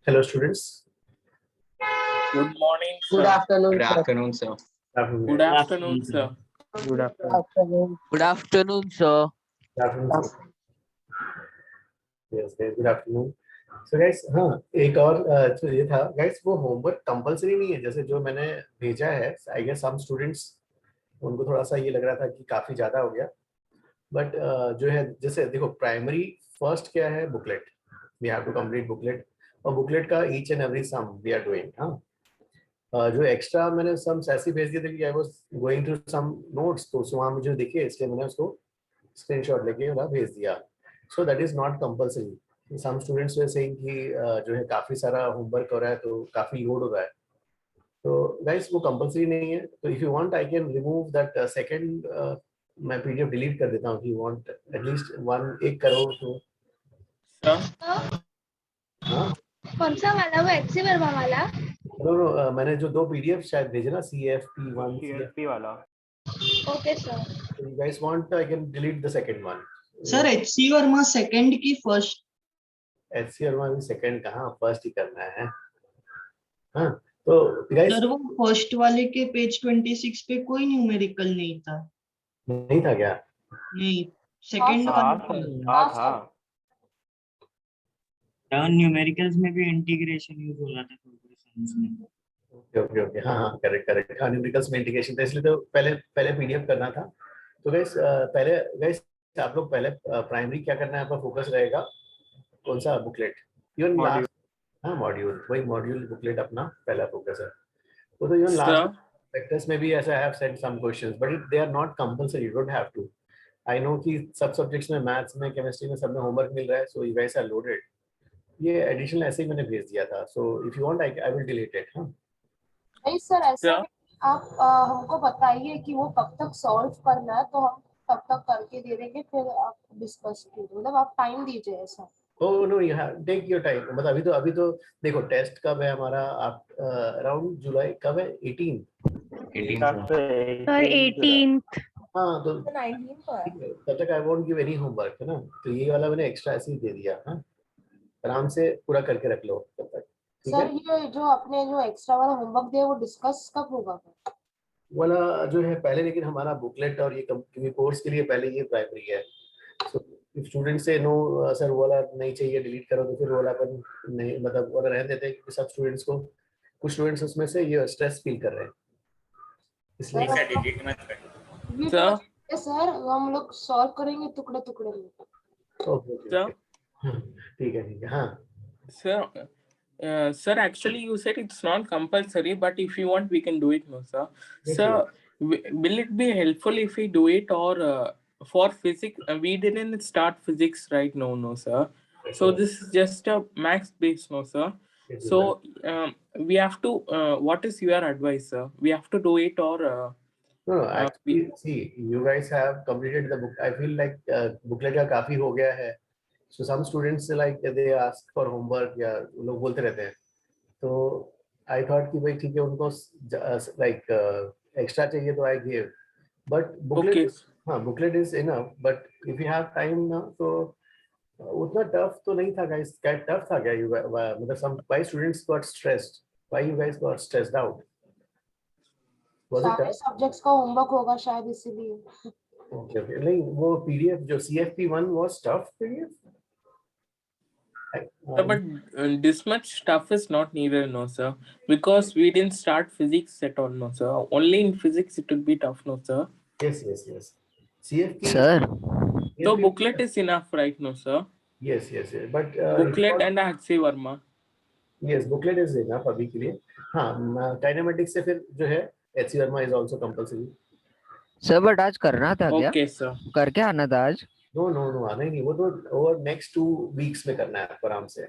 Hello, students. Good morning, sir. Good afternoon, Good sir. afternoon, sir. Good afternoon, sir. Good afternoon. Good afternoon, sir. Good afternoon, sir. Yes, guys, good afternoon. So guys, हाँ एक और तो ये था guys, वो homework compulsory नहीं है, जैसे जो मैंने भेजा है. आई गेस सम स्टूडेंट्स उनको थोड़ा सा ये लग रहा था कि काफी ज्यादा हो गया, बट जो है जैसे देखो प्राइमरी फर्स्ट क्या है, booklet. We have to complete booklet, और बुकलेट का each and every sum we are doing. हाँ जो एक्स्ट्रा मैंने सम्स ऐसे भेज दिए थे कि I was going through some notes, तो वहाँ मुझे देखिए इसलिए मैंने उसको स्क्रीनशॉट लेके वाला भेज दिया. So that is not compulsory. Some students we saying कि जो है काफी सारा होमवर्क हो रहा है तो काफी लोड हो रहा है. तो गाइस वो कंपलसरी नहीं है. तो if you want I can remove that second. मैं पीडीएफ डिलीट कर देता हूँ. If you want at least 1 crore तो. हाँ कौन सा वाला, वो एचसी वर्मा वाला? नो मैंने जो 2 पीडीएफ शायद भेजे ना, CFP1 CFP वाला. Okay sir. you guys want I can delete the second one. Sir HC Verma second की फर्स्ट. HC वर्मा भी सेकंड कहाँ, फर्स्ट ही करना है. हाँ तो गाइस सर वो फर्स्ट वाले के पेज 26 पे कोई न्यूमेरिकल नहीं था. नहीं था क्या? नहीं, सेकंड हाँ. न्यूमेरिकल्स में भी इंटीग्रेशन यूज हो रहा था प्रोग्रेशंस में. ओके हाँ करेक्ट. हाँ न्यूमेरिकल्स में इंटीग्रेशन था, इसलिए तो पहले पीडीएफ करना था. तो गाइस पहले गाइस आप लोग पहले प्राइमरी क्या करना है, आपका फोकस रहेगा कौन सा, बुकलेट. इवन लास्ट हाँ मॉड्यूल, वही मॉड्यूल बुकलेट अपना पहला फोकस है. वो तो इवन लास्ट वेक्टर्स में भी ऐसा I have said some questions, but they are not compulsory, you don't have to. I know कि सब सब्जेक्ट्स में, मैथ्स में, केमिस्ट्री में सब में होमवर्क मिल रहा है, so you guys are loaded. ये एडिशनल ऐसे ही मैंने भेज दिया था. So if you want I will delete it. हाँ नहीं सर, ऐसा आप हमको बताइए कि वो कब तक सॉल्व करना है, तो हम तब तक करके दे देंगे, फिर आप डिस्कस कीजिए. मतलब आप टाइम दीजिए ऐसा. Oh no, you have take your time. मतलब अभी तो देखो टेस्ट कब है हमारा, आप अराउंड जुलाई कब है, 18 सर 18th. हाँ तो 19 पर. तब तक I won't give any homework, है ना. तो ये वाला मैंने एक्स्ट्रा ऐसे ही दे दिया. हाँ आराम से पूरा करके रख लो तब तक. ठीक सर है. ये जो आपने जो एक्स्ट्रा वाला होमवर्क दिया वो डिस्कस कब होगा फिर? वाला जो है पहले, लेकिन हमारा बुकलेट और ये क्योंकि कोर्स के लिए पहले ये प्राइमरी है. सो इफ स्टूडेंट से नो सर वो वाला नहीं चाहिए, डिलीट करो, तो फिर वो वाला अपन नहीं, मतलब अगर रहने देते हैं, क्योंकि सब स्टूडेंट्स को, कुछ स्टूडेंट्स उसमें से ये स्ट्रेस फील कर रहे हैं, इसलिए डिलीट मत कर. ये सर तो सर हम लोग सॉल्व करेंगे टुकड़े टुकड़े में. ओके ठीक है. हाँ Sir, actually you said it's not compulsory, but if you want we can do it, no sir. Yes, Sir, will it be helpful if we do it, or for physics we didn't start physics right now, no sir. So this is just a max base, no sir. So we have to what is your advice, sir? We have to do it, or no actually see, you guys have completed the book. I feel like booklet का काफी हो गया है. So some students like they ask for homework, या लोग बोलते रहते हैं. तो I thought कि भाई ठीक है, उनको like extra चाहिए तो I gave, but booklet हाँ booklet is enough, but if you have time ना तो उतना tough तो नहीं था guys. क्या tough था क्या? मतलब why students got stressed? Why you guys got stressed out? Was it सारे tough? सब्जेक्ट्स का होमवर्क होगा शायद इसीलिए. Okay नहीं, वो PDF जो CFP1 was tough PDF. but this much stuff is not needed, no sir, because we didn't start physics at all, no sir. Only in physics it would be tough, no sir. Yes. CFP. Sir, So booklet is enough, right, no sir? Yes. But Booklet and HC Verma. Yes, booklet is enough अभी के लिए. हाँ kinematics से फिर जो है HC Verma is also compulsory. Sir but आज करना था क्या? Okay sir. करके आना था आज. No आना ही नहीं. वो तो over next 2 weeks में करना है आपको आराम से.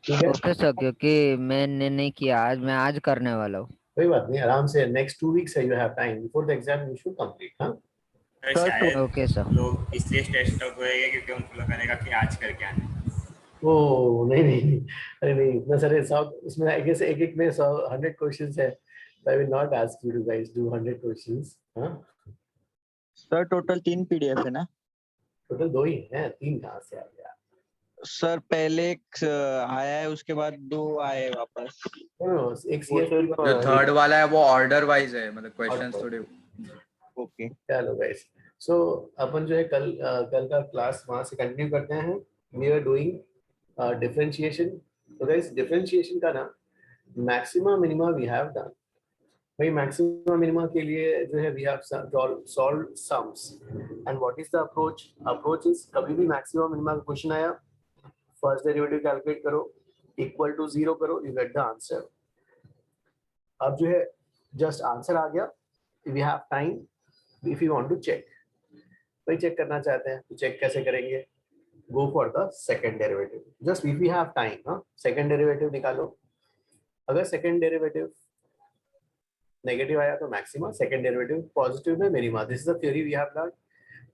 ठीक है. ओके सर, क्योंकि मैंने नहीं किया आज, मैं आज करने वाला हूँ. कोई बात नहीं, आराम से next 2 weeks है. You have time before the exam. You should complete. हाँ. Okay sir. लोग इसलिए स्ट्रेस आउट होएगा क्योंकि उनको लगेगा कि आज करके आना. ओ नहीं. अरे नहीं, इतना सारे 100 उसमें आई गेस एक में 100 क्वेश्चंस है. I will not ask you to guys do 100 questions. हाँ. सर टोटल 3 PDF है ना? टोटल 2 ही हैं, 3 कहाँ से आ गया? सर पहले एक आया है, उसके बाद 2 आए वापस। एक CSV जो थर्ड वाला है वो ऑर्डर वाइज है, मतलब क्वेश्चंस Order. थोड़े। ओके चलो गाइस, सो अपन जो है कल का क्लास वहां से कंटिन्यू करते हैं। We are doing differentiation. तो गाइस डिफरेंशिएशन का ना maxima minima we have done. भाई मैक्सिमा मिनिमा के लिए जो है we have solved sums and what is the approach? Approach is कभी भी मैक्सिमा मिनिमा का क्वेश्चन आया, फर्स्ट डेरिवेटिव कैलकुलेट करो, इक्वल टू 0 करो, यू गेट द आंसर। अब जो है जस्ट आंसर आ गया, we have time if you want to check. भाई चेक करना चाहते हैं तो चेक कैसे करेंगे? Go for the second derivative, just if you have time. हाँ, सेकंड डेरिवेटिव निकालो। अगर सेकंड डेरिवेटिव नेगेटिव आया तो मैक्सिमा, सेकंड डेरिवेटिव पॉजिटिव में minima. This is the theory we have learn,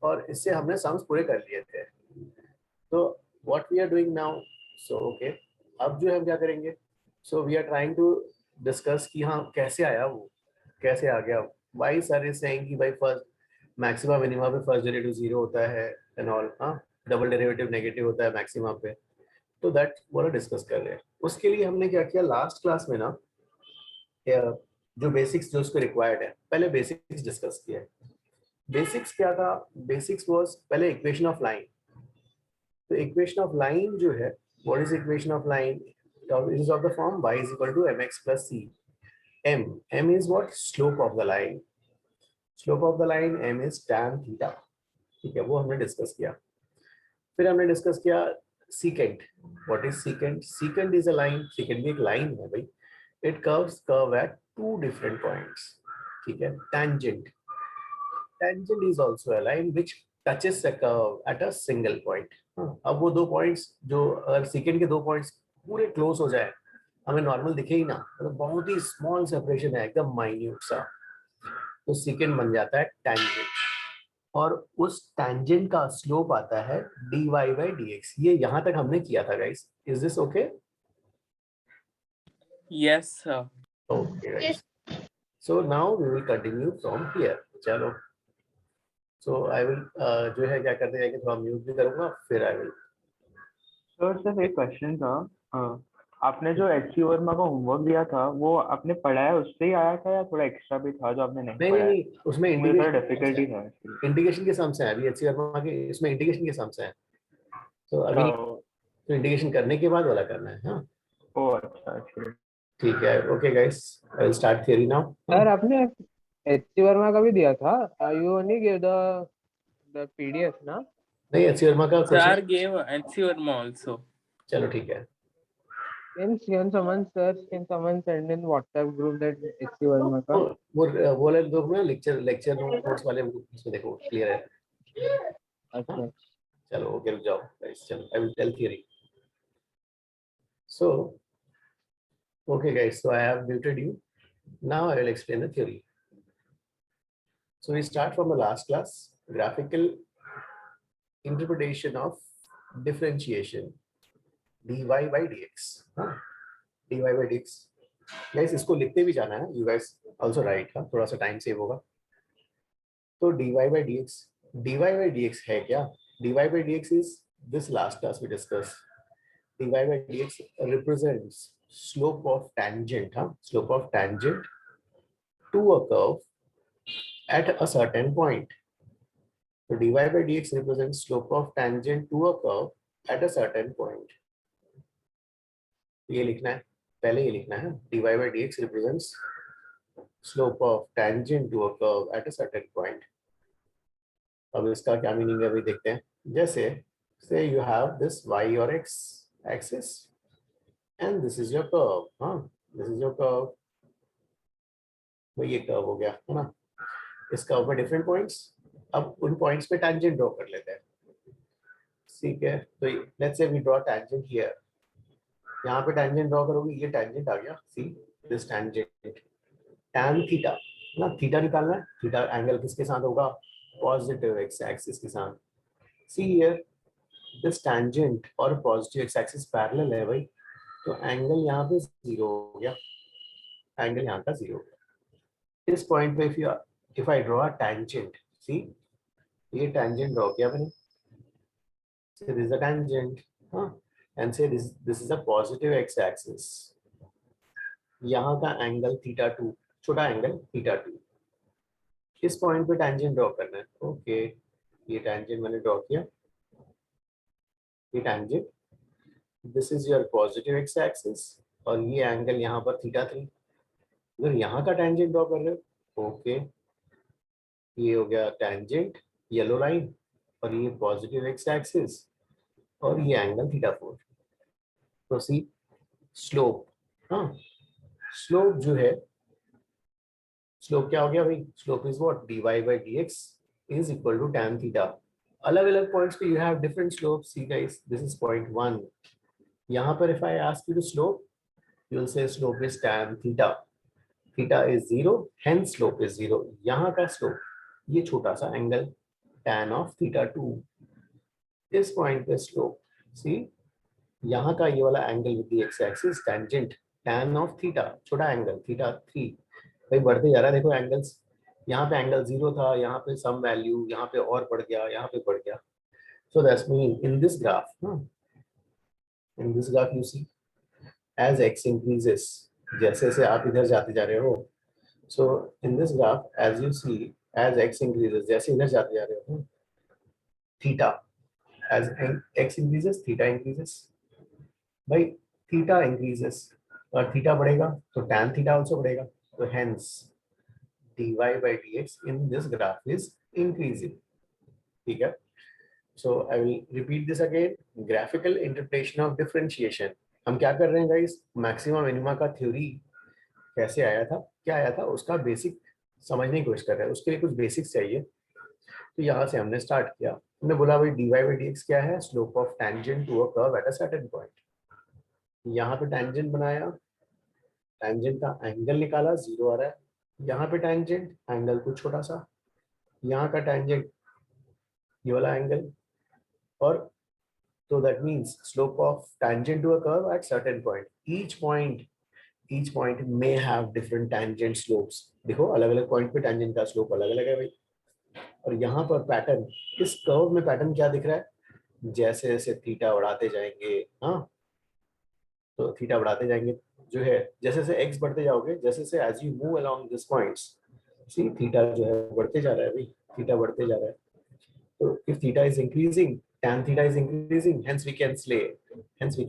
और इससे हमने सम्स पूरे कर लिए थे। तो what we are doing now, so okay, अब जो हम क्या करेंगे? So we are trying to discuss कि हाँ कैसे आया, वो कैसे आ गया। वाई सर इज सेइंग कि भाई फर्स्ट मैक्सिमा मिनिमा पे फर्स्ट डेरिवेटिव 0 होता है एंड ऑल। हाँ, डबल डेरिवेटिव नेगेटिव होता है मैक्सिमा पे। तो दैट वो डिस्कस कर रहे हैं। उसके लिए हमने क्या किया लास्ट क्लास में ना, जो बेसिक्स जो उसको रिक्वायर्ड है, पहले बेसिक्स डिस्कस किया। बेसिक्स क्या था? बेसिक्स वाज पहले इक्वेशन ऑफ लाइन। तो इक्वेशन ऑफ लाइन जो है, what is equation of line? It is of the form y is equal to mx plus c। m is what? Slope of the line। Slope of the line m is tan theta. ठीक है, वो हमने discuss किया। फिर हमने discuss किया secant। What is secant? secant is a line. secant भी एक लाइन है भाई। It curve at 2 different points. ठीक है, tangent is also a line which touches a curve at a single point। अब वो 2 पॉइंट्स जो अगर secant के 2 पॉइंट्स पूरे क्लोज हो जाए, हमें नॉर्मल दिखे ही ना, मतलब बहुत ही स्मॉल सेपरेशन है, एकदम माइन्यूट सा, तो secant बन जाता है tangent। और उस tangent का स्लोप आता है dy by dx। ये यहाँ तक हमने किया था guys. Is this okay? Yes, sir. Okay guys, so now we will continue from here. चलो, सो आई विल जो है क्या करते हैं कि थोड़ा म्यूट भी करूंगा, फिर आई विल। सर सिर्फ एक क्वेश्चन था। आपने जो एचसी वर्मा का होमवर्क दिया था वो आपने पढ़ा है, उससे ही आया था या थोड़ा एक्स्ट्रा भी था जो आपने नहीं नहीं पढ़ा? नहीं, उसमें मुझे थोड़ा डिफिकल्टी था। इंटीग्रेशन के सम्स हैं अभी। एचसी वर्मा के इसमें इंटीग्रेशन के सम्स हैं, तो अभी तो इंटीग्रेशन करने के बाद वाला करना है। हाँ, ओ अच्छा, ठीक है, okay guys, I will start theory now. Sir आपने एचसी वर्मा का भी दिया था, you only give the PDF ना? नहीं, एचसी वर्मा का Sir question. gave NC Verma also. चलो ठीक है। Can someone send in WhatsApp group that HC Verma का? वो वाले दो ना लेक्चर नोट्स वाले, उसमें देखो क्लियर है। अच्छा, चलो ओके, रुक जाओ गाइस। चलो I will tell theory. So okay guys, so I have muted you. Now I will explain the theory. So we start from the last class, graphical interpretation of differentiation dy by dx। dy by dx guys, इसको लिखते भी जाना है, you guys also write। थोड़ा सा time save होगा। तो dy by dx है क्या? dy by dx is this last class we discussed। dy by dx represents slope of tangent, slope of tangent to a curve at a certain point। So dy by dx represents slope of tangent to a curve at a certain point। ये लिखना है, पहले ये लिखना है, dy by dx represents slope of tangent to a curve at a certain point। अब इसका क्या मीनिंग है अभी देखते हैं। जैसे say you have this y or x axis and this is your curve। this is your curve। तो ये कर्व हो गया है ना। इस कर्व में डिफरेंट पॉइंट्स, अब उन पॉइंट्स पे टैंजेंट ड्रॉ कर लेते हैं। ठीक है, तो let's say we draw tangent here. यहाँ पे टैंजेंट ड्रॉ करोगे, ये टैंजेंट आ गया, see this tangent tan theta ना। थीटा निकालना है, थीटा एंगल किसके साथ होगा? पॉजिटिव एक्स एक्सिस के साथ। सी हियर दिस टैंजेंट और पॉजिटिव एक्स एक्सिस पैरेलल है भाई, तो एंगल यहाँ पे 0 हो गया, एंगल यहाँ का 0 हो गया। इस पॉइंट पे if I draw a tangent, see ये tangent ड्रॉ किया मैंने, so this is a tangent। हाँ, and say this is a positive x axis. यहाँ का एंगल थीटा 2, छोटा एंगल थीटा 2, इस पॉइंट पे टेंजेंट ड्रॉ करना है. ओके, ये टेंजेंट मैंने ड्रॉ किया. ये tangent, this is your positive x axis, और ये एंगल यहाँ पर थीटा 3. अगर यहाँ का टेंजेंट ड्रॉ कर रहे हो, ओके, ये हो गया टेंजेंट येलो लाइन, और ये पॉजिटिव एक्स एक्सिस, और ये एंगल थीटा 4. प्रोसीड. स्लोप, हाँ, स्लोप जो है, स्लोप क्या हो गया भाई? Slope is what? dy by dx is equal to tan theta. अलग अलग पॉइंट्स पे you have different slope. See guys, this is point 1. यहाँ पर if I ask you to slope, you will say slope is tan theta. Theta is 0, hence slope is 0. यहाँ का slope, ये छोटा सा एंगल tan ऑफ थीटा 2. इस point पे slope, सी, यहाँ का ये वाला angle with the x axis tangent tan of theta, छोटा एंगल थीटा 3. भाई बढ़ते जा रहा है, देखो एंगल्स. यहाँ पे एंगल 0 था, यहाँ पे सम वैल्यू, यहाँ पे और बढ़ गया, यहाँ पे बढ़ गया. So that's mean in this graph, in this graph you see as x increases, जैसे जैसे आप इधर जाते जा रहे हो. So in this graph as you see as x increases, जैसे इधर जाते जा रहे हो, theta as x increases theta increases. भाई थीटा इंक्रीजेस और थीटा बढ़ेगा तो tan थीटा आल्सो बढ़ेगा. तो hence dy by dx in this graph is increasing. ठीक है. So I will repeat this again. Graphical interpretation of differentiation. हम क्या कर रहे हैं guys? मैक्सिमा मिनिमा का थ्योरी कैसे आया था, क्या आया था, उसका बेसिक समझने की कोशिश कर रहे हैं. उसके लिए कुछ बेसिक्स चाहिए. तो यहाँ से हमने स्टार्ट किया. हमने बोला भाई dy by dx क्या है? Slope of tangent to a curve at a certain point. यहाँ पे टेंजेंट बनाया, टेंजेंट का एंगल निकाला, 0 आ रहा है. यहाँ पे टेंजेंट, एंगल कुछ छोटा सा, यहाँ का टेंजेंट ये वाला एंगल, और तो that means slope of tangent to a curve at certain point. Each point may have different tangent slopes. देखो अलग अलग पॉइंट पे टेंजेंट का स्लोप अलग अलग है भाई. और यहाँ पर पैटर्न, इस कर्व में पैटर्न क्या दिख रहा है? जैसे जैसे थीटा बढ़ाते जाएंगे, हाँ, तो थीटा बढ़ाते जाएंगे जो है, जैसे जैसे x बढ़ते जाओगे, जैसे जैसे as you move along this points, see theta जो है बढ़ते जा रहा है भाई, थीटा बढ़ते जा रहा है. तो if theta is increasing, tan theta is increasing, hence we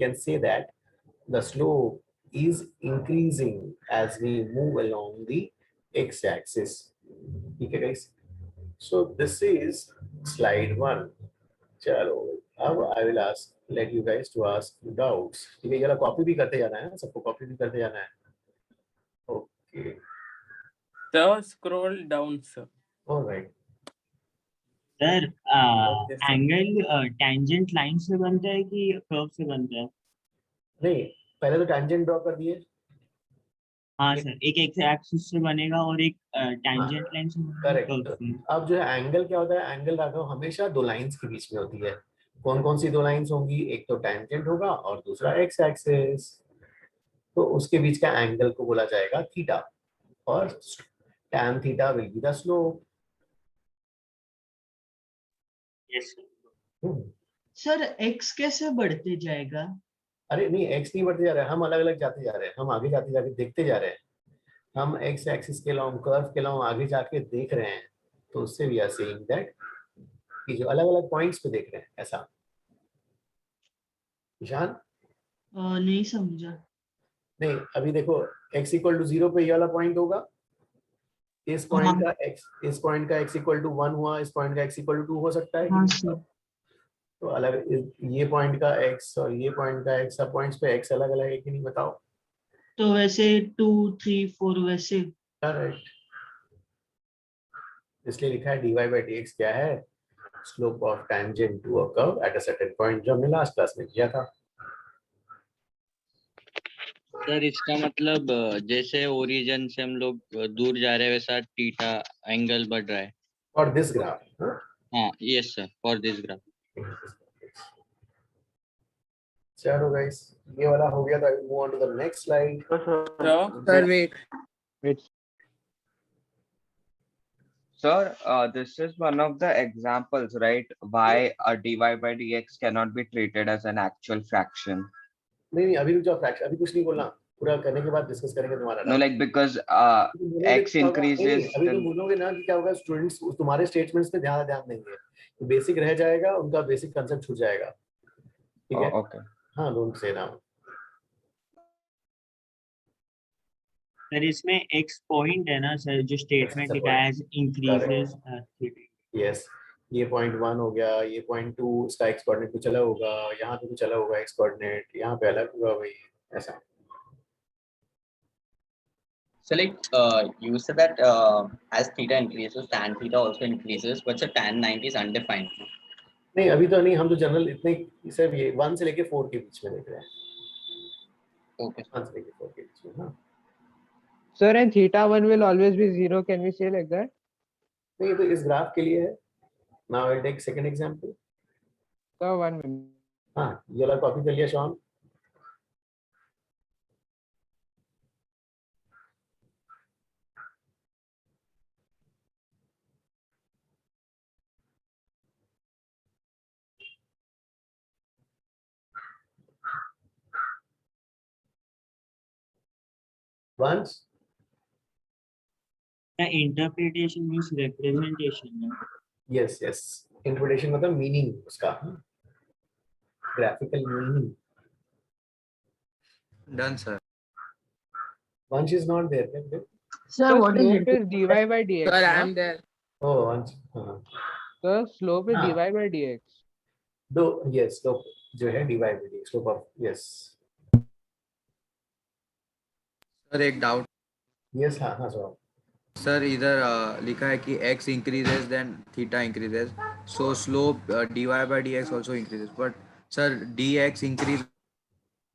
can say that the slope is increasing as we move along the x axis. ठीक है guys. So this is slide 1. चलो अब I will let you guys to ask doubts. ठीक है, ये वाला copy भी करते जाना है, सबको कॉपी भी करते जाना है. Okay. Sir, scroll down, sir. All right. Sir Okay, sir. Angle tangent line से बनता है कि कर्व से बनता है? नहीं, पहले तो टेंजेंट ड्रॉ कर दिए. हाँ सर, एक एक्स एक्सिस से बनेगा और एक टेंजेंट लाइन से बनेगा, करेक्ट. कर्व से. अब जो है एंगल क्या होता है? एंगल राघव हमेशा दो लाइंस के बीच में होती है. कौन कौन सी दो लाइंस होंगी? एक तो टेंजेंट होगा और दूसरा एक्स एक्सिस. तो उसके बीच का एंगल को बोला जाएगा थीटा, और tan theta will be the slope. Yes sir x कैसे बढ़ते जाएगा? अरे नहीं, x नहीं बढ़ते जा रहे हैं, हम अलग अलग जाते जा रहे हैं. हम आगे जाते जाके देखते जा रहे हैं. हम एक्स एक्सिस के लॉन्ग, कर्व के लॉन्ग आगे जाके देख रहे हैं. तो उससे वी आर सेइंग दैट कि जो अलग अलग पॉइंट्स पे देख रहे हैं, ऐसा. ईशान नहीं समझा. नहीं, अभी देखो x इक्वल टू 0 पे ये वाला पॉइंट होगा. इस पॉइंट का x इक्वल टू 1 हुआ, इस पॉइंट का x इक्वल टू 2 हो सकता है. हाँ सर. तो अलग, ये पॉइंट का x और ये पॉइंट का x, सब पॉइंट्स पे x अलग अलग है कि नहीं बताओ? तो वैसे 2, 3, 4 वैसे. करेक्ट. इसलिए लिखा है dy by dx क्या है? Slope of tangent to a curve at a certain point, जो हमने लास्ट क्लास में किया था. सर इसका मतलब जैसे ओरिजिन से हम लोग दूर जा रहे हैं वैसा थीटा एंगल बढ़ रहा है फॉर दिस ग्राफ. हाँ yes sir, for this graph. चलो गाइस, ये वाला हो गया. तो I will move on to the next slide. Sir, Wait. Sir, this is one of the examples, right? Why a dy by dx cannot be treated as an actual fraction. नहीं अभी रुक जाओ, fraction अभी कुछ नहीं बोलना, पूरा करने के बाद डिस्कस करेंगे तुम्हारा No, like because x increases. अभी तुम Then, बोलोगे ना कि क्या होगा, स्टूडेंट्स तुम्हारे स्टेटमेंट्स पे ध्यान देंगे, तो बेसिक रह जाएगा, उनका बेसिक कंसेप्ट छूट जाएगा, ठीक है? okay. हाँ, डोंट से नाउ। सर इसमें x पॉइंट है ना सर, जो स्टेटमेंट लिखा है इंक्रीजेस यस, ये पॉइंट 1 हो गया, ये पॉइंट 2 इसका एक्स कोऑर्डिनेट कुछ अलग होगा, यहाँ पे कुछ अलग होगा एक्स कोऑर्डिनेट, यहाँ पे अलग होगा भाई, ऐसा। So like you said that as theta increases, tan theta also increases, but the tan 90 is undefined. नहीं अभी तो नहीं, हम तो जनरल इतने सिर्फ ये 1 से लेके 4 के बीच में देख रहे हैं। Okay. 1 से लेके 4 के बीच में, हाँ। Sir, and theta 1 will always be 0. Can we say like that? नहीं, तो इस ग्राफ के लिए है। Now I'll take second example. So 1 minute. हाँ, ये वाला कॉपी कर लिया Sean. Once interpretation means representation. yes yes, interpretation मतलब मीनिंग उसका, graphical meaning. Done, sir. Once is not there, can they? Sir, what is dy by dx? Sir, I na? am there. Oh, once. Sir, slope is हाँ. dy by dx. दो yes, slope जो है dy by dx, slope of yes sir एक doubt yes, हाँ हाँ sir. Sir इधर लिखा है कि x increases then theta increases, so slope dy by dx also increases, but sir dx increase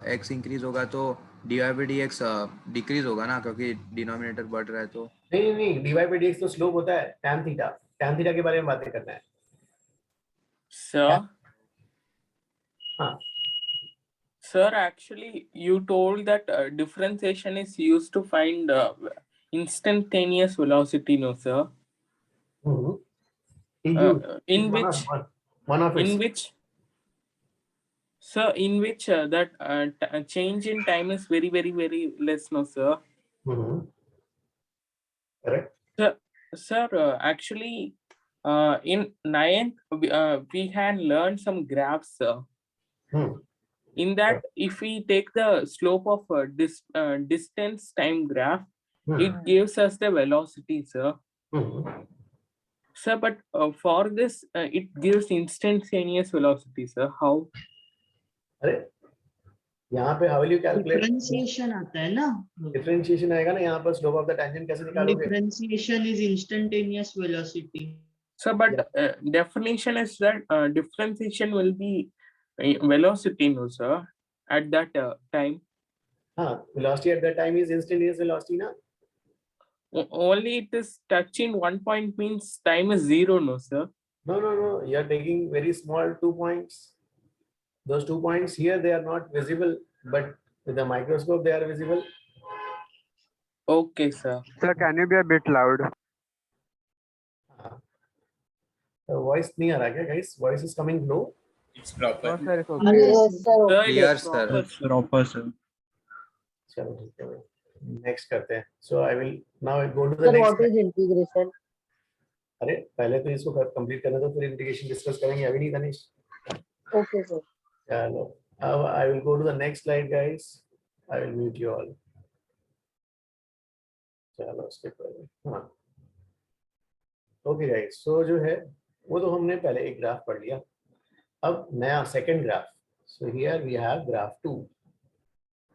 x increase होगा तो dy by dx decrease होगा ना, क्योंकि डिनोमिनेटर बढ़ रहा है तो। नहीं नहीं, dy by dx तो स्लोप होता है tan थीटा, tan थीटा के बारे में बातें करना है। Sir, हाँ sir, actually, you told that differentiation is used to find instantaneous velocity, no, sir? In which, sir, in which that change in time is very, very, very less, no, sir? Correct. Sir, actually, in 9th, we had learned some graphs, sir. In that, if we take the slope of distance time graph, it gives us the velocity, sir. Sir, but for this, it gives instantaneous velocity, sir. How? अरे यहाँ पे how will you calculate? Differentiation आता है ना, differentiation आएगा ना, यहाँ पर स्लोप ऑफ द टेंजेंट कैसे निकालोगे? Differentiation is instantaneous velocity. So, but definition is that differentiation will be velocity, no, sir, at that time. हाँ, velocity at that time is instantaneous velocity ना? Only it is touching one point means time is 0, no, sir? No, you are taking very small 2 points. Those 2 points here, they are not visible, but with the microscope, they are visible. Okay, sir. Sir, can you be a bit loud? Voice नहीं आ रहा क्या, guys? Voice is coming low. It's proper. No, sir, it's okay. Yes, sir. Clear, sir. Proper, sir. चलो ठीक है, next करते हैं. So I will now go to the Sir, next. what is integration? अरे पहले तो इसको कंप्लीट करना, तो फिर इंटीग्रेशन डिस्कस करेंगे, अभी नहीं तनिष? Okay, sir. चलो, अब I will go to the next slide, guys. I will mute you all. चलो skip करें, हाँ. Okay guys, so जो है वो तो हमने पहले एक ग्राफ पढ़ लिया, अब नया second graph. So here we have graph 2.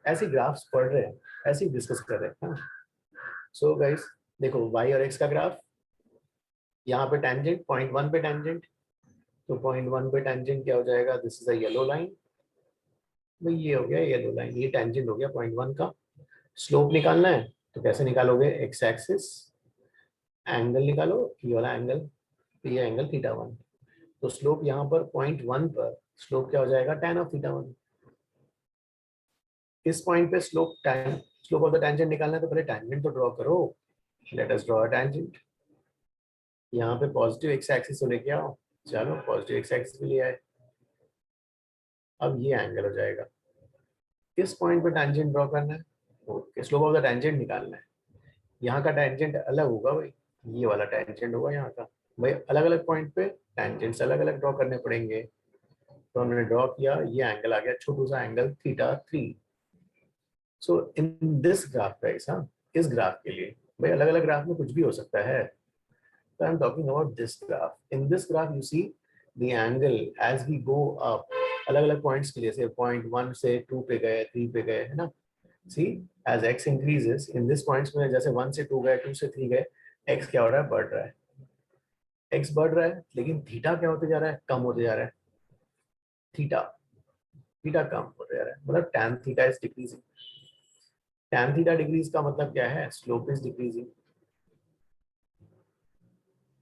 ऐसे ग्राफ्स पढ़ रहे हैं, ऐसे ही डिस्कस कर रहे हैं. So guys देखो y और x का ग्राफ, यहाँ पे टेंजेंट पॉइंट 1 पे टेंजेंट, तो पॉइंट 1 पे टेंजेंट क्या हो जाएगा? This is a yellow line, भाई ये हो गया येलो लाइन, ये टेंजेंट हो गया पॉइंट 1 का. स्लोप निकालना है तो कैसे निकालोगे? एक्स एक्सिस, एंगल निकालो, ये वाला एंगल, तो ये एंगल थीटा 1. तो स्लोप यहाँ पर पॉइंट 1 पर स्लोप क्या हो जाएगा? tan of theta 1. इस पॉइंट पे स्लोप ऑफ द टेंजेंट निकालना है तो पहले टेंजेंट तो ड्रॉ करो. Let us draw a tangent. यहाँ पे पॉजिटिव एक्स एक्सिस को लेके आओ, चलो पॉजिटिव एक्स एक्सिस पे ले आए। अब ये एंगल हो जाएगा, किस पॉइंट पे टैंजेंट ड्रॉ करना है, okay slope of the tangent निकालना है। यहाँ का टैंजेंट अलग होगा भाई, ये वाला टैंजेंट होगा यहाँ का भाई, अलग अलग पॉइंट पे टैंजेंट्स अलग अलग ड्रॉ करने पड़ेंगे। तो हमने ड्रॉ किया, ये एंगल आ गया छोटू सा angle θ3। So in this graph guys, हाँ इस ग्राफ के लिए भाई अलग अलग ग्राफ में कुछ भी हो सकता है। So I'm talking about this graph. In this graph, you see the angle as we go up. अलग-अलग points के लिए, जैसे point 1 से 2 पे गए, 3 पे गए, है ना? See, as x increases, in this points में जैसे 1 से 2 गए, 2 से 3 गए, x क्या हो रहा है? बढ़ रहा है। x बढ़ रहा है, लेकिन थीटा क्या होते जा रहा है? कम होते जा रहा है। थीटा कम होते जा रहा है, मतलब tan theta is decreasing. Tan theta decrease का मतलब क्या है? Slope is decreasing.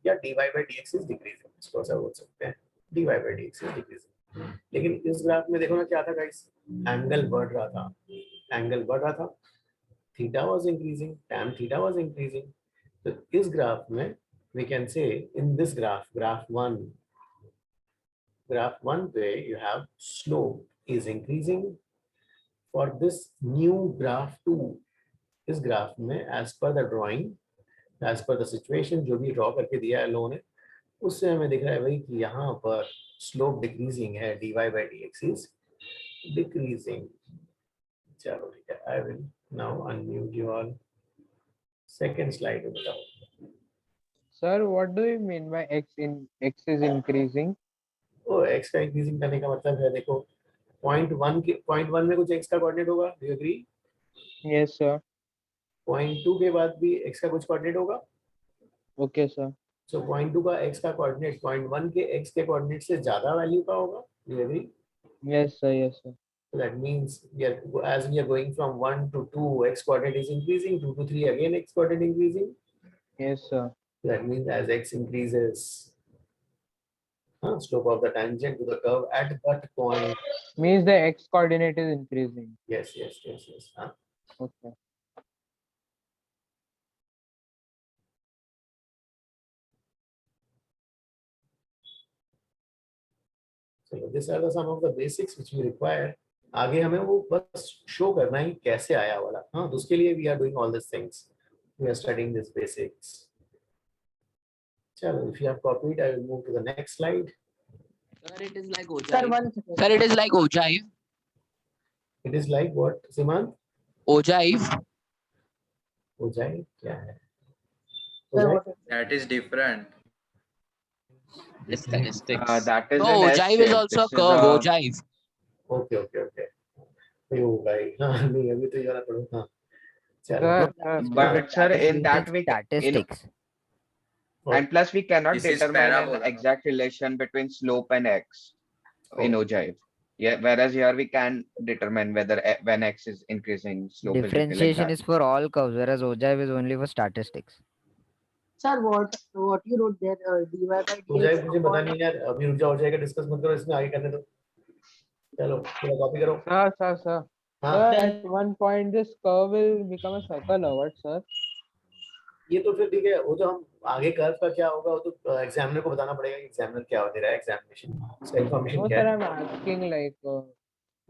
या dy by dx is decreasing, इसको ऐसा बोल सकते हैं, dy by dx is decreasing। लेकिन इस ग्राफ में देखो ना क्या था गाइस, एंगल बढ़ रहा था, theta was increasing, tan theta was increasing. तो इस ग्राफ में we can say in this graph 1 पे you have slope is increasing. For this new graph 2, इस ग्राफ में as per the drawing, as per the situation जो भी draw करके दिया है लोगों ने, उससे हमें दिख रहा है भाई कि यहाँ पर स्लोप डिक्रीजिंग है, dy by dx is decreasing। चलो ठीक है, I will now unmute you all। Second slide में बताओ। Sir, what do you mean by x is increasing? ओ x का इंक्रीजिंग करने का मतलब है, देखो पॉइंट 1 में कुछ x का कोऑर्डिनेट होगा, do you agree? Yes, sir. Point 2 के बाद भी x का कुछ कोऑर्डिनेट होगा। Okay, sir. सो पॉइंट 2 का x का कोऑर्डिनेट पॉइंट 1 के x के कोऑर्डिनेट से ज्यादा वैल्यू का होगा, do you agree? Yes, sir. Yes, sir. So that means as we are going from 1 to 2, x coordinate is increasing, 2 to 3 again x coordinate increasing. Yes, sir. So that means as x increases, slope of the tangent to the curve at that point. Means the x coordinate is increasing. Yes. Okay. So these are some of the basics which we require. आगे हमें वो बस show करना है कैसे आया वाला, हाँ तो उसके लिए we are doing all these things, we are studying these basics। चलो, if you have copied, I will move to the next slide। Sir, it is like ogive. Sir, it is like ogive. It is like what, Simant? Ogive. Ogive क्या है? That is different. Statistics. That is No, an ogive is S-shape. also a This is curve. a- Ogive. Okay। यो भाई, हाँ नहीं अभी तो यार पढ़ो, हाँ चलो। But sir, in that we Statistics. and plus we cannot This is determine an parabola. exact relation between slope and x in Oh. ogive. Yeah, whereas here we can determine whether when x is increasing, slope Differentiation is is for all curves, whereas ogive is only for statistics. Sir, what you wrote there, dy by हो जाए, dx मुझे पता नहीं यार, अभी रुक जाओ, हो जाएगा, डिस्कस मत करो, इसमें आगे करने दो। चलो पूरा कॉपी करो। Sir. हाँ Sir, at one point this curve will become a circle, or what, sir? ये तो फिर ठीक है, वो तो हम आगे कर्व का क्या होगा वो तो एग्जामिनर को बताना पड़ेगा कि एग्जामिनर क्या हो दे रहा है, एग्जामिनेशन इसका इन्फॉर्मेशन No, क्या sir, है। I'm asking like.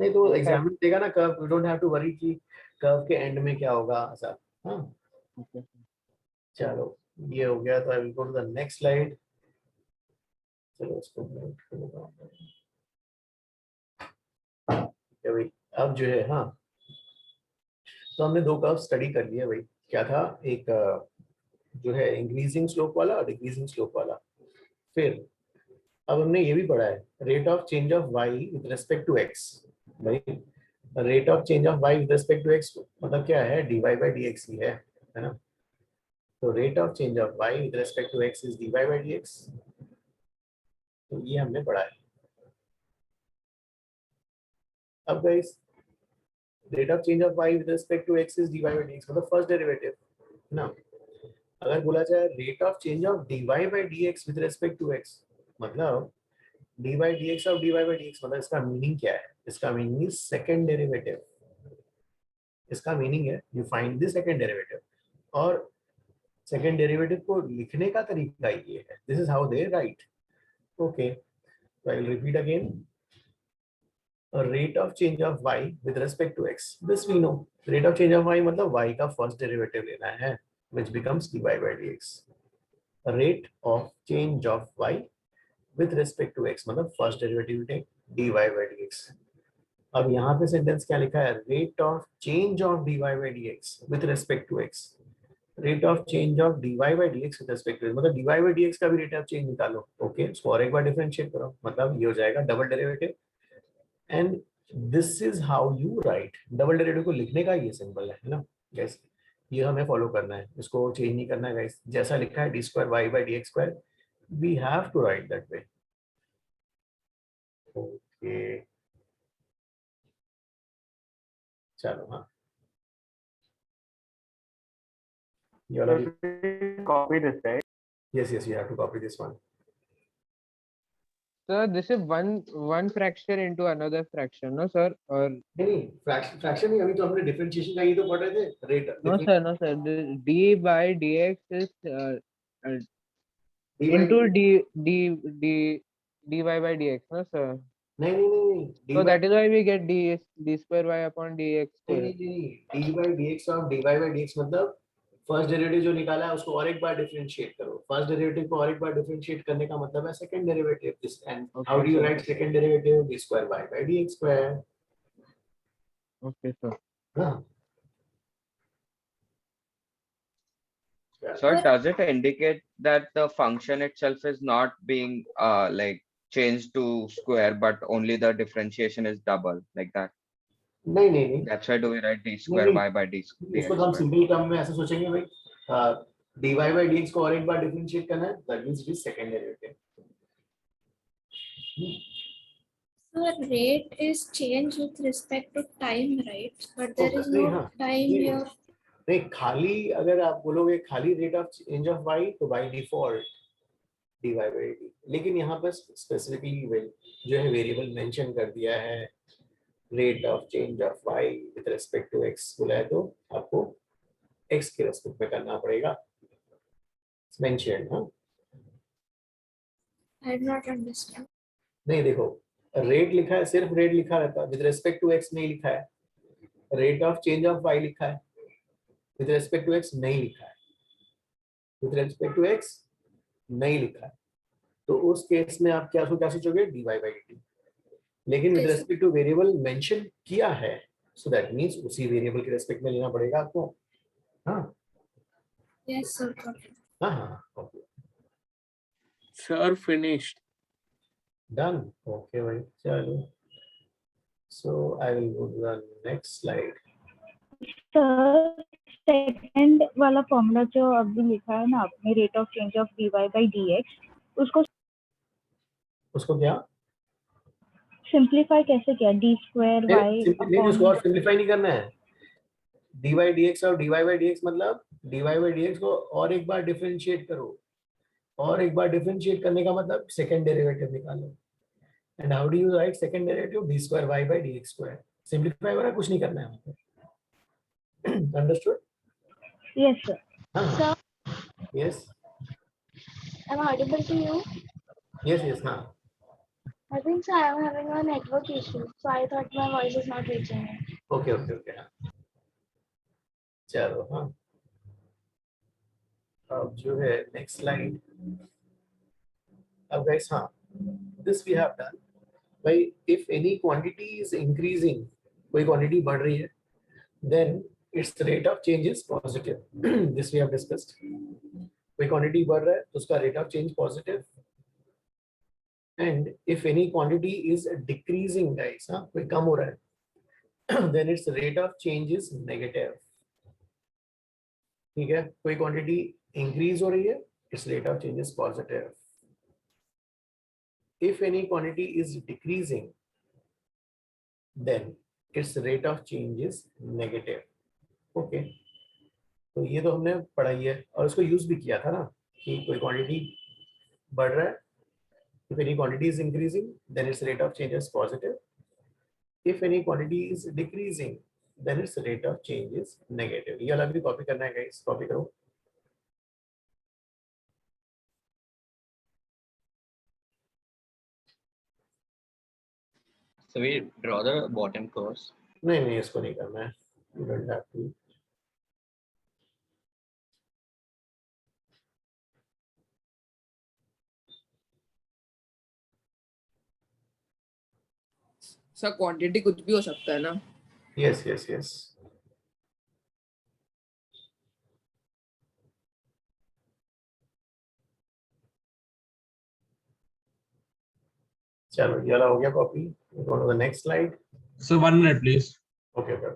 नहीं तो Okay. एग्जामिनर देगा ना curve, you don't have to worry कि कर्व के एंड में क्या होगा ऐसा। हाँ Okay. चलो ये हो गया, तो I will go to the next slide. चलो इसको म्यूट कर देता हूं। ठीक है भाई, अब जो है, हाँ तो हमने दो कर्व स्टडी कर लिए भाई। क्या था, एक जो है इंक्रीजिंग स्लोप वाला और डिक्रीजिंग स्लोप वाला। फिर अब हमने ये भी पढ़ा है rate of change of Y with respect to X. भाई rate of change of Y with respect to X मतलब क्या है, dy by dx ही है ना। तो rate of change of Y with respect to x is dy by dx। तो ये हमने पढ़ा है। अब guys rate of change of Y with respect to x is dy by dx मतलब फर्स्ट डेरिवेटिव ना। अगर बोला जाए rate of change of dy by dx with respect to x मतलब dy by dx और dy by dx मतलब इसका meaning क्या है, इसका मीनिंग इज सेकंड डेरिवेटिव। इसका मीनिंग है you find the second derivative. और सेकेंड डेरिवेटिव को लिखने का तरीका ये है, this is how they right. Okay, so I will repeat again. A rate of change of y with respect to x. This we know. Rate of change of y मतलब y का first derivative लेना है, which becomes dy by dx. A rate of change of y with respect to x मतलब first derivative take dy by dx. अब यहाँ पे sentence क्या लिखा है? Rate of change of dy by dx with respect to x. Rate of change of dy by dx with respect to x मतलब dy by dx का भी rate of change निकालो. ओके, उसको और एक बार डिफरेंशिएट करो, मतलब ये हो जाएगा double derivative. And this is how you right. Double derivative को लिखने का ये सिंबल है ना गाइस, ये हमें फॉलो करना है, इसको चेंज नहीं करना है गाइस. जैसा लिखा है d square y by d x square, we have to write that way. Okay चलो, हाँ you already copy this, right? yes you have to copy this one. Sir, this is one fraction into another fraction, no sir? Or नहीं fraction नहीं, अभी तो हमने differentiation का ये तो पढ़ रहे थे. Rate no sir, d by dx is into dy by dx, no sir? नहीं So that is why we get d square y upon dx square. नहीं डी बाई डी एक्स और d y by d x मतलब first derivative जो निकाला है उसको और एक बार डिफरेंशिएट करो. फर्स्ट डेरिवेटिव को और एक बार डिफरेंशिएट करने का मतलब है second derivative. This and how do you write second derivative? D square y by d x square. Okay sir. हाँ. So does it indicate that the function itself is not being like changed to square, but only the differentiation is double like that? नहीं That's why do we write d square y by d square? इसको तो हम simple term में ऐसे सोचेंगे भाई, dy by dx को और एक बार डिफरेंशिएट करना है, that means it is second derivative. So rate is changed with respect to time, right? But there is no time here. नहीं, खाली अगर आप बोलोगे खाली rate of change of y तो by default dy by dt, लेकिन यहाँ पर स्पेसिफिकली जो है वेरिएबल मेंशन कर दिया है, rate of change of y with respect to x बोला है, तो आपको x के रिस्पेक्ट में करना पड़ेगा. मेंशन. हाँ I do not understand. नहीं देखो, रेट लिखा है, सिर्फ रेट लिखा रहता है, विद रिस्पेक्ट टू x नहीं लिखा है. Rate of change of y लिखा है, विद रिस्पेक्ट टू x नहीं लिखा है. विद रिस्पेक्ट टू x नहीं लिखा है, तो उस केस में आप क्या सोचोगे? dy by dt. लेकिन with respect two variable mention किया है, सो दैट मींस उसी वेरिएबल के रिस्पेक्ट में लेना पड़ेगा आपको. हाँ Yes sir. हाँ Sir, finished. डन. ओके भाई चलो. So I will go to the next slide. Sir second वाला फॉर्मूला जो अभी लिखा है ना आपने, rate of change of dy by dx, उसको क्या सिंपलीफाई कैसे किया? डी स्क्वायर वाई नहीं, उसको और सिंपलीफाई नहीं करना है. dy by dx और dy by dx मतलब dy by dx को और एक बार डिफरेंशिएट करो, और एक बार डिफरेंशिएट करने का मतलब सेकंड डेरिवेटिव निकालो. And how do you write second derivative? D square y by d x square. Simplify वगैरह कुछ नहीं करना है. Understood? Yes sir. Sir, yes am I audible to you? Yes. हाँ I think so. I am having a network issue, so I thought my voice is not reaching me. Okay. हाँ चलो. हाँ अब जो है नेक्स्ट स्लाइड. अब guys, हाँ this we have done. भाई if any quantity is increasing, कोई क्वांटिटी बढ़ रही है, then its rate of change is positive. This we have discussed. कोई क्वांटिटी बढ़ रहा है तो उसका rate of change positive. And if any quantity is decreasing guys, हाँ कोई कम हो रहा है, then its rate of change is negative. ठीक है, कोई क्वांटिटी इंक्रीज हो रही है, it's rate of change is positive. If any quantity is decreasing, then its rate of change is negative. Okay. तो ये तो हमने पढ़ाई है और इसको यूज भी किया था ना, कि कोई क्वांटिटी बढ़ रहा है, if any quantity is increasing, then its rate of change is positive. If any quantity is decreasing, then its rate of change is negative. ये अलग भी कॉपी करना है गाइस, कॉपी करो. So we draw the bottom curves. नहीं नहीं इसको नहीं करना है. You don't have to. Sir quantity कुछ भी हो सकता है ना? Yes, yes, yes. चलो ये वाला हो गया copy. Go to the next slide. So 1 minute, please. Okay, okay.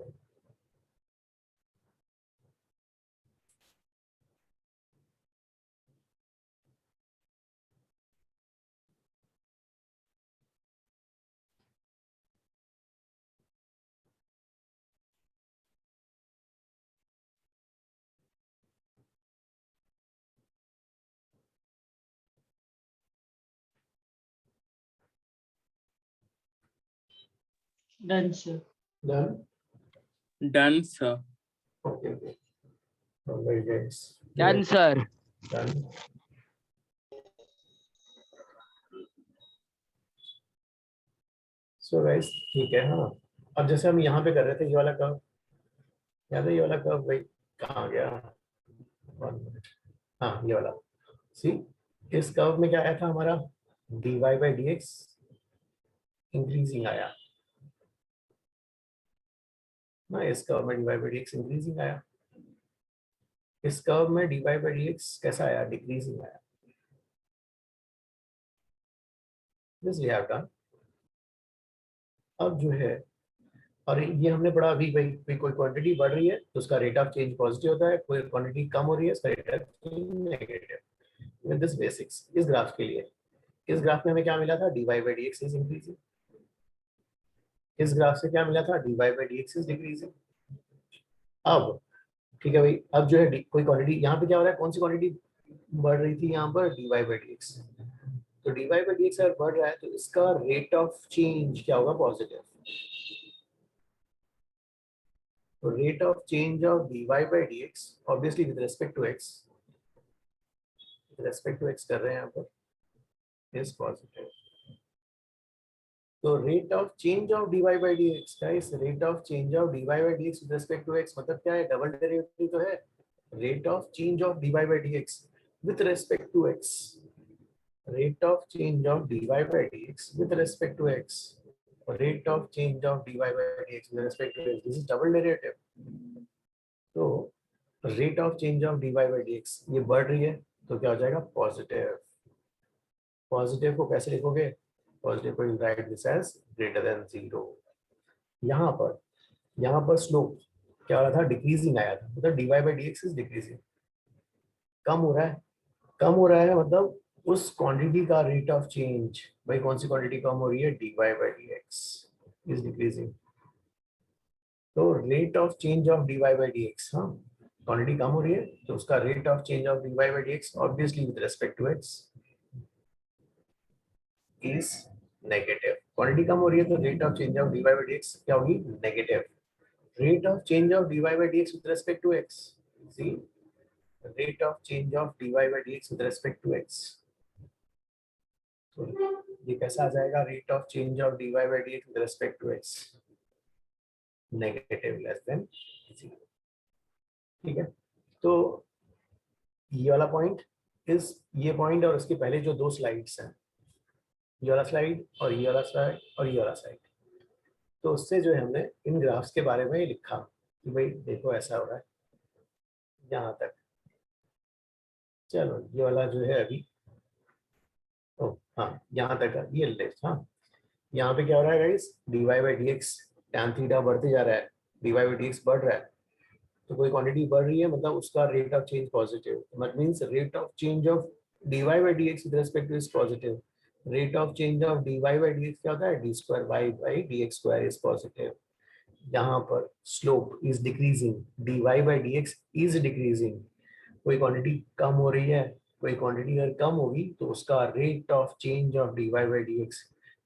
Done, sir. Done. Done, sir. Okay, okay. Very guys. Done, sir. Done. So guys, ठीक है. हाँ, अब जैसे हम यहाँ पे कर रहे थे ये वाला कर्व, याद है ये वाला कर्व भाई कहाँ गया? 1 minute. हाँ ये वाला. See, इस कर्व में क्या आया था हमारा? dy by dx इंक्रीजिंग आया ना. इस कर्व में dy by dx इंक्रीजिंग आया. इस कर्व में dy by dx कैसा आया? डिक्रीजिंग आया. This we have done. अब जो है, और ये हमने पढ़ा अभी भाई कोई क्वांटिटी बढ़ रही है तो उसका रेट ऑफ चेंज पॉजिटिव होता है, कोई क्वांटिटी कम हो रही है उसका rate of change negative. With this basics इस ग्राफ के लिए, इस ग्राफ में हमें क्या मिला था? dy by dx is increasing. इस ग्राफ से क्या मिला था? dy by dx is decreasing. अब ठीक है भाई, अब जो है कोई क्वांटिटी यहाँ पे क्या हो रहा है? कौन सी क्वांटिटी बढ़ रही थी यहाँ पर? dy by dx. तो dy by dx अगर बढ़ रहा है तो इसका रेट ऑफ चेंज क्या होगा? पॉजिटिव. तो rate of change of dy by dx obviously with respect to x, with respect to x कर रहे हैं यहाँ पर, इज पॉजिटिव. तो rate of change of dy by dx का इस rate of change of dy by dx with respect to x मतलब क्या है? डबल डेरिवेटिव तो है. Rate of change of dy by dx with respect to x, rate of change of dy by dx with respect to x, rate of change of dy by dx with respect to x. This is double derivative. तो rate of change of dy by dx ये बढ़ रही है तो क्या हो जाएगा? Positive. Positive को कैसे लिखोगे? पॉजिटिव को write this as greater than 0. यहाँ पर स्लोप क्या हो रहा था? डिक्रीजिंग आया था. मतलब dy by dx is decreasing. कम हो रहा है. कम हो रहा है मतलब उस क्वांटिटी का रेट ऑफ चेंज, भाई कौन सी क्वांटिटी कम हो रही है? dy by dx is decreasing. तो rate of change of dy by dx, हाँ क्वांटिटी कम हो रही है तो उसका rate of change of dy by dx obviously with respect to x is negative. Quantity कम हो रही है तो rate of change of dy by dx क्या होगी? Negative. Rate of change of dy by dx with respect to x, see rate of change of dy by dx with respect to x. तो ये कैसा आ जाएगा? Rate of change of dy by dx with respect to x negative less than 0. ठीक है. तो ये वाला point ये पॉइंट और उसके पहले जो 2 स्लाइड्स हैं, ये वाला स्लाइड और ये वाला स्लाइड और ये वाला स्लाइड, तो उससे जो है हमने इन ग्राफ्स के बारे में लिखा कि भाई देखो ऐसा हो रहा है यहाँ तक. चलो ये वाला जो है अभी, ओ हाँ यहाँ तक ये लेफ्ट. हाँ यहाँ पे क्या हो रहा है guys? dy by dx tan theta बढ़ते जा रहा है, dy by dx बढ़ रहा है. तो कोई क्वांटिटी बढ़ रही है मतलब उसका rate of change positive. That means rate of change of dy by dx with respect two is positive. Rate of change of dy by dx क्या होता है? d square y by dx square is positive. यहाँ पर slope is decreasing, dy by dx is decreasing. कोई quantity कम हो रही है, कोई क्वांटिटी अगर कम होगी तो उसका rate of change of dy by dx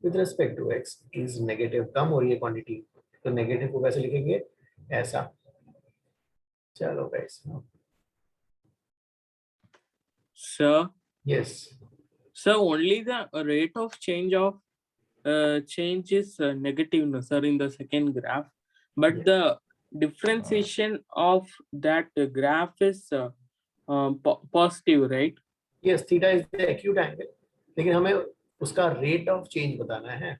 with respect to x is negative. कम हो रही है क्वांटिटी तो नेगेटिव को कैसे लिखेंगे? ऐसा. चलो guys. Sir. Yes. So only the rate of change of change is negative, no, sir, in the second graph, but the differentiation of that graph is positive, right? Yes, theta is the acute angle, लेकिन हमें उसका rate of change बताना है.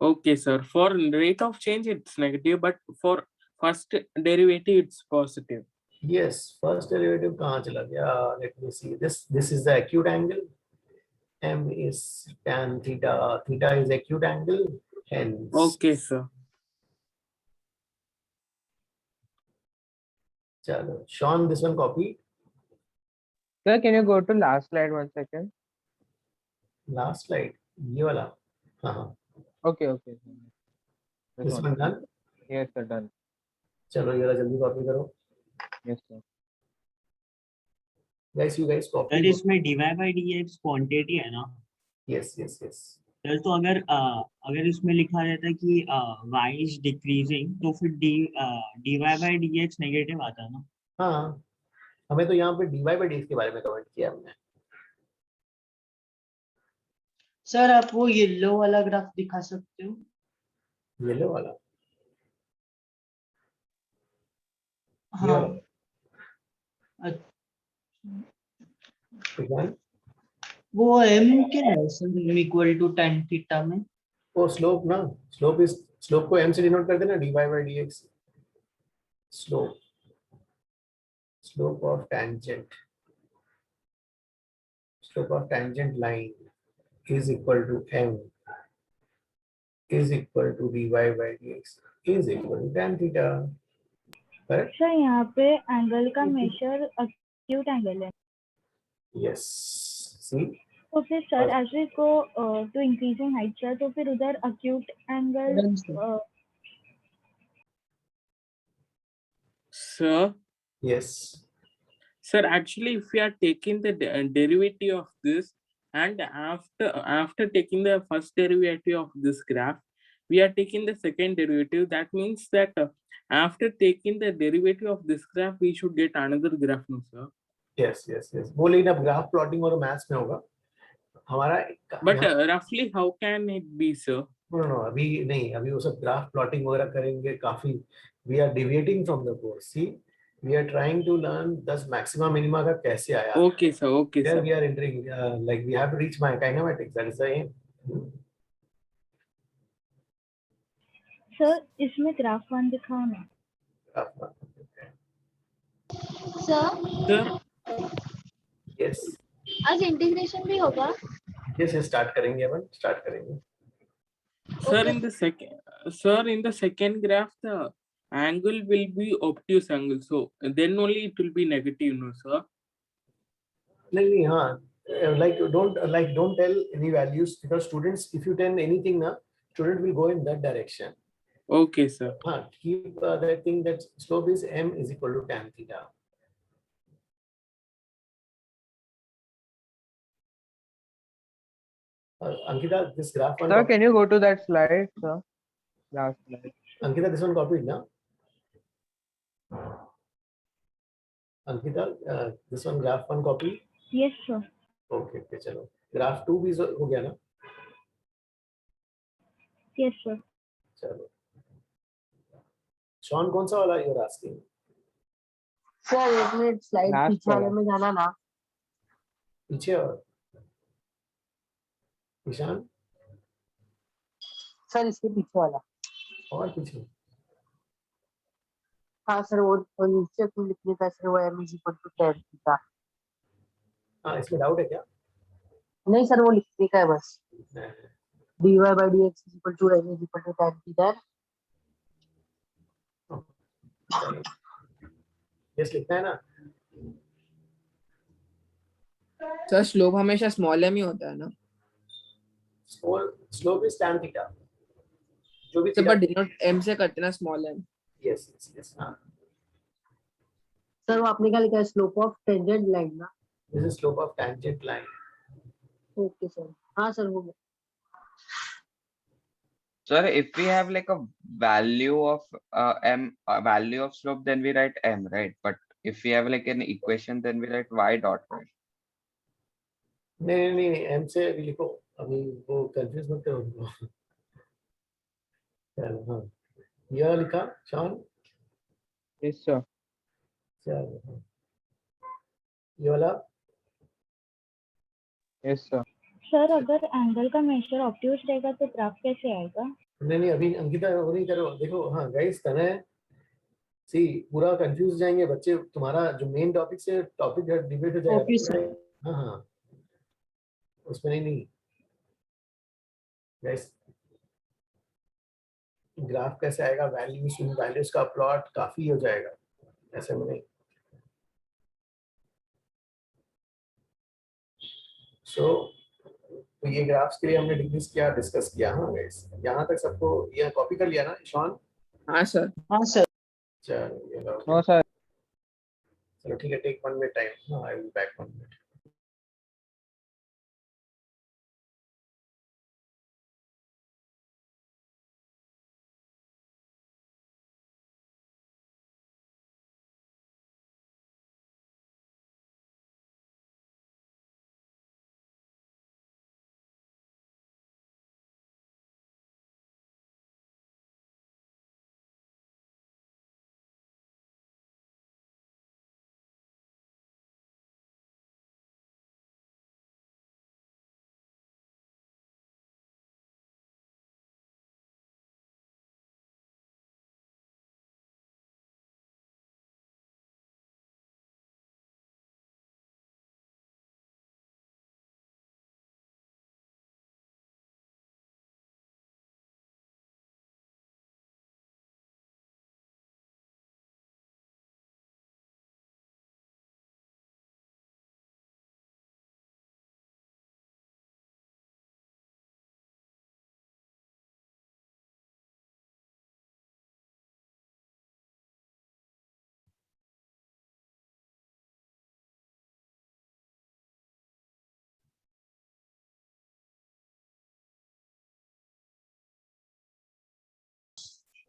Okay, sir. For rate of change, it's negative, but for first derivative, it's positive. Yes, first derivative कहाँ चला गया? Let me see. This is the acute angle. M is tan theta. Theta is acute angle. Hence. Okay, sir. चलो, Sean, this one copy. Sir, can you go to last slide 1 second? Last slide. ये वाला. हाँ. Okay, okay. This one done. Yes, sir, done. चलो ये वाला जल्दी copy करो. Yes, sir. Guys, you guys copy. Sir इसमें dy by dx क्वांटिटी है ना? Yes, yes, yes. सर तो अगर इसमें लिखा रहता कि y is decreasing तो फिर dy by dx नेगेटिव आता है ना? हाँ, हमें तो यहाँ पे dy by dx के बारे में कमेंट किया हमने. सर आप वो येलो वाला ग्राफ दिखा सकते हो? येलो वाला. हाँ. वो m क्या है sir equal to tan theta में? वो स्लोप ना, स्लोप को m से डिनोट कर देना, dy by dx. Slope of tangent line is equal to m is equal to dy by dx is equal to tan theta. Correct? Sir यहाँ पे angle का मेजर एक्यूट एंगल है. Yes. See? तो फिर sir ऐसे इसको to increasing height है तो फिर उधर acute angle. Sir. Yes. Sir, actually, if we are taking the derivative of this, and after taking the first derivative of this graph, we are taking the second derivative. That means that after taking the derivative of this graph, we should get another graph, no, sir? Yes, yes, yes. वो लेकिन अब graph plotting और maths में होगा हमारा. But roughly, how can it be, sir? No, अभी नहीं, अभी वो सब ग्राफ प्लॉटिंग वगैरह करेंगे काफी. We are deviating from the course. See, we are trying to learn 10 maxima minima का कैसे आया. Okay, sir. Okay, There sir. we are entering like we have to reach my kinematics. That is the aim. Sir इसमें graph 1 दिखाओ ना. Sir Yes. आज integration भी होगा? Yes, yes, start करेंगे अपन, start करेंगे. Sir, in the second graph, the angle will be obtuse angle. So then only it will be negative, no, sir? नहीं, हाँ. Don't tell any values because students, if you tell anything na, student will go in that direction. Okay, sir. Keep that thing that slope is m is equal to tan theta. Ankita, this graph one. Sir, can you go to that slide, sir? Last slide. Ankita, this one copied now. Ankita, this one graph one copy. Yes, sir. Okay, चलो. Graph 2 भी हो गया ना? Yes, sir. चलो. Sean, कौन सा वाला you're asking? Sir एक मिनट स्लाइड पीछे वाले में जाना ना. पीछे और ईशान सर इसके पीछे वाला. और पीछे. हाँ सर वो नीचे तुम लिखने का सर वो m is equal to tan theta. हाँ इसमें डाउट है क्या? नहीं सर वो लिखने का है बस. dy by dx is equal to m is equal to tan theta. Yes लिखना है ना. सर स्लोप हमेशा स्मॉल m ही होता है ना? Slope is tan theta. जो भी सर बट डिनोट m से करते ना small m. Yes yes yes. हाँ सर वो आपने क्या लिखा है स्लोप ऑफ टेंजेंट लाइन ना? This is slope of tangent line. Okay sir. हाँ सर हो गया. Sir, if we have like a value of value of slope, then we write m, right? But if we have like an equation, then we write y dot. Right? नहीं m से भी लिखो. अभी वो confuse मत करो उनको। चलो हाँ, ये लिखा शॉन। Yes sir. चलो हाँ, ये वाला। Yes sir. सर अगर एंगल का मेजर ऑब्ट्यूज रहेगा तो ग्राफ कैसे आएगा? नहीं अभी अंकिता वो नहीं करो। देखो हाँ गाइस, तनय सी पूरा कंफ्यूज जाएंगे बच्चे, तुम्हारा जो मेन टॉपिक से टॉपिक डिबेट हो ओके जाएगा। सर। हाँ हाँ, उसमें नहीं गाइस, ग्राफ कैसे आएगा, वैल्यूज का प्लॉट काफी हो जाएगा, ऐसे में नहीं। सो तो ये ग्राफ्स के लिए हमने डिस्कस किया। हाँ गाइस, यहाँ तक सबको ये कॉपी कर लिया ना शॉन? हाँ सर। हाँ सर। चलो ये लो। No sir. चलो ठीक है, टेक 1 मिनट टाइम। हाँ, I will back 1 minute.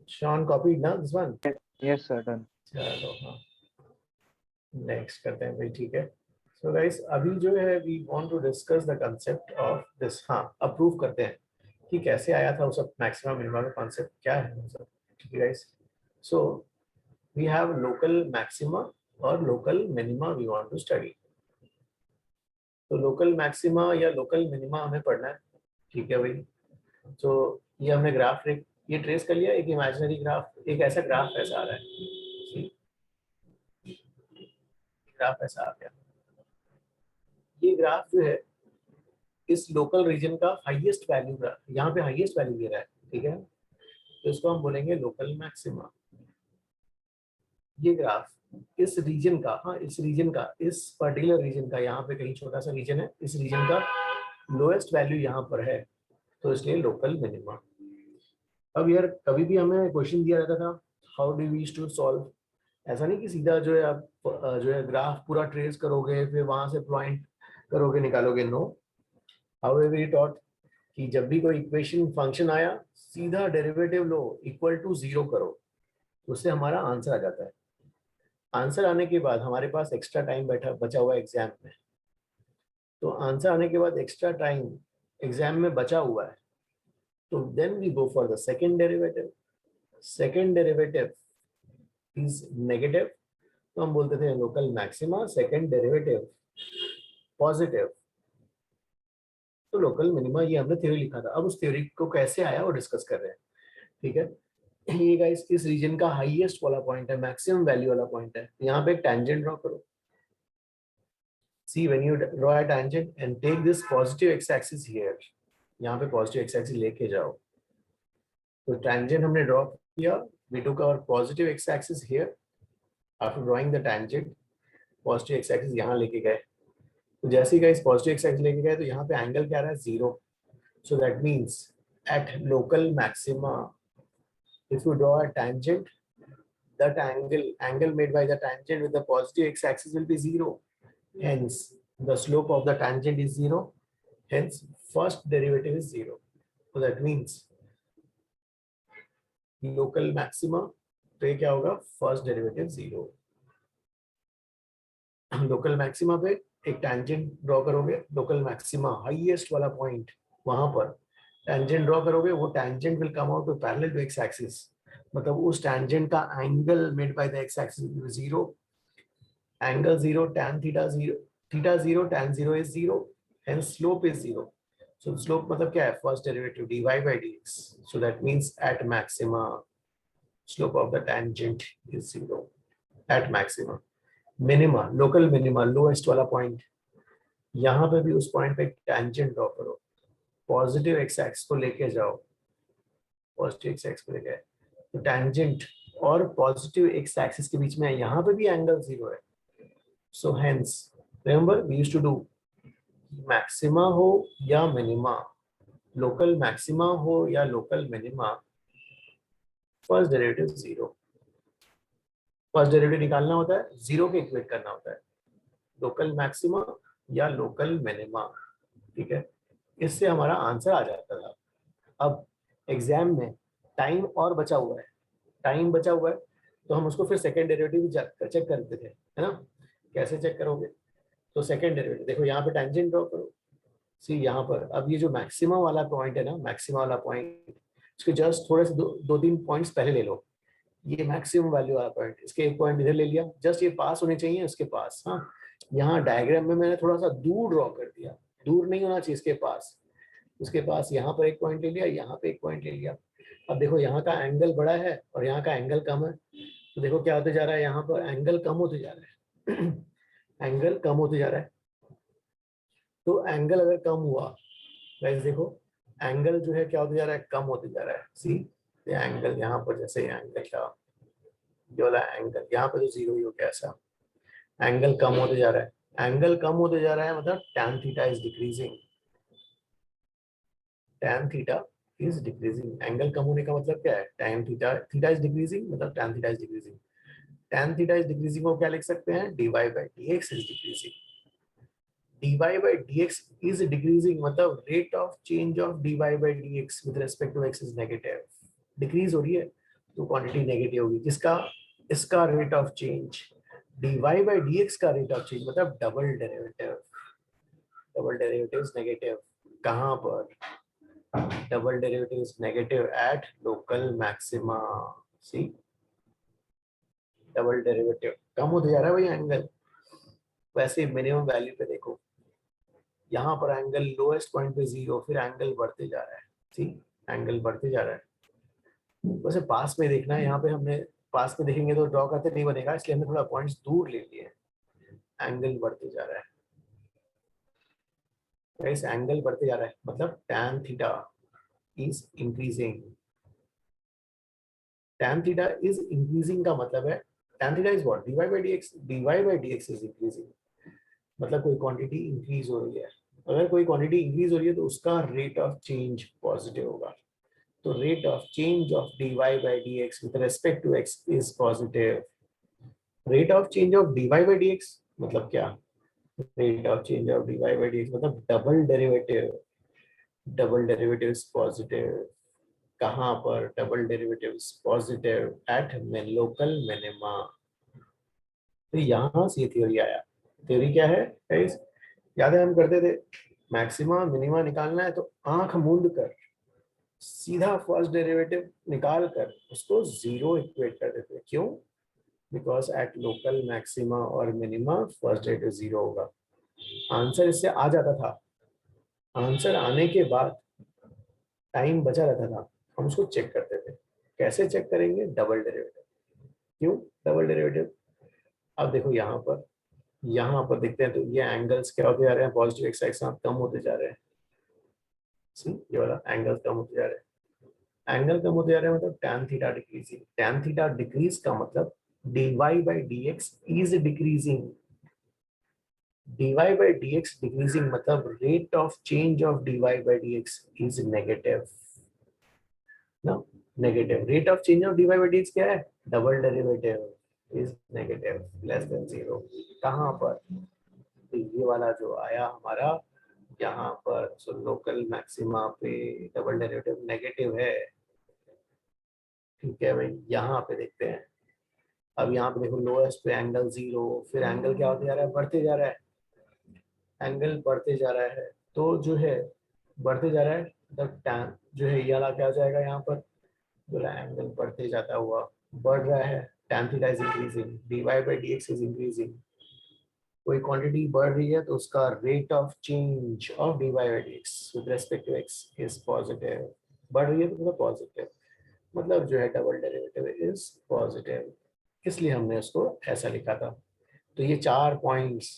Shaun copy ना this one? Yes sir, done. चलो हाँ, नेक्स्ट करते हैं भाई, ठीक है। सो गाइस, अभी जो है we want to discuss the concept of this. हाँ, अब प्रूव करते हैं कि कैसे आया था वो सब मैक्सिमम मिनिमम का कांसेप्ट क्या है वो सब। ठीक है guys, so we have local maxima और local minima we want to study. तो लोकल मैक्सिमा या लोकल मिनिमा हमें पढ़ना है। ठीक है भाई, तो ये हमने ग्राफ ये ट्रेस कर लिया, एक इमेजिनरी ग्राफ, एक ऐसा ग्राफ ऐसा आ रहा है, ग्राफ ऐसा आ गया। ये ग्राफ जो है इस लोकल रीजन का हाईएस्ट वैल्यू, यहाँ पे हाईएस्ट वैल्यू दे रहा है। ठीक है, तो इसको हम बोलेंगे लोकल मैक्सिमा। ये ग्राफ इस रीजन का, हाँ इस रीजन का, इस पर्टिकुलर रीजन का, यहाँ पे कहीं छोटा सा रीजन है, इस रीजन का लोएस्ट वैल्यू यहाँ पर है, तो इसलिए लोकल मिनिमा। अब यार कभी भी हमें क्वेश्चन दिया जाता था, how do we to solve. ऐसा नहीं कि सीधा जो है आप जो है ग्राफ पूरा ट्रेस करोगे फिर वहां से पॉइंट करोगे निकालोगे। नो, हाउएवर वी टॉट कि जब भी कोई इक्वेशन फंक्शन आया सीधा डेरिवेटिव लो, इक्वल टू 0 करो, उससे हमारा आंसर आ जाता है। आंसर आने के बाद हमारे पास एक्स्ट्रा टाइम बचा हुआ है एग्जाम में, तो आंसर आने के बाद एक्स्ट्रा टाइम एग्जाम में बचा हुआ है, तो then we go for the second derivative. Second derivative is negative, तो हम बोलते थे local maxima, second derivative positive, तो लोकल मिनिमा। ये हमने थ्योरी लिखा था। अब उस थ्योरी को कैसे आया वो डिस्कस कर रहे हैं। ठीक है, ये गाइस इस रीजन का हाईएस्ट वाला पॉइंट है, मैक्सिमम वैल्यू वाला पॉइंट है। यहाँ पे एक टैंजेंट ड्रॉ करो। See when you draw a tangent and take this positive x axis here, यहाँ पे पॉजिटिव एक्स एक्सिस लेके जाओ। तो टैंजेंट हमने ड्रॉ किया, we took our positive x axis here. After drawing the tangent, positive x axis यहाँ लेके गए, तो जैसे ही गाइस पॉजिटिव एक्स एक्सिस लेके गए तो यहाँ पे एंगल क्या आ रहा है, 0। So that means eight local maxima if you draw a tangent, that angle made by the tangent with the positive x-axis will be 0. Hence, the slope of the tangent is 0. Hence, first derivative is 0. So that means local maxima, तो ये क्या होगा, first derivative 0। Local maxima पे एक tangent draw करोगे, local maxima highest वाला point वहां पर टेंजेंट ड्रॉ करोगे, वो tangent will come out parallel to x axis, मतलब उस टेंजेंट का angle made by the x axis zero, angle zero, tan theta zero, theta zero, tan zero is zero, hence slope is zero. So slope मतलब क्या है, first derivative dy by dx. So that means at maxima slope of the tangent is zero at maxima. Minima, local minima, lowest वाला point, यहाँ पे भी उस point पे tangent draw करो, पॉजिटिव एक्स एक्स को लेके जाओ, पॉजिटिव एक्स एक्स को लेके, तो टेंजेंट और पॉजिटिव एक्स एक्सिस के बीच में यहाँ पे भी एंगल जीरो है. So hence remember we used to do, maxima हो या मिनिमा, लोकल मैक्सिमा हो या local minima, first derivative zero. First derivative निकालना होता है, जीरो के इक्वेट करना होता है, लोकल मैक्सिमा या लोकल मिनिमा. ठीक है, इससे हमारा आंसर आ जाता था. अब एग्जाम में टाइम और बचा हुआ है, टाइम बचा हुआ है, तो हम उसको फिर सेकेंड डेरिवेटिव चेक करते थे, है ना. कैसे चेक करोगे, तो सेकेंड डेरिवेटिव देखो, यहाँ पे टेंजेंट ड्रॉ करो, सी यहाँ पर. अब ये जो मैक्सिमा वाला पॉइंट है ना, मैक्सिमा वाला पॉइंट, इसके जस्ट थोड़े से दो तीन पॉइंट्स पहले ले लो. ये मैक्सिमम वैल्यू वाला पॉइंट, इसके एक पॉइंट इधर ले लिया, जस्ट ये पास होने चाहिए उसके पास. हाँ, यहाँ डायग्राम में मैंने थोड़ा सा दूर ड्रॉ कर दिया, दूर नहीं होना चाहिए इसके पास, उसके पास यहाँ पर एक पॉइंट ले लिया, यहाँ पे एक पॉइंट ले लिया. अब देखो यहाँ का एंगल बड़ा है और यहाँ का एंगल कम है, तो देखो क्या होते जा रहा है, यहाँ पर एंगल कम होते जा रहा है. एंगल कम होते जा रहा है. तो एंगल अगर कम हुआ, वैसे देखो एंगल जो है क्या होते जा रहा है, कम होते जा रहा है. सी एंगल यहाँ पर, जैसे एंगल का ये वाला एंगल यहाँ पे तो जीरो ही हो गया, ऐसा एंगल कम होते जा रहा है. एंगल कम होते जा रहा है मतलब tan theta is decreasing, tan theta is decreasing. Angle कम होने का मतलब क्या है, tan theta, theta is decreasing मतलब tan theta is decreasing. tan theta is decreasing को क्या लिख सकते हैं, dy by dx is decreasing. dy by dx is decreasing मतलब rate of change of dy by dx with respect to x is negative. Decrease हो रही है तो क्वांटिटी नेगेटिव होगी. किसका, इसका rate of change, dy by dx का rate of change मतलब double derivative. Double derivative is negative. कहाँ पर, double derivative is negative at local maxima. See double derivative कम होते जा रहा है भाई एंगल. वैसे मिनिमम वैल्यू पे देखो, यहाँ पर एंगल लोएस्ट पॉइंट पे जीरो, फिर एंगल बढ़ते जा रहा है. सी एंगल बढ़ते जा रहा है. वैसे पास में देखना है, यहाँ पे हमने पास में देखेंगे तो ड्रॉ करते नहीं बनेगा, इसलिए हमने थोड़ा पॉइंट्स दूर ले लिए. एंगल बढ़ते जा रहा है, इस एंगल बढ़ते जा रहा है मतलब tan theta is increasing. tan theta is increasing का मतलब है, tan theta is what, dy by dx, dy by dx is increasing. मतलब कोई क्वांटिटी इंक्रीज हो रही है. अगर कोई क्वांटिटी इंक्रीज हो रही है तो उसका रेट ऑफ चेंज पॉजिटिव होगा. तो rate of change of dy by dx with respect to x is positive. Rate of change of dy by dx मतलब क्या, rate of change of dy by dx मतलब double derivative. Double derivative is positive. कहाँ पर, double derivative is positive at local minima. तो यहाँ से theory आया. Theory क्या है गाइस, याद है हम करते थे, मैक्सिमा मिनिमा निकालना है तो आंख मूंद कर सीधा फर्स्ट डेरिवेटिव निकाल कर उसको जीरो इक्वेट कर देते. क्यों, बिकॉज एट लोकल मैक्सिमा और मिनिमा फर्स्ट डेरिवेटिव जीरो होगा. आंसर इससे आ जाता था. आंसर आने के बाद टाइम बचा रहता था, हम उसको चेक करते थे. कैसे चेक करेंगे, डबल डेरिवेटिव. क्यों डबल डेरिवेटिव, अब देखो यहाँ पर देखते हैं तो ये एंगल्स क्या होते जा रहे हैं, पॉजिटिव एक्स एक्स कम होते जा रहे हैं. ये वाला एंगल कम होते जा रहे हैं. एंगल कम होते जा रहे हैं मतलब tan theta decreasing. tan theta decrease का मतलब dy by dx is decreasing. dy by dx decreasing मतलब rate of change of dy by dx is negative. ना, negative. Rate of change of dy by dx क्या है, double derivative is negative less than zero. कहाँ पर, तो ये वाला जो आया हमारा यहाँ पर, सो लोकल मैक्सिमा पे डबल डेरिवेटिव नेगेटिव है. ठीक है भाई, यहाँ पे देखते हैं. अब यहाँ पे देखो लोएस्ट पे एंगल जीरो, फिर एंगल क्या होते जा रहा है, बढ़ते जा रहा है. एंगल बढ़ते जा रहा है तो जो है बढ़ते जा रहा है, मतलब tan जो है ये वाला क्या हो जाएगा यहाँ पर, जो एंगल बढ़ते जाता हुआ बढ़ रहा है, tan theta is increasing, dy by dx is increasing. कोई क्वांटिटी बढ़ रही है तो उसका rate of change of dy by dx with respect to x is positive, बढ़ रही है तो मतलब पॉजिटिव, मतलब जो है डबल डेरिवेटिव इज पॉजिटिव, इसलिए हमने उसको ऐसा लिखा था। तो ये 4 पॉइंट्स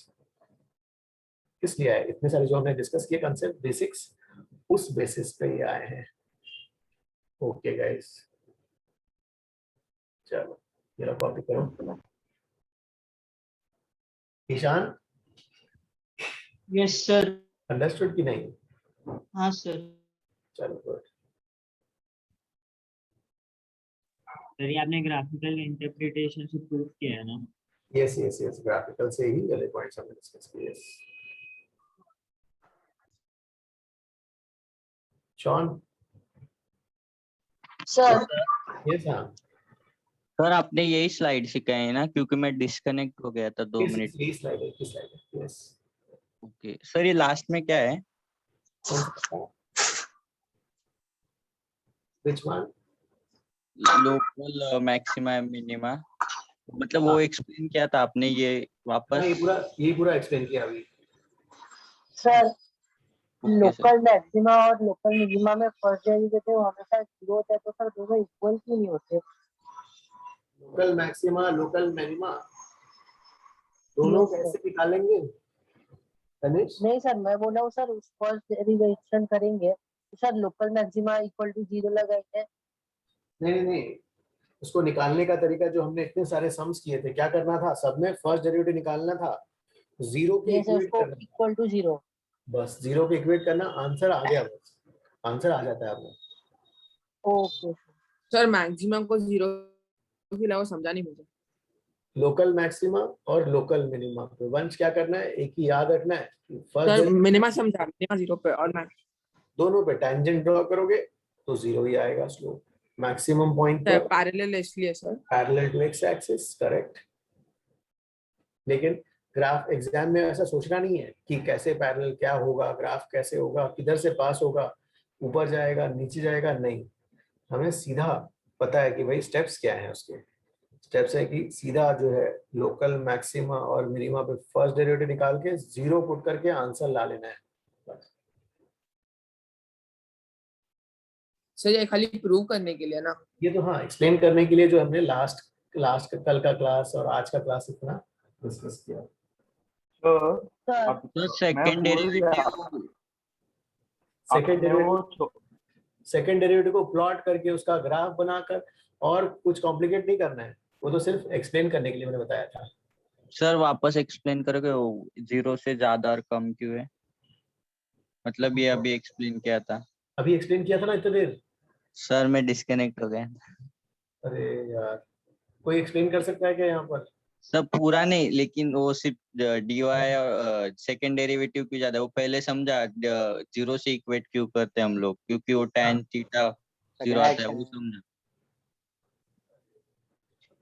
किस लिए आए, इतने सारे जो हमने डिस्कस किए कंसेप्ट बेसिक्स, उस बेसिस पे ये आए हैं। ओके गाइस, चलो मेरा कॉपी करो। Ishan, yes sir. अंडरस्टूड कि नहीं? हाँ सर। चलो गुड। सर ये आपने ग्राफिकल इंटरप्रिटेशन से प्रूव किया है ना? यस यस यस, ग्राफिकल से ही वाले पॉइंट्स हमने डिस्कस किए। Yes Shawn. सर यस हाँ, सर आपने यही स्लाइड सिखाए है ना, क्योंकि मैं डिस्कनेक्ट हो गया था 2 मिनट। यही स्लाइड है, किस स्लाइड है? यस। ओके सर, ये लास्ट में क्या है? Which one? Local maxima minima, मतलब वो एक्सप्लेन किया था आपने, ये वापस? ये पूरा एक्सप्लेन किया अभी। सर लोकल मैक्सिमा और लोकल मिनिमा में फर्स्ट डेरिवेटिव हमेशा 0 होता है, तो सर दोनों इक्वल क्यों नहीं होते? लोकल मैक्सिमा लोकल मिनिमा दोनों कैसे निकालेंगे तनिष? नहीं सर, मैं बोला हूँ सर उस फर्स्ट डेरिवेशन करेंगे तो sir local maxima equal to 0 लगाएंगे। नहीं, उसको निकालने का तरीका जो हमने इतने सारे सम्स किए थे, क्या करना था, सब में फर्स्ट डेरिवेटिव निकालना था, 0 पे इक्वेट करना, इक्वल टू 0, बस 0 पे इक्वेट करना, आंसर आ गया, बस आंसर आ जाता है आपको। ओके सर मैक्सिमम को 0 के अलावा समझा नहीं मुझे। लोकल मैक्सिमा और लोकल मिनिमा पे वंश क्या करना है, एक ही याद रखना है, सर मिनिमा समझा, मिनिमा 0 पे और मैं दोनों पे टैंजेंट ड्रॉ करोगे तो 0 ही आएगा स्लोप। मैक्सिमम पॉइंट पर पैरेलल इसलिए sir, parallel to x axis, correct. लेकिन ग्राफ एग्जाम में ऐसा सोचना नहीं है कि कैसे पैरेलल, क्या होगा, ग्राफ कैसे होगा, किधर से पास होगा, ऊपर जाएगा नीचे जाएगा, नहीं, हमें सीधा पता है कि भाई स्टेप्स क्या हैं। उसके स्टेप्स है कि सीधा जो है लोकल मैक्सिमा और मिनिमा पे फर्स्ट डेरिवेटिव निकाल के 0 पुट करके आंसर ला लेना है बस। सर ये खाली प्रूव करने के लिए ना? ये तो हाँ, एक्सप्लेन करने के लिए जो हमने लास्ट कल का क्लास और आज का क्लास इतना डिस्कस किया। तो सेकंड डेरिवेटिव को प्लॉट करके उसका ग्राफ बनाकर, और कुछ कॉम्प्लिकेट नहीं करना है, वो तो सिर्फ एक्सप्लेन करने के लिए मैंने बताया था। सर वापस एक्सप्लेन करोगे, 0 से ज्यादा और कम क्यों है, मतलब ये अभी एक्सप्लेन किया था। अभी एक्सप्लेन किया था ना इतने देर। सर मैं डिस्कनेक्ट हो गया। अरे यार, कोई एक्सप्लेन कर सकता है क्या यहाँ पर? सब पूरा नहीं, लेकिन वो सिर्फ डीवाई और सेकंड डेरिवेटिव क्यों ज्यादा, वो पहले समझा 0 से इक्वेट क्यों करते हैं हम लोग, क्योंकि वो tan थीटा 0 आता है, वो समझा।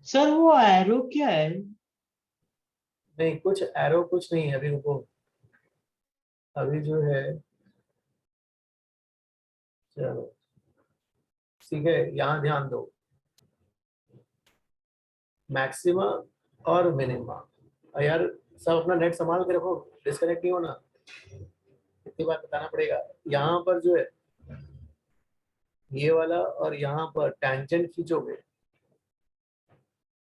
सर वो एरो क्या है? नहीं, कुछ एरो कुछ नहीं है अभी, रुको, अभी जो है, चलो ठीक है, यहाँ ध्यान दो, मैक्सिमा और मिनिमा, यार सब अपना नेट संभाल के रखो, डिस्कनेक्ट नहीं होना, इतनी बात बताना पड़ेगा। यहाँ पर जो है ये वाला और यहाँ पर टैंजेंट खींचोगे,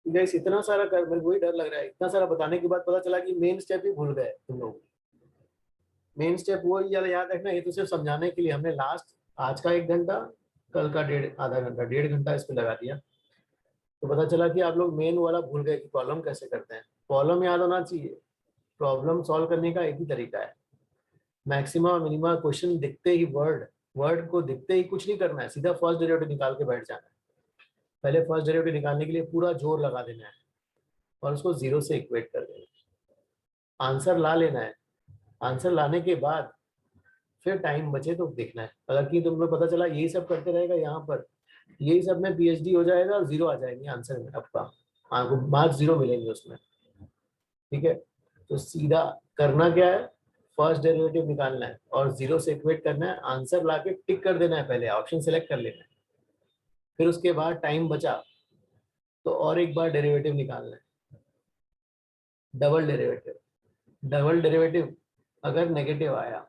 गाइस इतना सारा कर, मेरे को ही डर लग रहा है, इतना सारा बताने के बाद पता चला कि मेन स्टेप ही भूल गए तुम लोग। मेन स्टेप वो याद रखना, ये तो सिर्फ समझाने के लिए हमने लास्ट आज का 1 घंटा, कल का आधा घंटा 1.5 घंटा इस पे लगा दिया, तो पता चला कि आप लोग मेन वाला भूल गए कि प्रॉब्लम कैसे करते हैं। प्रॉब्लम याद होना चाहिए, प्रॉब्लम सॉल्व करने का एक ही तरीका है, मैक्सिमा और मिनिमा क्वेश्चन दिखते ही वर्ड को दिखते ही कुछ नहीं करना है, सीधा फर्स्ट डेरिवेटिव निकाल के बैठ जाना है। पहले फर्स्ट डेरिवेटिव निकालने के लिए पूरा जोर लगा देना है और उसको 0 से इक्वेट कर देना है, आंसर ला लेना है। आंसर लाने के बाद फिर टाइम बचे तो देखना है, अगर कि तुम लोग पता चला यही सब करते रहेगा, यहाँ पर यही सब में PhD हो जाएगा और 0 आ जाएंगे आंसर में, आपका मार्क्स 0 मिलेंगे उसमें, ठीक है। तो सीधा करना क्या है, फर्स्ट डेरिवेटिव निकालना है और 0 से इक्वेट करना है, आंसर लाके टिक कर देना है, पहले ऑप्शन सेलेक्ट कर लेना है, फिर उसके बाद टाइम बचा तो और एक बार डेरिवेटिव निकालना है, डबल डेरिवेटिव अगर नेगेटिव आया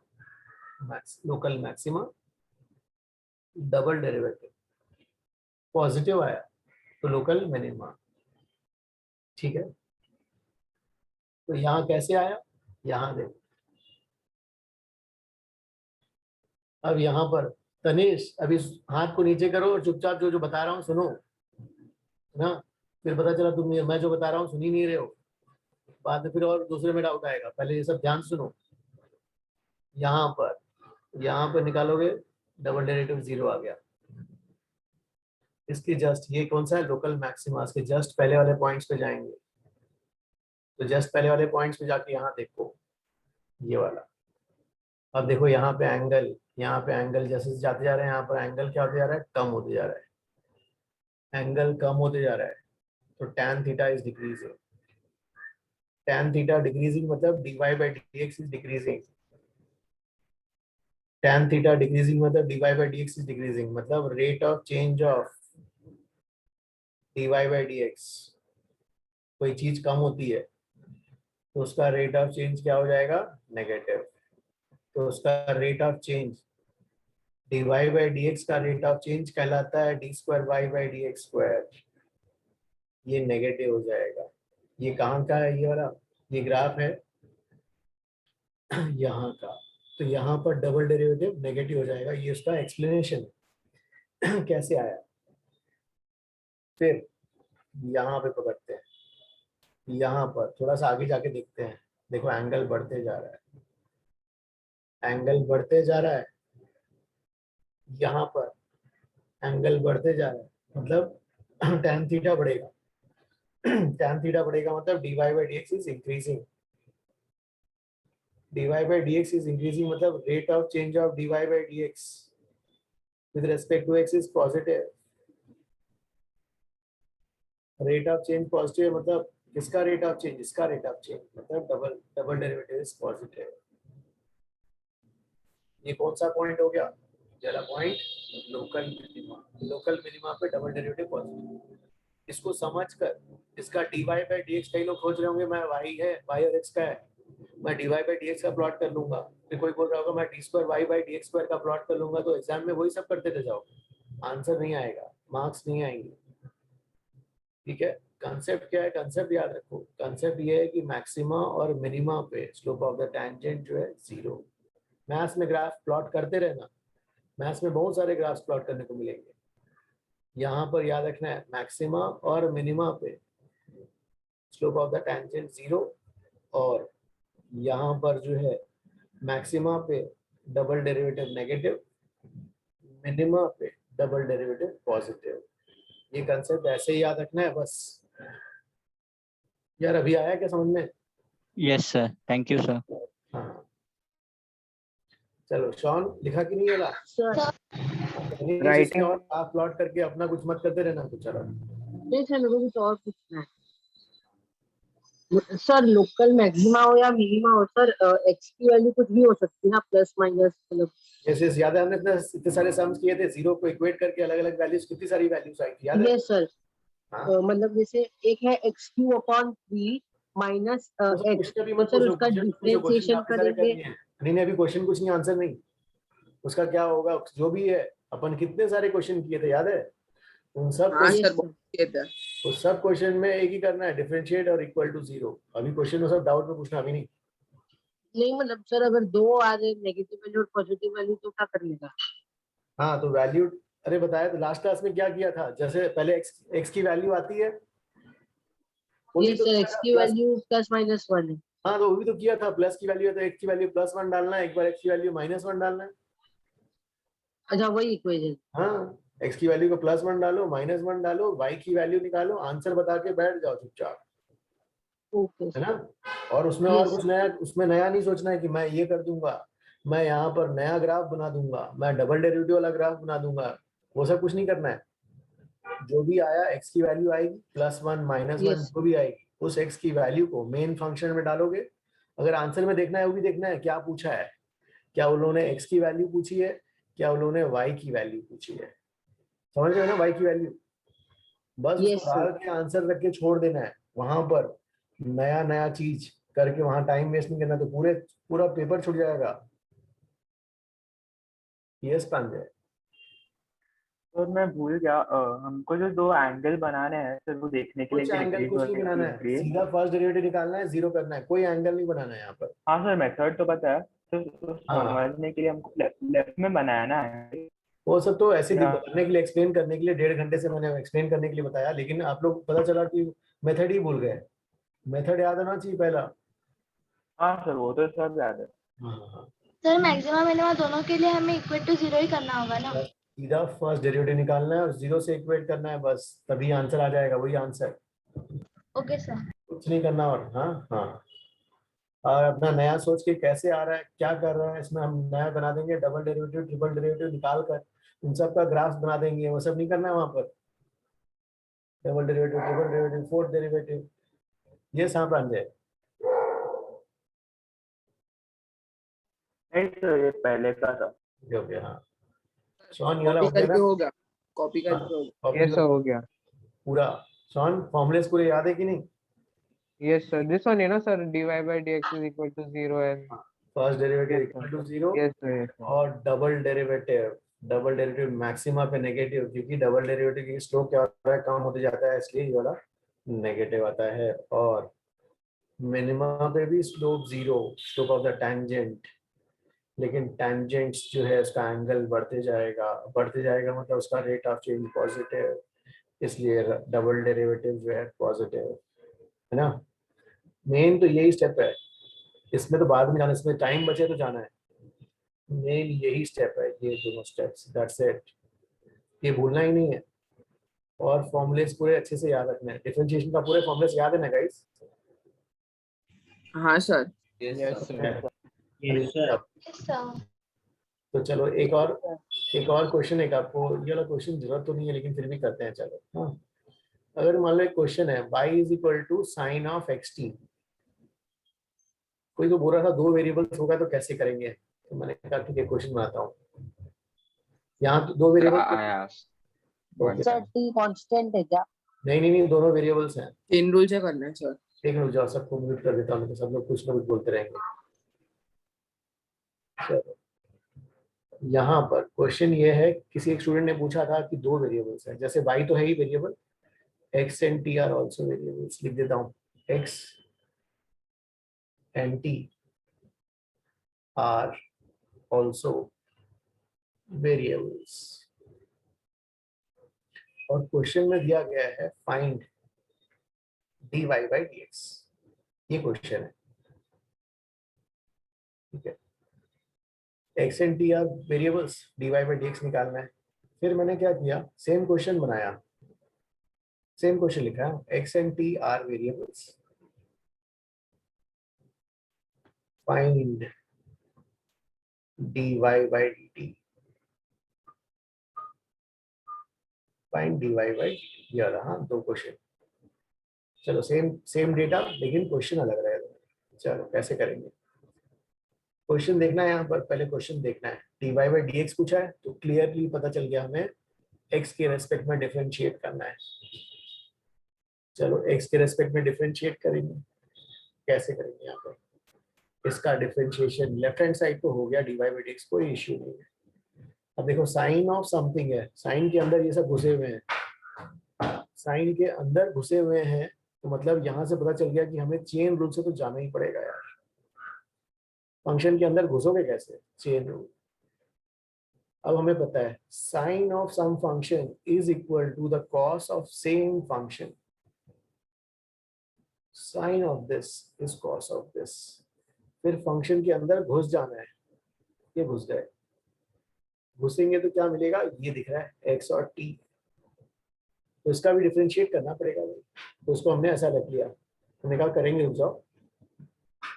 local maxima, double derivative positive आया तो लोकल मिनिमा। ठीक है, तो यहाँ कैसे आया, यहाँ देखो, अब यहाँ पर तनिष अभी हाथ को नीचे करो और चुपचाप जो जो बता रहा हूँ सुनो ना, फिर पता चला तुम मैं जो बता रहा हूँ सुन ही नहीं रहे हो, बाद में फिर और दूसरे में डाउट आएगा, पहले ये सब ध्यान सुनो। यहाँ पर निकालोगे डबल डेरिवेटिव 0 आ गया, इसके जस्ट ये कौन सा है लोकल मैक्सिमा, इसके जस्ट पहले वाले पॉइंट्स पे जाएंगे, तो जस्ट पहले वाले पॉइंट्स पे जाके यहाँ देखो ये वाला, अब देखो यहाँ पे एंगल जैसे जाते जा रहे हैं, यहाँ पर एंगल क्या होते जा रहा है, कम होते जा रहा है, एंगल कम होते जा रहा है, तो tan theta is decreasing, tan theta decreasing मतलब dy by dx is decreasing, tan theta decreasing मतलब dy by dx is decreasing, मतलब rate of change of dy by dx, कोई चीज कम होती है तो उसका रेट ऑफ चेंज क्या हो जाएगा, नेगेटिव, तो उसका rate of change dy by dx का रेट ऑफ चेंज कहलाता है d square y by dx square, ये नेगेटिव हो जाएगा। ये कहाँ का है, ये वाला ये ग्राफ है यहाँ का, तो यहाँ पर डबल डेरिवेटिव नेगेटिव हो जाएगा, ये उसका एक्सप्लेनेशन कैसे आया। फिर यहाँ पे पकड़ते हैं, यहाँ पर थोड़ा सा आगे जाके देखते हैं, देखो एंगल बढ़ते जा रहा है, एंगल बढ़ते जा रहा है, यहाँ पर एंगल बढ़ते जा रहा है, मतलब tan थीटा बढ़ेगा, tan थीटा बढ़ेगा मतलब dy by dx is increasing, dy by dx is increasing मतलब rate of change of dy by dx with respect to x is positive, rate of change positive मतलब किसका rate of change, इसका rate of change, मतलब double derivative is positive. ये कौन सा point हो गया, जरा पॉइंट लोकल मिनिमा पे डबल डेरिवेटिव पॉजिटिव। इसको समझकर इसका dy by dx, कई लोग खोज रहे होंगे मैं y और x का है, मैं dy by dx का प्लॉट कर लूंगा, फिर कोई बोल रहा होगा मैं d square y by dx square का प्लॉट कर लूंगा, तो एग्जाम में वही सब करते रह जाओ, आंसर नहीं आएगा, मार्क्स नहीं आएंगे। ठीक है, कंसेप्ट क्या है, कंसेप्ट याद रखो, कंसेप्ट ये है कि मैक्सिमा और मिनिमा पे स्लोप ऑफ द टैंजेंट जो है 0। मैथ्स में ग्राफ प्लॉट करते रहना, मैथ्स में बहुत सारे ग्राफ्स प्लॉट करने को मिलेंगे। यहाँ पर याद रखना है मैक्सिमा और मिनिमा पे स्लोप ऑफ द टैंजेंट 0, और यहाँ पर जो है मैक्सिमा पे डबल डेरिवेटिव नेगेटिव, मिनिमा पे डबल डेरिवेटिव पॉजिटिव। ये कंसेप्ट ऐसे ही याद रखना है बस। यार अभी आया क्या समझ में? Yes sir, thank you sir. हाँ चलो, शॉन लिखा कि नहीं वाला? राइटिंग और आप प्लॉट करके अपना कुछ मत करते रहना कुछ। चलो नहीं सर, मेरे को कुछ और पूछना है सर। लोकल मैक्सिमा हो या मिनिमा हो सर, एक्स की वैल्यू कुछ भी हो सकती है ना, प्लस माइनस, मतलब जैसे याद है हमने इतने सारे सम्स किए थे, 0 को इक्वेट करके अलग अलग वैल्यूज, कितनी सारी वैल्यूज आई थी याद है? Yes sir. मतलब जैसे एक है x³ माइनस एक्स, सर उसका डिफरेंशिएशन करेंगे। नहीं अभी क्वेश्चन कुछ नहीं, आंसर नहीं, उसका क्या होगा जो भी है। अपन कितने सारे क्वेश्चन किए थे याद है? उन सब उस सब क्वेश्चन में एक ही करना है, डिफरेंशिएट और इक्वल टू 0। अभी क्वेश्चन में सब डाउट में पूछना, अभी नहीं मतलब सर अगर दो आ जाए नेगेटिव वैल्यू और पॉजिटिव वैल्यू तो क्या करिएगा? हाँ तो वैल्यू, अरे बताया तो लास्ट क्लास में क्या किया था, जैसे पहले x की वैल्यू आती है, ये सर x की वैल्यू +-1 है। हाँ तो वो भी तो किया था, प्लस की वैल्यू है तो x की वैल्यू +1 डालना है, एक बार x की वैल्यू -1 डालना है। अच्छा वही इक्वेशन। हाँ x की वैल्यू को +1 डालो, -1 डालो, y की वैल्यू निकालो, आंसर बता के बैठ जाओ चुपचाप, है ना? और उसमें और कुछ नया, उसमें नया नहीं सोचना है कि मैं ये कर दूंगा, मैं यहाँ पर नया ग्राफ बना दूंगा, मैं डबल डेरिवेटिव वाला ग्राफ बना दूंगा, वो सब कुछ नहीं करना है। जो भी आया x की वैल्यू आएगी +1 -1 जो भी आएगी, उस x की वैल्यू को मेन फंक्शन में डालोगे अगर आंसर में देखना है वो भी देखना है क्या पूछा है, क्या उन्होंने x की वैल्यू पूछी है, क्या उन्होंने y की वैल्यू पूछी है। समझ रहे हो ना, y की वैल्यू, बस Yes, उसको sir. डाल के आंसर रख के छोड़ देना है। वहां पर नया नया चीज करके वहां टाइम वेस्ट नहीं करना, तो पूरा पेपर छूट जाएगा। यस प्रांजय। तो मैं भूल गया, हमको जो 2 एंगल बनाने हैं सर वो देखने के लिए कुछ कि एंगल इंक्रीज कुछ और नहीं बनाना है, डिक्रीज। सीधा फर्स्ट डेरिवेटिव निकालना है, जीरो करना है, कोई एंगल नहीं बनाना है यहाँ पर। हाँ सर, मेथड तो पता है, तो हाँ, समझने के लिए हमको लेफ्ट में बनाना है। वो सब तो ऐसे या बताने के लिए, एक्सप्लेन करने के लिए 1.5 घंटे से मैंने एक्सप्लेन करने के लिए बताया, लेकिन आप लोग पता चला कि मेथड ही भूल गए। मेथड याद होना चाहिए पहला। हाँ सर, वो तो सब याद है। हाँ, सर मैक्सिमम मिनिमम दोनों के लिए हमें इक्वल टू 0 ही करना होगा ना। बस सीधा फर्स्ट डेरिवेटिव निकालना है और 0 से इक्वेट करना है, बस तभी आंसर आ जाएगा, वही आंसर, ओके सर। कुछ नहीं करना। और हाँ हाँ, और अपना नया सोच के कैसे आ रहा है, क्या कर रहा है, इसमें हम नया बना देंगे, डबल डेरिवेटिव ट्रिपल डेरिवेटिव निकाल कर उन सब का ग्राफ बना देंगे, वो सब नहीं करना है वहां पर। Double derivative, triple derivative, fourth derivative, ये सांप प्रांजय। नहीं सर, ये पहले का था। हो गया, हाँ शॉन, ये वाला कॉपी हो गया करके ना। हो गया, कॉपी हाँ, करके हो गया। copy Yes, sir, हो गया. पूरा। शॉन फॉर्मूलेस पूरे याद है कि नहीं? Yes, sir. This one, you know, sir, dy by dx is equal to 0 and first derivative yes, equal sir. To 0 Yes, sir. Yes, sir. और डबल डेरिवेटिव मैक्सिमा पे नेगेटिव, क्योंकि डबल डेरिवेटिव की slope क्या होता है, कम होते जाता है, इसलिए ये वाला नेगेटिव आता है। और मिनिमा पे भी slope 0, slope of the tangent, लेकिन टैंजेंट्स जो है उसका एंगल बढ़ते जाएगा मतलब उसका रेट ऑफ चेंज पॉजिटिव, इसलिए डबल डेरिवेटिव जो है पॉजिटिव है ना। मेन तो यही स्टेप है, इसमें तो बाद में जाना, इसमें टाइम बचे तो जाना है, मेन यही स्टेप है, ये दोनों स्टेप्स, दैट्स इट, ये भूलना ही नहीं है। और फॉर्मूलेस पूरे अच्छे से याद रखना है, डिफरेंशिएशन का पूरे फॉर्मूलेस याद है ना गाइस? हाँ sir. Yes, sir. Yes, sir. तो चलो एक और क्वेश्चन, एक आपको ये वाला क्वेश्चन जरूरत तो नहीं है लेकिन फिर भी करते हैं, चलो। हाँ, अगर मान लो एक क्वेश्चन है y is equal to sine of xt, कोई तो बोल रहा था 2 वेरिएबल्स होगा तो कैसे करेंगे, तो मैंने कहा ठीक है क्वेश्चन बनाता हूँ। यहाँ तो 2 वेरिएबल, सर t कांस्टेंट है क्या? नहीं दोनों वेरिएबल्स हैं। इन रूल से करना है सर। एक मिनट जाओ, सबको म्यूट कर देता हूँ, तो सब लोग कुछ ना कुछ बोलते रहेंगे। चलो, यहाँ पर क्वेश्चन ये है, किसी एक स्टूडेंट ने पूछा था कि 2 वेरिएबल्स हैं, जैसे y तो है ही variable, x and t are also variables, लिख देता हूँ, x and t are also variables. और क्वेश्चन में दिया गया है फाइंड dy by dx, ये क्वेश्चन है, ठीक है। x and t are variables, dy by dx निकालना है। फिर मैंने क्या किया, सेम क्वेश्चन बनाया, सेम क्वेश्चन लिखा है, x and t are variables, find dy by dt, find dy by dt, ये रहा 2 क्वेश्चन। चलो सेम डेटा लेकिन क्वेश्चन अलग रहेगा। चलो कैसे करेंगे, क्वेश्चन देखना है, यहाँ पर पहले क्वेश्चन देखना है, dy by dx पूछा है तो क्लियरली पता चल गया हमें x के रेस्पेक्ट में डिफरेंशिएट करना है। चलो x के रेस्पेक्ट में डिफरेंशिएट करेंगे, कैसे करेंगे, यहाँ पर इसका डिफरेंशिएशन लेफ्ट हैंड साइड तो हो गया, dy by dx कोई इश्यू नहीं है। अब देखो साइन ऑफ समथिंग है, साइन के अंदर ये सब घुसे हुए हैं, साइन के अंदर घुसे हुए हैं, तो मतलब यहाँ से पता चल गया कि हमें चेन रूल से तो जाना ही पड़ेगा यार। फंक्शन के अंदर घुसोगे कैसे, चेन रूल। अब हमें पता है sine of some function is equal to the cos of same function, sine of this is cos of this. फिर फंक्शन के अंदर घुस जाना है, ये घुस गए, घुसेंगे तो क्या मिलेगा, ये दिख रहा है x और t, तो इसका भी डिफरेंशिएट करना पड़ेगा भाई, तो उसको हमने ऐसा रख लिया, हमने कहा करेंगे, रुक जाओ,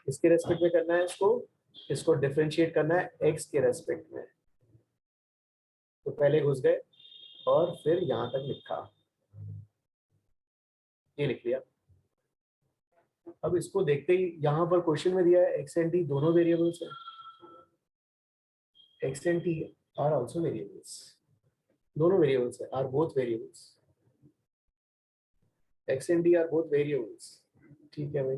इसके रेस्पेक्ट में करना है, इसको डिफरेंशिएट करना है x के रेस्पेक्ट में, तो पहले घुस गए और फिर यहाँ तक लिखा, ये लिख लिया। अब इसको देखते ही यहाँ पर क्वेश्चन में दिया है एक्स एंड टी दोनों वेरिएबल्स है, x and t are also variables, दोनों वेरिएबल्स है, are both variables, x and t are both variables. ठीक है भाई,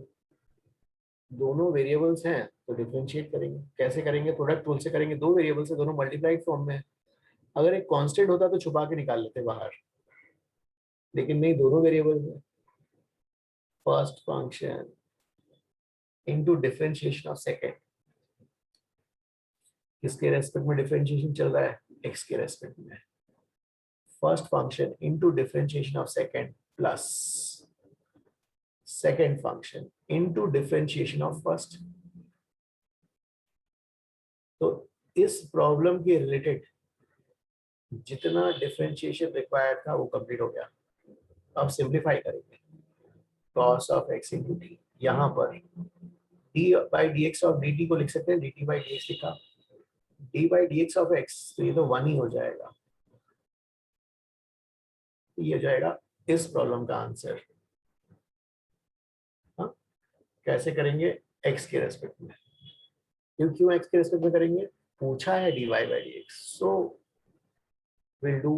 दोनों वेरिएबल्स हैं तो डिफरेंशिएट करेंगे। कैसे करेंगे? प्रोडक्ट रूल से करेंगे। दो वेरिएबल्स है, दोनों मल्टीप्लाइड फॉर्म में है। अगर एक कांस्टेंट होता तो छुपा के निकाल लेते बाहर, लेकिन नहीं, दोनों वेरिएबल है। First function into differentiation of second, किसके रेस्पेक्ट में डिफरेंशिएशन चल रहा है? एक्स के रेस्पेक्ट में। First function into differentiation of second plus second function into differentiation of first. तो इस प्रॉब्लम के रिलेटेड जितना डिफरेंशिएशन रिक्वायर्ड था वो कंप्लीट हो गया। अब सिंप्लीफाई करेंगे। cos of x into T, यहाँ पर d by d x of dt को लिख सकते हैं, dt बाई डी एक्स लिखा, d by d x of x, तो ये तो 1 ही हो जाएगा। ये हो जाएगा इस प्रॉब्लम का आंसर। हाँ, कैसे करेंगे? x के रेस्पेक्ट में। क्यों x के रेस्पेक्ट में करेंगे? पूछा है dy by d x, so we'll do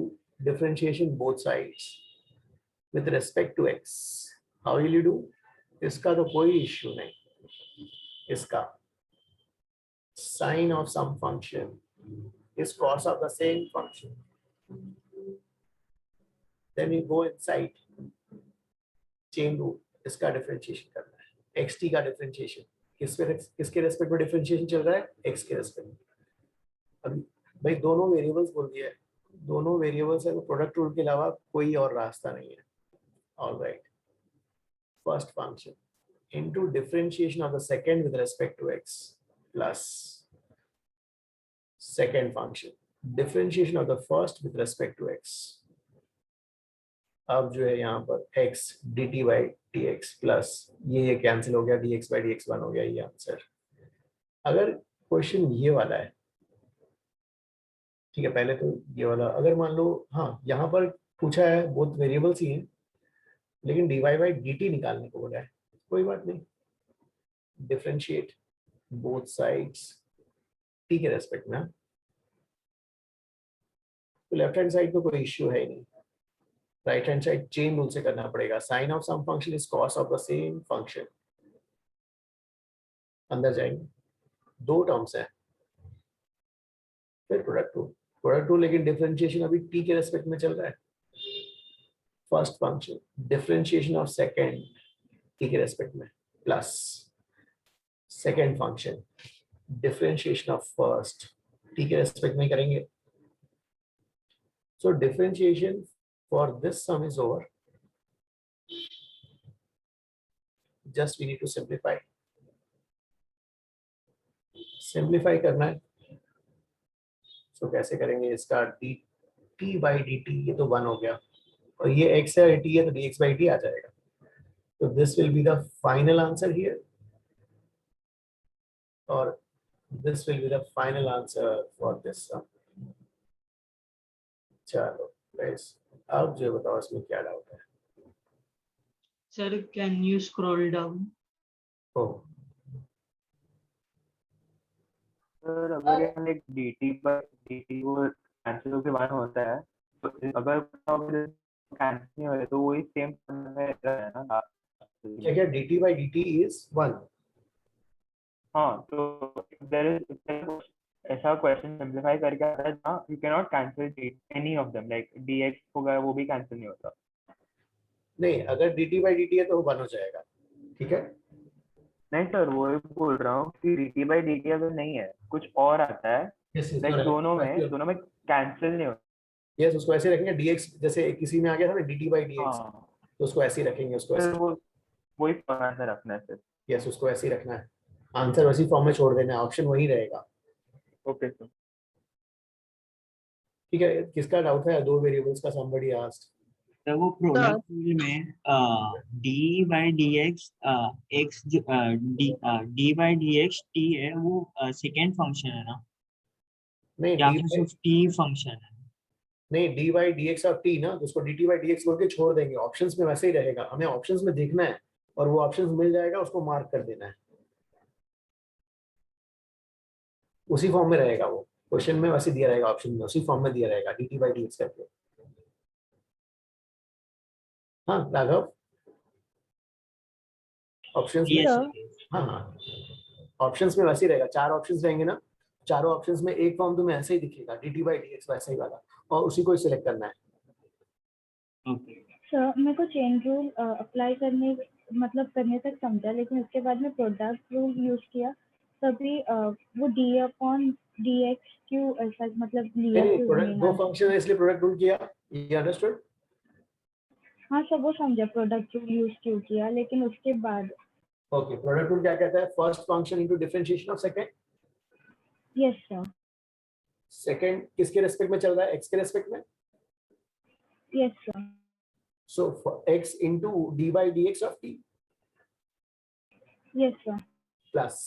differentiation both sides with respect to x. How will you do? इसका तो कोई इश्यू नहीं। इसका sin of some function is cos of the same function. Then we go inside chain rule, इसका differentiation करना है। xt का differentiation किसके रेस्पेक्ट में डिफरेंशिएशन चल रहा है? x के रेस्पेक्ट में। अभी भाई दोनों वेरिएबल्स बोल दिया है, दोनों वेरिएबल्स है तो प्रोडक्ट रूल के अलावा कोई और रास्ता नहीं है। Alright, first function into differentiation of the second with respect to x plus second function differentiation of the first with respect to x। अब जो है यहाँ पर x dt by d x plus ये कैंसिल हो गया, dx बाई डी एक्स 1 हो गया, ये आंसर। अगर क्वेश्चन ये वाला है, ठीक है, पहले तो ये वाला, अगर मान लो हाँ यहाँ पर पूछा है बोथ वेरिएबल्स ही हैं लेकिन dy बाई dt निकालने को बोला है, कोई बात नहीं, डिफरेंशिएट बोथ साइड्स t के रेस्पेक्ट में। तो लेफ्ट हैंड साइड तो कोई इश्यू है ही नहीं, right hand side chain rule से करना पड़ेगा। Sine of some function is cos of the same function. अंदर जाएंगे, दो टर्म्स हैं, फिर प्रोडक्ट रूल, लेकिन डिफरेंशिएशन अभी t के रेस्पेक्ट में चल रहा है। First function differentiation of second t के रेस्पेक्ट में plus second function differentiation of first t के रेस्पेक्ट में करेंगे। So differentiation for this sum is over, just we need to simplify करना है। तो कैसे करेंगे? इसका dt बाई dt, ये तो 1 हो गया, और ये x है t है तो dx बाई dt आ जाएगा। तो this will be the final answer here, और this will be the final answer for this sum. चलो गाइस, अब जो बताओ इसमें क्या डाउट है? Sir, can you scroll down? Oh, sir अगर यहाँ लाइक dt बाई dt वो कैंसिल होके 1 होता है, तो अगर कैंसिल नहीं हो रहा तो वही सेम है ना? क्या dt बाई dt इज 1? हाँ, तो देयर इज ऐसा क्वेश्चन सिंप्लीफाई करके आता है जहाँ you can not cancel any of them, like dx होगा वो भी कैंसिल नहीं होता। नहीं, अगर dt बाई dt है तो वो 1 हो जाएगा, ठीक है? नहीं सर, वो बोल रहा हूँ कि dt बाई dt अगर नहीं है, कुछ और आता है, लाइक दोनों में कैंसिल नहीं होता। यस, उसको ऐसे रखेंगे dx, जैसे किसी में आ गया था ना dt बाई dx, तो उसको ऐसे ही रखेंगे, उसको ऐसे, वही फॉर्मेट में रखना है सर। यस, उसको ऐसे ही रखना है, आंसर वैसी फॉर्म में छोड़ देना है, ऑप्शन वही रहेगा। ओके सर, ठीक है। किसका डाउट है? दो वेरिएबल्स का, somebody asked। तो वो प्रोडक्ट रूल में d by d x x d by d x t है, वो सेकेंड फंक्शन है ना? नहीं, या फिर सिर्फ t फंक्शन है? नहीं, d by dx of t ना, तो उसको dt बाई dx बोल के छोड़ देंगे, ऑप्शंस में वैसे ही रहेगा। हमें ऑप्शंस में देखना है और वो ऑप्शंस मिल जाएगा, उसको मार्क कर देना है, उसी फॉर्म में रहेगा वो, क्वेश्चन में वैसे दिया रहेगा, ऑप्शन में उसी फॉर्म में दिया रहेगा dt by dx करके। हाँ राघव, ऑप्शंस में, हाँ ऑप्शंस में वैसे ही रहेगा, 4 ऑप्शंस रहेंगे ना, चारों ऑप्शंस में एक फॉर्म तुम्हें ऐसे ही दिखेगा dt by dx वैसा ही वाला, और उसी को सिलेक्ट करना है। सर मेरे को चेन रूल अप्लाई करने करने तक समझा, लेकिन उसके बाद में प्रोडक्ट रूल यूज किया तभी वो d/dx क्यों ऐसा लिया क्यों प्रोडक्ट दो फंक्शन है इसलिए प्रोडक्ट रूल किया, ये अंडरस्टूड? हाँ सर वो समझा प्रोडक्ट रूल यूज क्यों किया, लेकिन उसके बाद ओके, प्रोडक्ट रूल क्या कहता है? First function into differentiation of second. Yes sir. Second किसके रेस्पेक्ट में चल रहा है? x के रेस्पेक्ट में। Yes sir. So x into d by dx of t। Yes sir. Plus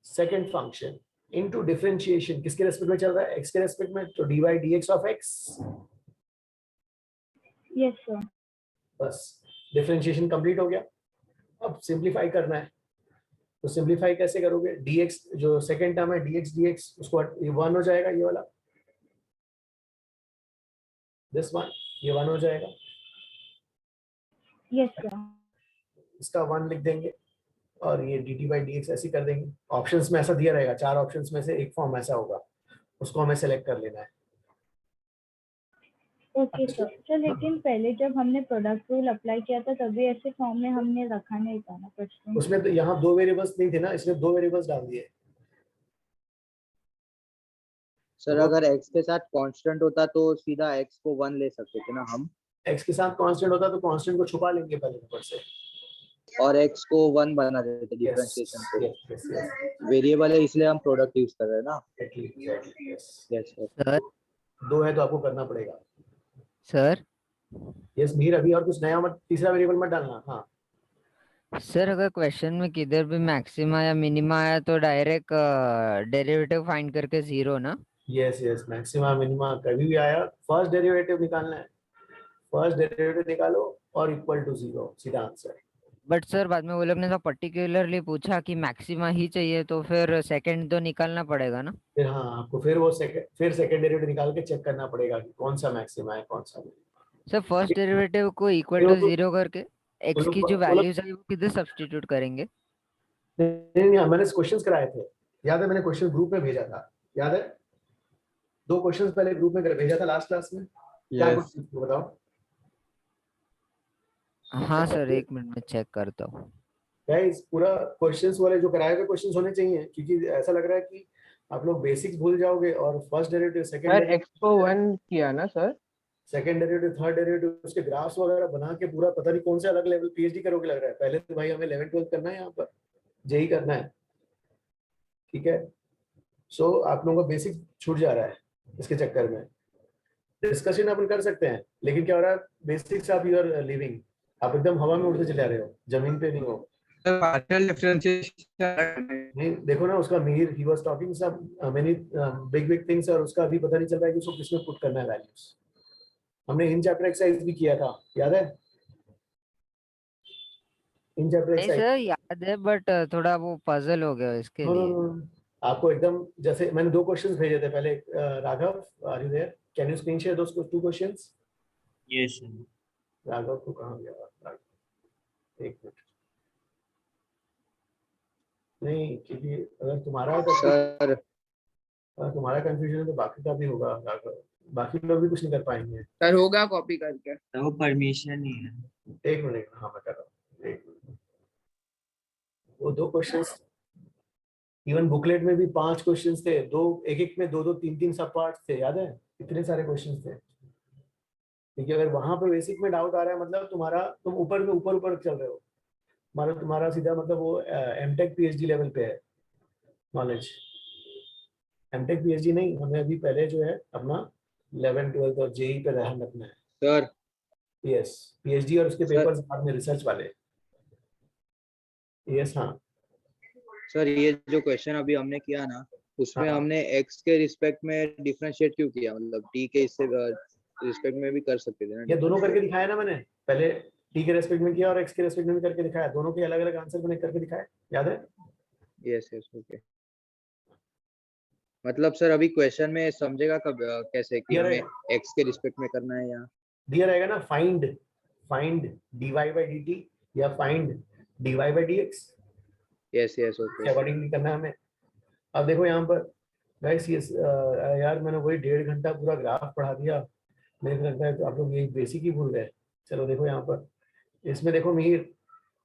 second function into differentiation किसके रेस्पेक्ट में चल रहा है? x के रेस्पेक्ट में, तो d by dx of x। Yes sir. बस डिफरेंशिएशन कंप्लीट हो गया। अब सिंपलीफाई करना है, तो सिंपलीफाई कैसे करोगे? dx जो सेकंड टर्म है dx dx उसको 1 हो जाएगा, ये वाला दिस वन, ये 1 हो जाएगा। Yes sir. इसका 1 लिख देंगे और ये dt by dx ऐसे कर देंगे। ऑप्शंस में ऐसा दिया रहेगा, 4 ऑप्शंस में से एक फॉर्म ऐसा होगा, उसको हमें सेलेक्ट कर लेना है। Okay sir. लेकिन पहले जब हमने प्रोडक्ट रूल अप्लाई किया था तभी ऐसे फॉर्म में हमने रखा नहीं था ना क्वेश्चन। उसमें तो यहाँ 2 वेरिएबल्स नहीं थे ना, इसमें 2 वेरिएबल्स डाल दिए। सर अगर x के साथ कांस्टेंट होता तो सीधा x को 1 ले सकते थे ना हम। x के साथ कांस्टेंट होता तो कांस्टेंट को छुपा लेंगे पहले ऊपर से, और x को 1 बना देते थे डिफरेंशिएशन को। वेरिएबल है इसलिए हम प्रोडक्ट यूज कर रहे हैं ना। यस सर 2 है तो आपको करना पड़ेगा। सर यस मीर, अभी और कुछ नया मत, तीसरा वेरिएबल मत डालना। हाँ सर अगर क्वेश्चन में किधर भी मैक्सिमा या मिनिमा आया तो डायरेक्ट डेरिवेटिव फाइंड करके 0 ना? यस यस, मैक्सिमा मिनिमा कभी भी आया फर्स्ट डेरिवेटिव निकालना है, फर्स्ट डेरिवेटिव निकालो और इक्वल टू 0, सीधा आंसर। बट सर बाद में वो लोग ने तो पर्टिकुलरली पूछा कि मैक्सिमा ही चाहिए, तो फिर सेकंड तो निकालना पड़ेगा ना? फिर हाँ आपको फिर वो सेकंड डेरिवेटिव निकाल के चेक करना पड़ेगा कि कौन सा मैक्सिमा है कौन सा मिनिमा। सर फर्स्ट डेरिवेटिव को इक्वल टू 0 करके x की जो वैल्यूज है वो किधर सब्स्टिट्यूट करेंगे? नहीं, मैंने क्वेश्चंस कराए थे, याद है? मैंने क्वेश्चन ग्रुप में भेजा था, याद है? 2 क्वेश्चंस पहले ग्रुप में भेजा था लास्ट क्लास में। क्या क्वेश्चन बताओ? हाँ सर 1 मिनट में चेक करता हूँ। गाइस पूरा क्वेश्चंस वाले जो कराए हुए क्वेश्चंस होने चाहिए, क्योंकि ऐसा लग रहा है कि आप लोग बेसिक्स भूल जाओगे और first derivative second sir x को 1 किया ना sir, second derivative third derivative उसके ग्राफ्स वगैरह बना के पूरा पता नहीं कौन से अलग लेवल पीएचडी करोगे लग रहा है। पहले तो भाई हमें 11 12 करना है, यहाँ पर जेई करना है, ठीक है? सो आप लोगों का बेसिक छूट जा रहा है इसके चक्कर में। डिस्कशन अपन कर सकते हैं, लेकिन क्या हो रहा है, बेसिक्स आप यू आर लिविंग, आप एकदम हवा में उड़ते चले आ रहे हो, जमीन पे नहीं हो। पार्शियल डिफरेंशिएशन नहीं देखो ना, उसका मीर he was talking some many big things, और उसका अभी पता नहीं चल रहा है कि उसको किसमें पुट करना है वैल्यूज। हमने इन चैप्टर एक्सरसाइज भी किया था, याद है? इन चैप्टर नहीं एक्सरसाइज सर याद है, बट थोड़ा वो पजल हो गया इसके लिए। आपको एकदम जैसे मैंने 2 क्वेश्चंस भेजे थे पहले। Raghav are you there? Can you screen share those 2 क्वेश्चंस? यस राघव को कहाँ गया? एक मिनट, नहीं क्योंकि अगर तुम्हारा है तो सर तुम्हारा कंफ्यूजन है तो बाकी का भी होगा राघव, बाकी लोग भी कुछ नहीं कर पाएंगे। सर होगा कॉपी करके। तो वो परमिशन नहीं है। एक मिनट, हाँ मैं कर रहा हूँ, एक मिनट। वो 2 क्वेश्चंस, इवन बुकलेट में भी 5 क्वेश्चंस थे, 2 एक में 2 2 3 3 सब पार्ट्स थे, याद है? इतने सारे क्वेश्चंस थे। क्योंकि अगर वहां पे बेसिक में डाउट आ रहा है, मतलब तुम ऊपर में ऊपर चल रहे हो, तुम्हारा सीधा मतलब वो एमटेक पीएचडी लेवल पे है नॉलेज। एमटेक पीएचडी नहीं, हमें अभी पहले जो है अपना 11 12 और जेई पे ध्यान रखना है सर। यस, पीएचडी और उसके पेपर्स बाद में रिसर्च वाले। यस हाँ सर ये जो क्वेश्चन अभी हमने किया ना, उसमें हमने x के रिस्पेक्ट में डिफरेंशिएट क्यों किया? मतलब t के इससे रिस्पेक्ट में भी कर सकते थे ना। ये दोनों करके दिखाया ना मैंने पहले, टी के रेस्पेक्ट में किया और एक्स के रेस्पेक्ट में भी करके दिखाया, दोनों के अलग अलग आंसर मैंने करके दिखाया, याद है? Yes yes okay. मतलब सर अभी क्वेश्चन में समझेगा कब कैसे कि Here हमें है। एक्स के रिस्पेक्ट में करना है या दिया रहेगा ना फाइंड dy by dt या find dy by dx, yes yes okay. Accordingly करना है हमें। अब देखो यहाँ पर गाइस ये यार मैंने वही 1.5 घंटा पूरा ग्राफ पढ़ा दिया, मेरे को लगता है तो आप लोग ये बेसिक ही भूल गए। चलो देखो यहाँ पर, इसमें देखो मीर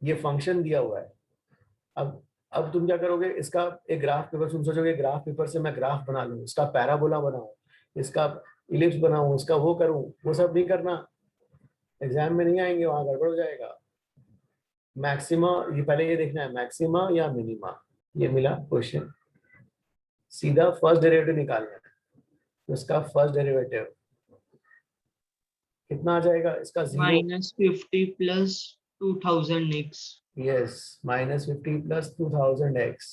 ये फंक्शन दिया हुआ है। अब तुम क्या करोगे, इसका एक ग्राफ पेपर, तुम सोचोगे ग्राफ पेपर से मैं ग्राफ बना लूँ, इसका पैराबोला बनाऊं, इसका इलिप्स बनाऊं, इसका वो करूं, वो सब नहीं करना, एग्जाम में नहीं आएंगे, वहां गड़बड़ हो जाएगा। मैक्सिमा, ये पहले ये देखना है मैक्सिमा या मिनिमा, ये मिला क्वेश्चन, सीधा फर्स्ट डेरिवेटिव निकालना है, तो इसका फर्स्ट डेरिवेटिव कितना आ जाएगा, इसका -50 plus 2000x yes -50 plus 2000x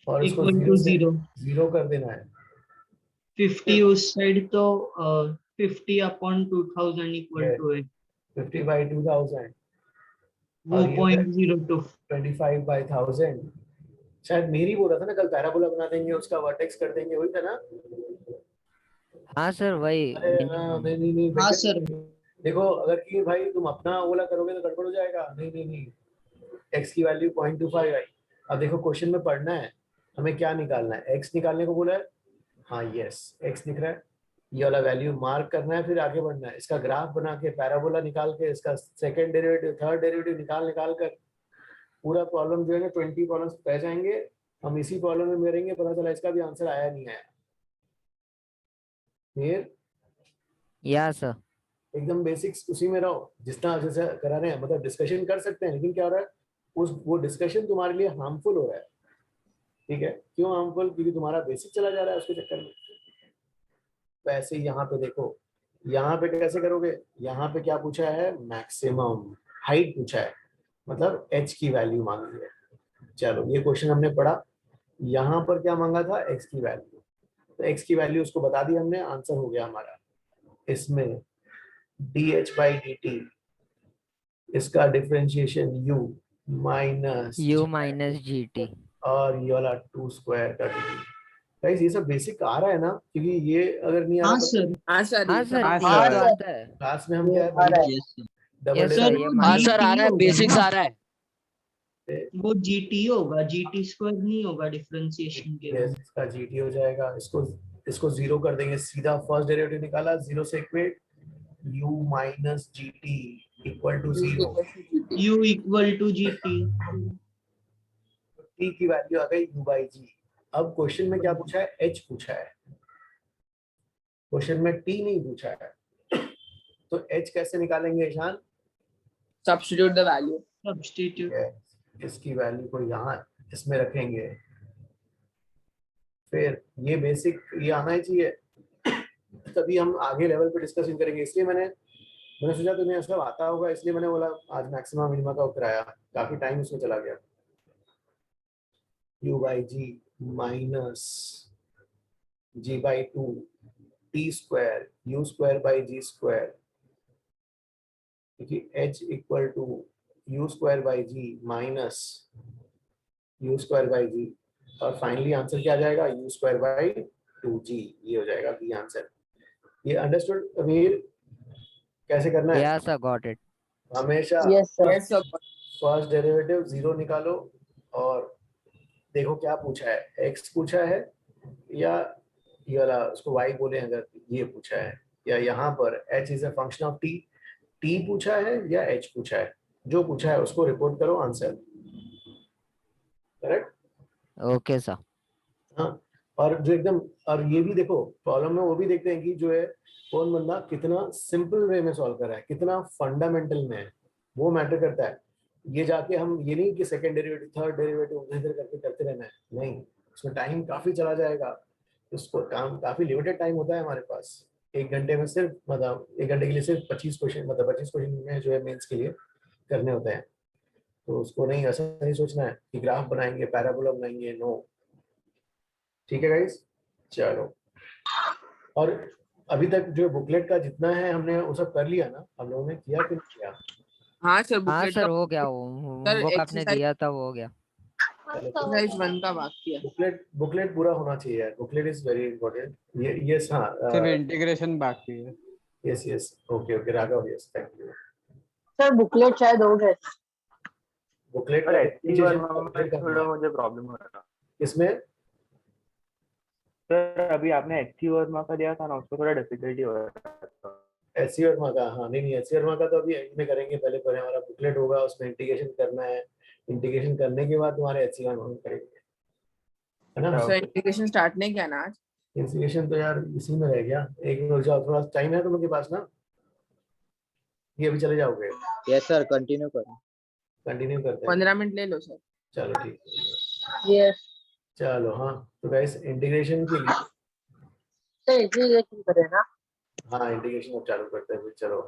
और इसको इक्वल जीरो टू से 0 कर देना है। 50 उस साइड तो 50 अपॉन 2000 इक्वल टू 50 by 2000 वो 0.02 25 by 1000, शायद मेरी बोल रहा था ना कल पैराबोला बना देंगे, उसका वर्टेक्स कर देंगे, वही था ना? हाँ सर वही। नहीं हाँ सर। देखो अगर कि भाई तुम अपना ओला करोगे तो गड़बड़ हो जाएगा। नहीं x की वैल्यू 0.25 आई। अब देखो क्वेश्चन में पढ़ना है हमें क्या निकालना है, x निकालने को बोला है, हाँ यस x दिख रहा है, ये वाला वैल्यू मार्क करना है, फिर आगे बढ़ना है, इसका ग्राफ बना के पैराबोला निकाल के इसका सेकंड डेरिवेटिव थर्ड डेरिवेटिव निकाल कर पूरा प्रॉब्लम जो है ना 20 प्रॉब्लम्स रह जाएंगे, हम इसी प्रॉब्लम में मरेंगे, पता चला इसका भी आंसर आया नहीं आया। फिर या सर एकदम बेसिक्स उसी में रहो, जितना जैसे करा रहे हैं, मतलब डिस्कशन कर सकते हैं, लेकिन क्या हो रहा है वो डिस्कशन तुम्हारे लिए हार्मफुल हो रहा है। ठीक है, क्यों हार्मफुल? क्योंकि तुम्हारा बेसिक चला जा रहा है उसके चक्कर में। तो ऐसे ही यहाँ पे देखो, यहाँ पे कैसे करोगे, यहाँ पे क्या पूछा है, मैक्सिमम हाइट पूछा है, मतलब h की वैल्यू मांगी है। चलो ये क्वेश्चन हमने पढ़ा, यहाँ पर क्या मांगा था, x की वैल्यू, तो x की वैल्यू उसको बता दी हमने, आंसर हो गया हमारा। इसमें dh by dt, इसका डिफरेंशिएशन u माइनस gt और ये वाला 2 स्क्वायर का dt। गाइस ये सब बेसिक आ रहा है ना, क्योंकि ये अगर नहीं आ रहा तो हाँ सर हाँ सर हाँ ये सर। तो आता है। क्लास में हम क्या डबल यस डेरिवेटिव सर ये हाँ सर आ रहा है, होगा बेसिक्स ना? आ रहा है। वो GT होगा, GT स्क्वायर नहीं होगा डिफरेंशिएशन के यस बाद। इसका gt हो जाएगा, इसको 0 कर देंगे, सीधा फर्स्ट डेरिवेटिव निकाला, 0 से equate u minus gt equal to 0, U equal to GT। t की वैल्यू आ गई u by g। अब क्वेश्चन में क्या पूछा है, h पूछा है, क्वेश्चन में t नहीं पूछा है, तो h कैसे निकालेंगे Ishaan? Substitute the value. Substitute इसकी वैल्यू को यहाँ इसमें रखेंगे, फिर ये बेसिक ये आना ही चाहिए, तभी हम आगे लेवल पे डिस्कशन करेंगे। इसलिए मैंने सोचा तुम्हें सब आता होगा, इसलिए मैंने बोला आज मैक्सिमम मिनिमा का कराया, काफी टाइम उसमें चला गया। u by g minus g by 2 t square u square by g square, क्योंकि h equal to u square by g minus u square by g, और फाइनली आंसर क्या आ जाएगा, u स्क्वायर by 2g, ये हो जाएगा B answer. ये understood अमीर? कैसे करना है? या सर गॉट इट। हमेशा यस सर। फर्स्ट डेरिवेटिव 0 निकालो और देखो क्या पूछा है, x पूछा है या ये वाला उसको y बोले अगर ये पूछा है, या यहाँ पर h is a function of t, t पूछा है या h पूछा है, जो पूछा है उसको रिपोर्ट करो आंसर। करेक्ट? Okay sir. हाँ, और जो एकदम, और ये भी देखो प्रॉब्लम में वो भी देखते हैं कि जो है कौन बंदा कितना सिंपल वे में सॉल्व कर रहा है, कितना फंडामेंटल में है, वो मैटर करता है। ये जाके हम ये नहीं कि सेकंड डेरिवेटिव थर्ड डेरिवेटिव उधर करके करते रहना है, नहीं, उसमें टाइम काफी चला जाएगा, उसको काम काफी लिमिटेड टाइम होता है हमारे पास, 1 घंटे में सिर्फ, मतलब 1 घंटे के लिए सिर्फ 25 क्वेश्चन, मतलब 25 क्वेश्चन में जो है मेंस के लिए करने होते हैं, तो उसको नहीं ऐसा नहीं सोचना है कि ग्राफ बनाएंगे पैराबोला बनाएंगे, नो। ठीक है गाइस, चलो। और अभी तक जो बुकलेट का जितना है हमने वो सब कर लिया ना, हम लोगों ने किया कि नहीं किया? हाँ सर हाँ बुकलेट सर का हो गया, वो सर होमवर्क आपने एक्सरसाइज दिया था वो हो गया। एक्सरसाइज 1 का बाकी है। बुकलेट पूरा होना चाहिए यार, बुकलेट इज वेरी इंपॉर्टेंट। ये यस हाँ सिर्फ इंटीग्रेशन बाकी है। Yes okay okay Raghav, yes thank you. Sir booklet शायद हो गए। बुकलेट और का HC वर्मा में differentiation करना थोड़ा है। मुझे प्रॉब्लम हो रहा है। इसमें सर अभी आपने HC वर्मा का दिया था ना, उसको थोड़ा डिफिकल्टी हो रहा है। एचसी वर्मा का, हाँ नहीं एचसी वर्मा का तो अभी एंड में करेंगे, पहले पहले हमारा बुकलेट होगा, उसमें इंटीग्रेशन करना है, इंटीग्रेशन करने के बाद तुम्हारे एचसी वर्मा में करेंगे, है ना। सर इंटीग्रेशन स्टार्ट नहीं किया ना आज? इंटीग्रेशन तो यार इसी में रह गया, एक मिनट जाओ, थोड़ा टाइम है तुम्हारे पास ना, ये अभी चले जाओगे? यस सर कंटिन्यू करो। कंटिन्यू करते हैं, 15 मिनट ले लो सर। चलो ठीक है। यस चलो हाँ तो गाइस इंटीग्रेशन के लिए सर इंटीग्रेशन करें ना। हाँ इंटीग्रेशन अब चालू करते हैं फिर। चलो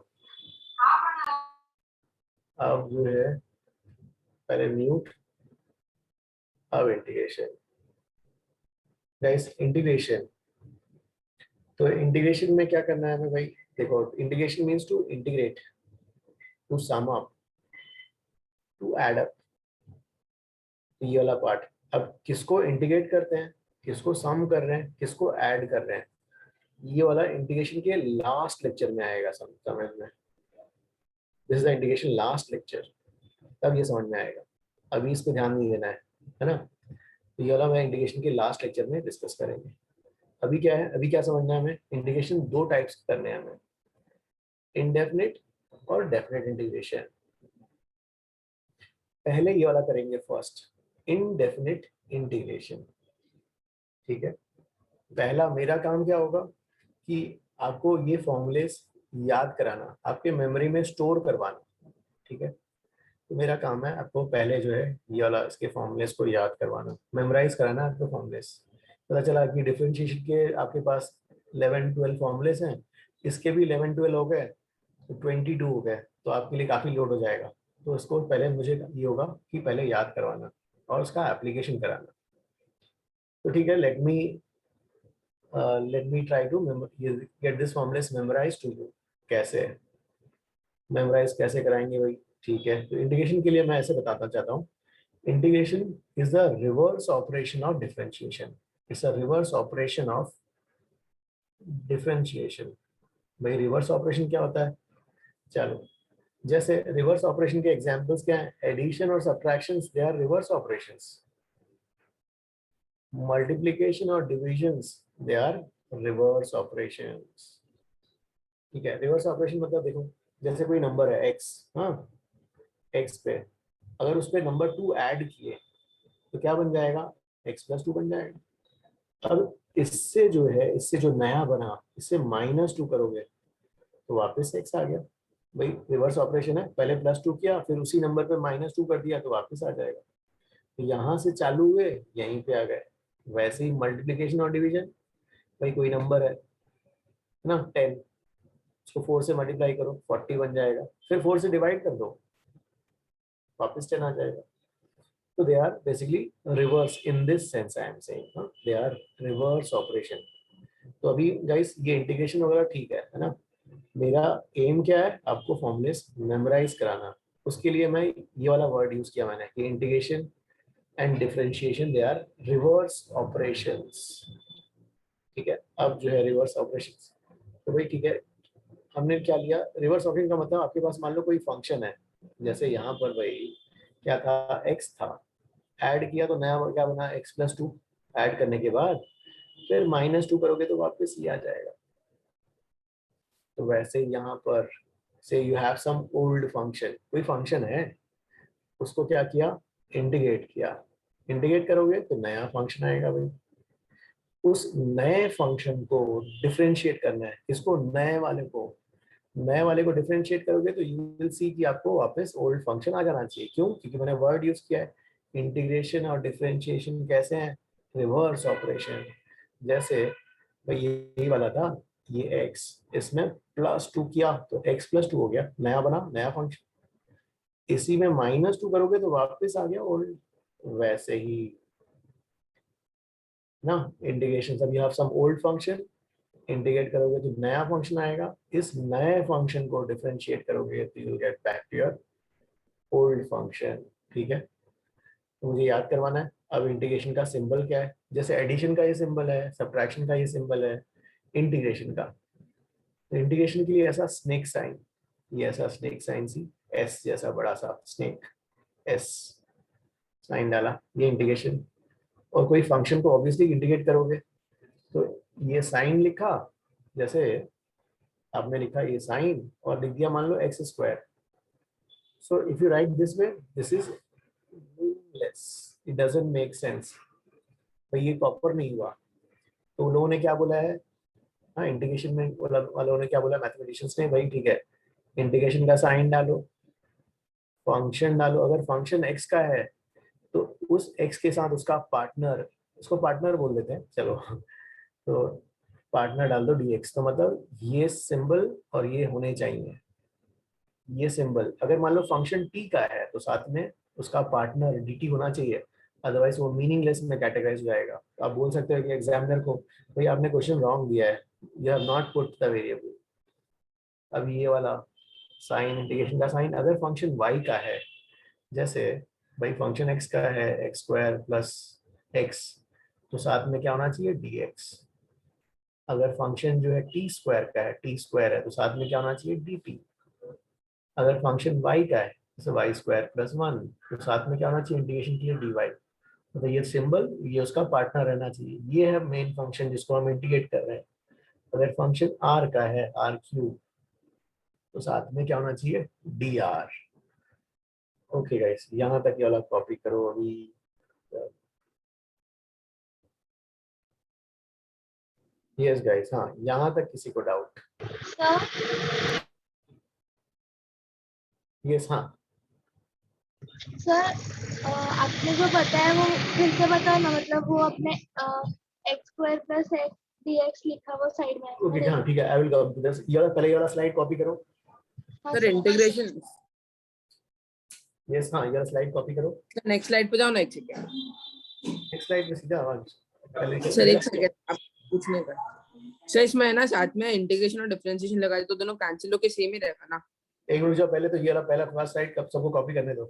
अब जो है पहले म्यूट, अब इंटीग्रेशन। गाइस इंटीग्रेशन, तो इंटीग्रेशन में क्या करना है हमें भाई, देखो integration means to integrate, to sum up, to add up, ये वाला पार्ट। अब किसको इंटीग्रेट करते हैं, किसको सम कर रहे हैं, किसको ऐड कर रहे हैं, ये वाला इंटीग्रेशन के लास्ट लेक्चर में आएगा समझ में। This is the integration last lecture, तब ये समझ में आएगा, अभी इस पे ध्यान नहीं देना है ना। तो ये वाला मैं इंटीग्रेशन के लास्ट लेक्चर में डिस्कस करेंगे। अभी क्या है, अभी क्या समझना है हमें, इंटीग्रेशन दो टाइप्स करने हैं हमें, इनडेफिनिट और डेफिनेट इंटीग्रेशन। पहले ये वाला करेंगे फर्स्ट, इनडेफिनिट इंटीग्रेशन, ठीक है। पहला मेरा काम क्या होगा कि आपको ये फॉर्मूलेस याद कराना, आपके मेमोरी में स्टोर करवाना, ठीक है। तो मेरा काम है आपको पहले जो है ये वाला इसके फॉर्मूलेस को याद करवाना, मेमोराइज कराना आपको फॉर्मूलेस। पता चला कि डिफरेंशिएशन के आपके पास 11-12 फॉर्मूलेस हैं, इसके भी 11-12 हो गए तो 22 हो गए, तो आपके लिए काफ़ी लोड हो जाएगा। तो इसको पहले मुझे ये होगा कि पहले याद करवाना और उसका एप्लीकेशन कराना। तो ठीक है, let me try to get this formulas memorise to you. कैसे मेमोराइज कैसे कराएंगे भाई, ठीक है। तो इंटीग्रेशन के लिए मैं ऐसे बताना चाहता हूँ, integration is the reverse operation of differentiation, it's a reverse operation of differentiation. भाई रिवर्स ऑपरेशन क्या होता है, चलो जैसे रिवर्स ऑपरेशन के एग्जांपल्स क्या हैं, एडिशन और subtractions, they are reverse operations. Multiplication और divisions, they are reverse operations, ठीक है। रिवर्स ऑपरेशन मतलब देखो, जैसे कोई नंबर है x, हाँ x पे अगर उस पे नंबर 2 ऐड किए तो क्या बन जाएगा, x+2 बन जाएगा। अब इससे जो है, इससे जो नया बना, इससे -2 करोगे तो वापस x आ गया। भाई रिवर्स ऑपरेशन है, पहले +2 किया फिर उसी नंबर पे -2 कर दिया तो वापस आ जाएगा। तो यहाँ से चालू हुए यहीं पे आ गए। वैसे ही मल्टीप्लिकेशन और डिवीजन, भाई कोई नंबर है ना 10, उसको 4 से मल्टीप्लाई करो 40 बन जाएगा, फिर 4 से डिवाइड कर दो वापस 10 आ जाएगा। तो they are basically reverse in this sense I am saying, they are reverse operation. तो अभी गाइस ये इंटीग्रेशन वगैरह ठीक है ना। मेरा एम क्या है, आपको फॉर्मूलेस मेमोराइज कराना। उसके लिए मैं ये वाला वर्ड यूज किया मैंने कि integration and differentiation they are reverse operations, ठीक है। अब जो है रिवर्स ऑपरेशंस, तो भाई ठीक है, हमने क्या लिया, रिवर्स ऑपरेशन का मतलब आपके पास मान लो कोई फंक्शन है, जैसे यहाँ पर भाई क्या था, x था, ऐड किया तो नया क्या बना, x+2, ऐड करने के बाद फिर -2 करोगे तो वापस ये आ जाएगा। तो वैसे यहाँ पर से you have some old function, कोई फंक्शन है उसको क्या किया, इंटीग्रेट किया, इंटीग्रेट करोगे तो नया फंक्शन आएगा भाई। उस नए फंक्शन को डिफरेंशिएट करना है, इसको नए वाले को डिफरेंशिएट करोगे तो यू विल सी कि आपको वापस ओल्ड फंक्शन आ जाना चाहिए। क्यों, क्योंकि मैंने वर्ड यूज किया है, इंटीग्रेशन और डिफरेंशिएशन कैसे हैं, रिवर्स ऑपरेशन। जैसे भाई यही वाला था, ये x, इसमें +2 किया तो x+2 हो गया, नया बना, नया फंक्शन। इसी में -2 करोगे तो वापस आ गया ओल्ड। वैसे ही ना इंटीग्रेशन, अब you have some old function, integrate करोगे तो नया फंक्शन आएगा, इस नए फंक्शन को डिफरेंशिएट करोगे तो you will get back to your old function, ठीक है। तो मुझे याद करवाना है। अब इंटीग्रेशन का सिंबल क्या है, जैसे एडिशन का ये सिंबल है, सब्ट्रैक्शन का ये सिंबल है, इंटीग्रेशन का। तो इंटीग्रेशन के लिए ऐसा स्नेक साइन, ये ऐसा स्नेक साइन सी, एस जैसा बड़ा सा स्नेक, एस साइन डाला, ये इंटीग्रेशन। और कोई फंक्शन को ऑब्वियसली इंटीग्रेट करोगे, तो ये साइन लिखा, जैसे आपने लिखा ये साइन और लिख दिया मान लो x square. So if you write this way, this is meaningless, it doesn't make sense. तो ये प्रॉपर नहीं हुआ। तो उन लोगों ने क्या बोला है, हाँ इंटीग्रेशन में वालों ने क्या बोला, मैथमेटिशियंस ने, भाई ठीक है इंटीग्रेशन का साइन डालो, फंक्शन डालो। अगर फंक्शन एक्स का है तो उस एक्स के साथ उसका पार्टनर, उसको पार्टनर बोल देते हैं चलो, तो पार्टनर डाल दो dx। तो मतलब ये सिंबल और ये होने चाहिए, ये सिंबल। अगर मान लो फंक्शन t का है तो साथ में उसका पार्टनर dt होना चाहिए, अदरवाइज वो मीनिंगलेस में कैटेगराइज हो जाएगा। तो आप बोल सकते हो कि एग्जामिनर को, भाई आपने क्वेश्चन रॉन्ग दिया है, you have not put the variable. अब ये वाला साइन, इंटीग्रेशन का साइन, अगर फंक्शन y का है, जैसे भाई फंक्शन x का है एक्स स्क्वायर प्लस एक्स, तो साथ में क्या होना चाहिए dx। अगर फंक्शन जो है t स्क्वायर का है, t स्क्वायर है, तो साथ में क्या होना चाहिए dt। अगर फंक्शन y का है जैसे y स्क्वायर प्लस 1, तो साथ में क्या होना चाहिए इंटीग्रेशन के लिए dy। तो ये सिंबल, ये उसका पार्टनर रहना चाहिए। ये है मेन फंक्शन जिसको हम इंटीग्रेट कर रहे हैं। अगर फंक्शन r का है r क्यूब, तो साथ में क्या होना चाहिए dr। ओके गाइस, यहाँ तक ये वाला कॉपी करो अभी। यस गाइस, हाँ यहाँ तक किसी को डाउट? यस हाँ सर आपने जो बताया वो फिर से बताओ ना, मतलब वो अपने x square plus x dx लिखा वो साइड में। ओके हाँ ठीक है, I will go to this. ये वाला पहले वाला स्लाइड कॉपी करो। सर इंटीग्रेशन, यस हाँ, ये वाला स्लाइड कॉपी करो। नेक्स्ट स्लाइड पे जाओ ना, एक सेकंड। नेक्स्ट स्लाइड पे सीधा आवाज सर एक सेकंड, आप पूछने का सर, इसमें है ना साथ में इंटीग्रेशन और डिफरेंशिएशन लगा तो दोनों कैंसिल होके सेम ही रहेगा ना। एक मिनट जाओ, पहले तो ये वाला पहला फर्स्ट स्लाइड कब सबको कॉपी करने दो,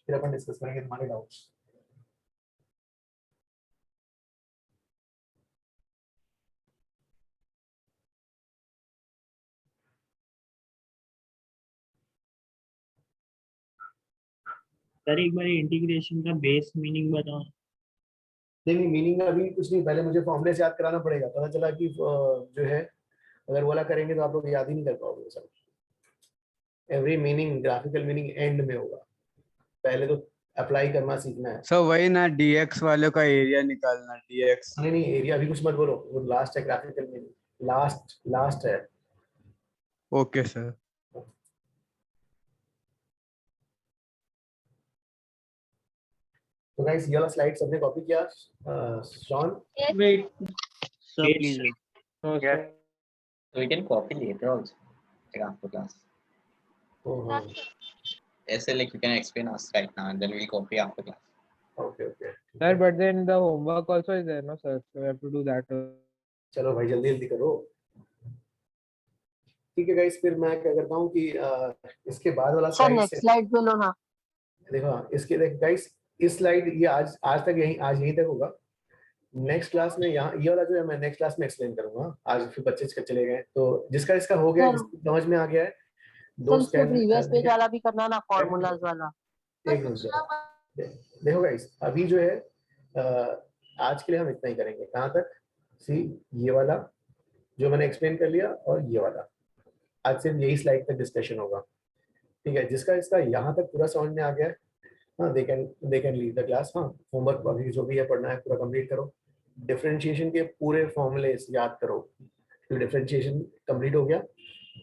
फिर अपन डिस्कस करेंगे तुम्हारे डाउट्स। सर एक बार इंटीग्रेशन का बेस मीनिंग बताओ। नहीं मीनिंग अभी कुछ नहीं, पहले मुझे फॉर्मूले से याद कराना पड़ेगा। पता चला कि जो है अगर वाला करेंगे तो आप लोग याद ही नहीं कर पाओगे सब। Every meaning, graphical meaning and में होगा, पहले तो अप्लाई करना सीखना है। सर वही ना, dx वालों का एरिया निकालना, dx। नहीं एरिया अभी कुछ मत बोलो, वो लास्ट है, ग्राफिकल मीनिंग लास्ट है। Okay sir. तो गाइस ये वाला स्लाइड सबने कॉपी किया? Shawn Wait. Sir please. So we can copy later also, like after class. ऐसे like you can explain us right now and then we copy after class. Okay. Sir, but then the homework also is there, no sir? So we have to do that. चलो भाई जल्दी करो। ठीक है guys, फिर मैं क्या करता हूँ कि इसके बाद वाला स्लाइड पे लो ना। देखो इसके देख गाइस, इस स्लाइड ये आज तक यहीं तक होगा। नेक्स्ट क्लास में यहाँ ये वाला जो है मैं नेक्स्ट क्लास में एक्सप्लेन करूंगा। आज फिर बच्चे चले गए, तो जिसका इसका हो गया, समझ में आ गया है, दोस्त प्रीवियस पेज वाला भी करना ना, फार्मूलाज वाला। एक मिनट देखो गाइस, अभी जो है आज के लिए हम इतना ही करेंगे। कहाँ तक? सी ये वाला जो मैंने एक्सप्लेन कर लिया, और ये वाला आज सिर्फ यही स्लाइड तक डिस्कशन होगा। ठीक है, जिसका इसका यहाँ तक पूरा समझ में आ गया है, हाँ they can leave the class. हाँ होमवर्क अभी जो भी है पढ़ना है पूरा कंप्लीट करो। डिफरेंशिएशन के पूरे फॉर्मूले याद करो। डिफरेंशिएशन कंप्लीट हो गया,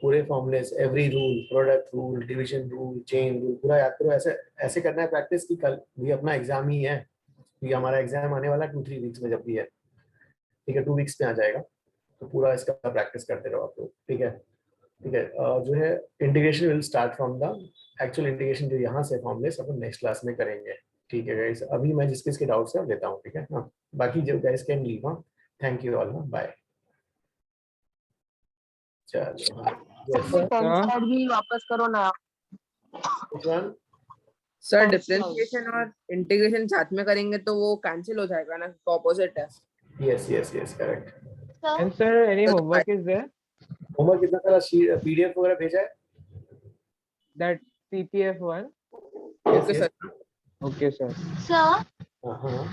पूरे formulas, every rule, product rule, division rule, chain rule पूरा याद करो। ऐसे करना है प्रैक्टिस की कल भी अपना एग्जाम ही है, क्योंकि हमारा एग्जाम आने वाला 2-3 वीक्स में जब भी है। ठीक है, 2 वीक्स में आ जाएगा, तो पूरा इसका प्रैक्टिस करते रहो आप लोग। ठीक है जो है integration will start from the actual integration, जो यहाँ से फॉर्मूलेस अपन नेक्स्ट क्लास में करेंगे। ठीक है गाइस, अभी मैं जिसके डाउट्स है लेता हूँ। ठीक है हाँ, बाकी जो गाइस कैन लीव। हाँ थैंक यू ऑल, बाय। चलो हाँ, भी वापस करो ना। Which one? सर डिफरेंशिएशन और इंटीग्रेशन साथ में करेंगे तो वो कैंसिल हो जाएगा ना, ऑपोजिट है. Yes, correct. And sir, any homework is there? Homework कितना सारा PDF वगैरह भेजा है? That CPF one? Okay sir. Okay sir. Sir हाँ.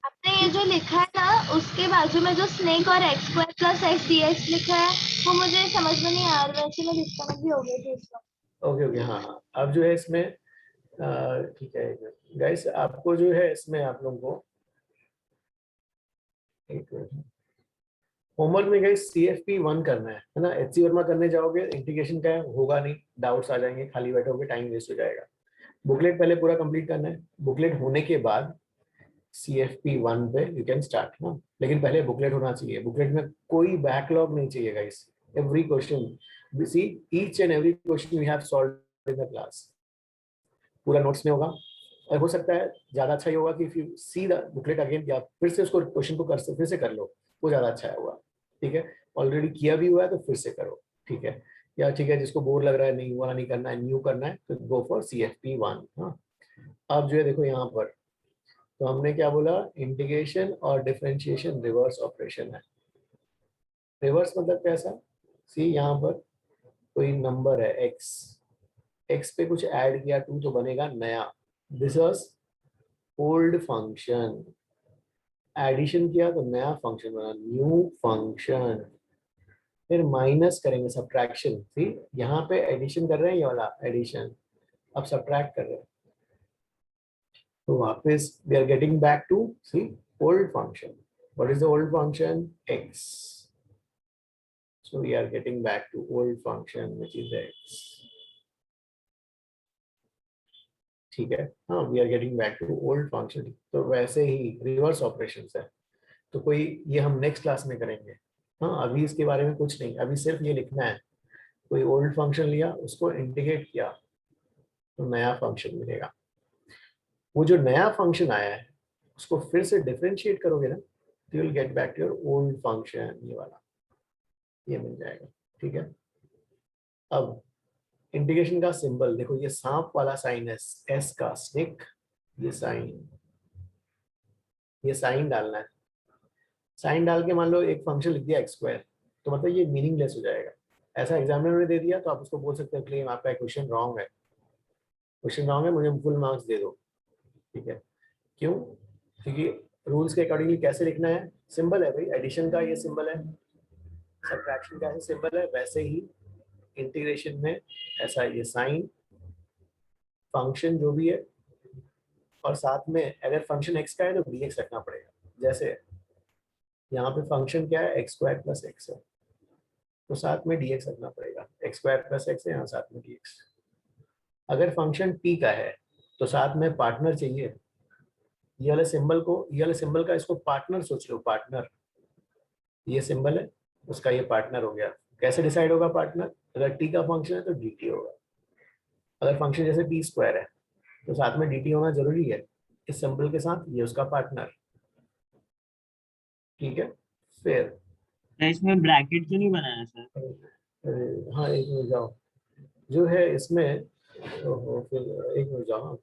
आपने ये जो लिखा है ना, उसके बाजू में जो स्नेक और x square plus x dx लिखा है, वो मुझे समझ में नहीं आ रहा. वैसे मैं डिस्कनेक्ट भी हो गई थी इसका. ओके हाँ. अब जो है इसमें ठीक है गाइस, आपको जो है इसमें आप लोगों को होमवर्क में गाइस CFP 1 करना है ना. HC वर्मा करने जाओगे इंटीग्रेशन का होगा नहीं, डाउट्स आ जाएंगे, खाली बैठोगे, टाइम वेस्ट हो जाएगा. बुकलेट पहले पूरा कंप्लीट करना है. बुकलेट होने के बाद CFP 1 पे यू कैन स्टार्ट ना, लेकिन पहले बुकलेट होना चाहिए. बुकलेट में कोई बैकलॉग नहीं चाहिए guys. Every question we see, each and every question we have solved in the class. पूरा नोट्स में होगा. और हो सकता है ज्यादा अच्छा ये होगा कि if you see the booklet again, या फिर से उसको क्वेश्चन को फिर से कर लो, वो ज्यादा अच्छा होगा. ठीक है, ऑलरेडी किया भी हुआ है तो फिर से करो. ठीक है, या ठीक है जिसको बोर लग रहा है, नहीं हुआ नहीं करना है, न्यू करना है, तो गो फॉर CFP 1. हाँ, अब जो है देखो यहाँ पर तो हमने क्या बोला, इंटीग्रेशन और डिफरेंशिएशन रिवर्स ऑपरेशन है. रिवर्स मतलब कैसा, सी यहाँ पर कोई नंबर है x पे कुछ ऐड किया 2 तो बनेगा नया. This was old function. Addition किया तो नया फंक्शन बना, न्यू फंक्शन. फिर माइनस करेंगे, सब्ट्रैक्शन. सी यहाँ पे एडिशन कर रहे हैं, ये वाला एडिशन, अब सब्ट्रैक्ट कर रहे हैं, तो वापस we are getting back to see old function. What is the old function? x. So we are getting back to old function which is x. ठीक है, हाँ, we are getting back to old function. तो वैसे ही reverse operations है, तो कोई ये हम नेक्स्ट क्लास में करेंगे. हाँ, अभी इसके बारे में कुछ नहीं, अभी सिर्फ ये लिखना है. कोई ओल्ड फंक्शन लिया, उसको इंटीग्रेट किया तो नया फंक्शन मिलेगा. वो जो नया फंक्शन आया है उसको फिर से डिफरेंशिएट करोगे ना, तो you will get back to your old function. ये वाला ये मिल जाएगा. ठीक है, अब इंटीग्रेशन का सिंबल देखो, ये सांप वाला साइन है, S का स्नेक, ये साइन डालना है. साइन डाल के मान लो एक फंक्शन लिख दिया x स्क्वायर, तो मतलब ये मीनिंगलेस हो जाएगा. ऐसा एग्जामिनर ने दे दिया तो आप उसको बोल सकते हो क्लेम आपका क्वेश्चन रॉन्ग है, मुझे फुल मार्क्स दे दो. ठीक है, क्यों? क्योंकि रूल्स के अकॉर्डिंगली कैसे लिखना है, सिंबल है भाई, एडिशन का ये सिंबल है, सब्ट्रैक्शन का सिंबल है, वैसे ही इंटीग्रेशन में ऐसा ये साइन फंक्शन जो भी है, और साथ में अगर फंक्शन x का है तो dx रखना पड़ेगा. जैसे यहाँ पे फंक्शन क्या है, x स्क्वायर प्लस x है, तो साथ में dx रखना पड़ेगा. x स्क्वायर प्लस x है, यहाँ साथ में dx. अगर फंक्शन p का है तो साथ में पार्टनर चाहिए. ये वाले सिंबल का इसको पार्टनर सोच लो, पार्टनर. ये सिंबल है, उसका ये पार्टनर हो गया. कैसे डिसाइड होगा पार्टनर? अगर t का फंक्शन है तो dt होगा. अगर फंक्शन जैसे p स्क्वायर है तो साथ में dt होना जरूरी है, इस सिंबल के साथ ये उसका पार्टनर. ठीक है, फिर इसमें ब्रैकेट क्यों नहीं बनाया सर? हाँ, एक मिनट जाओ, जो है इसमें फिर एक मिनट जाओ.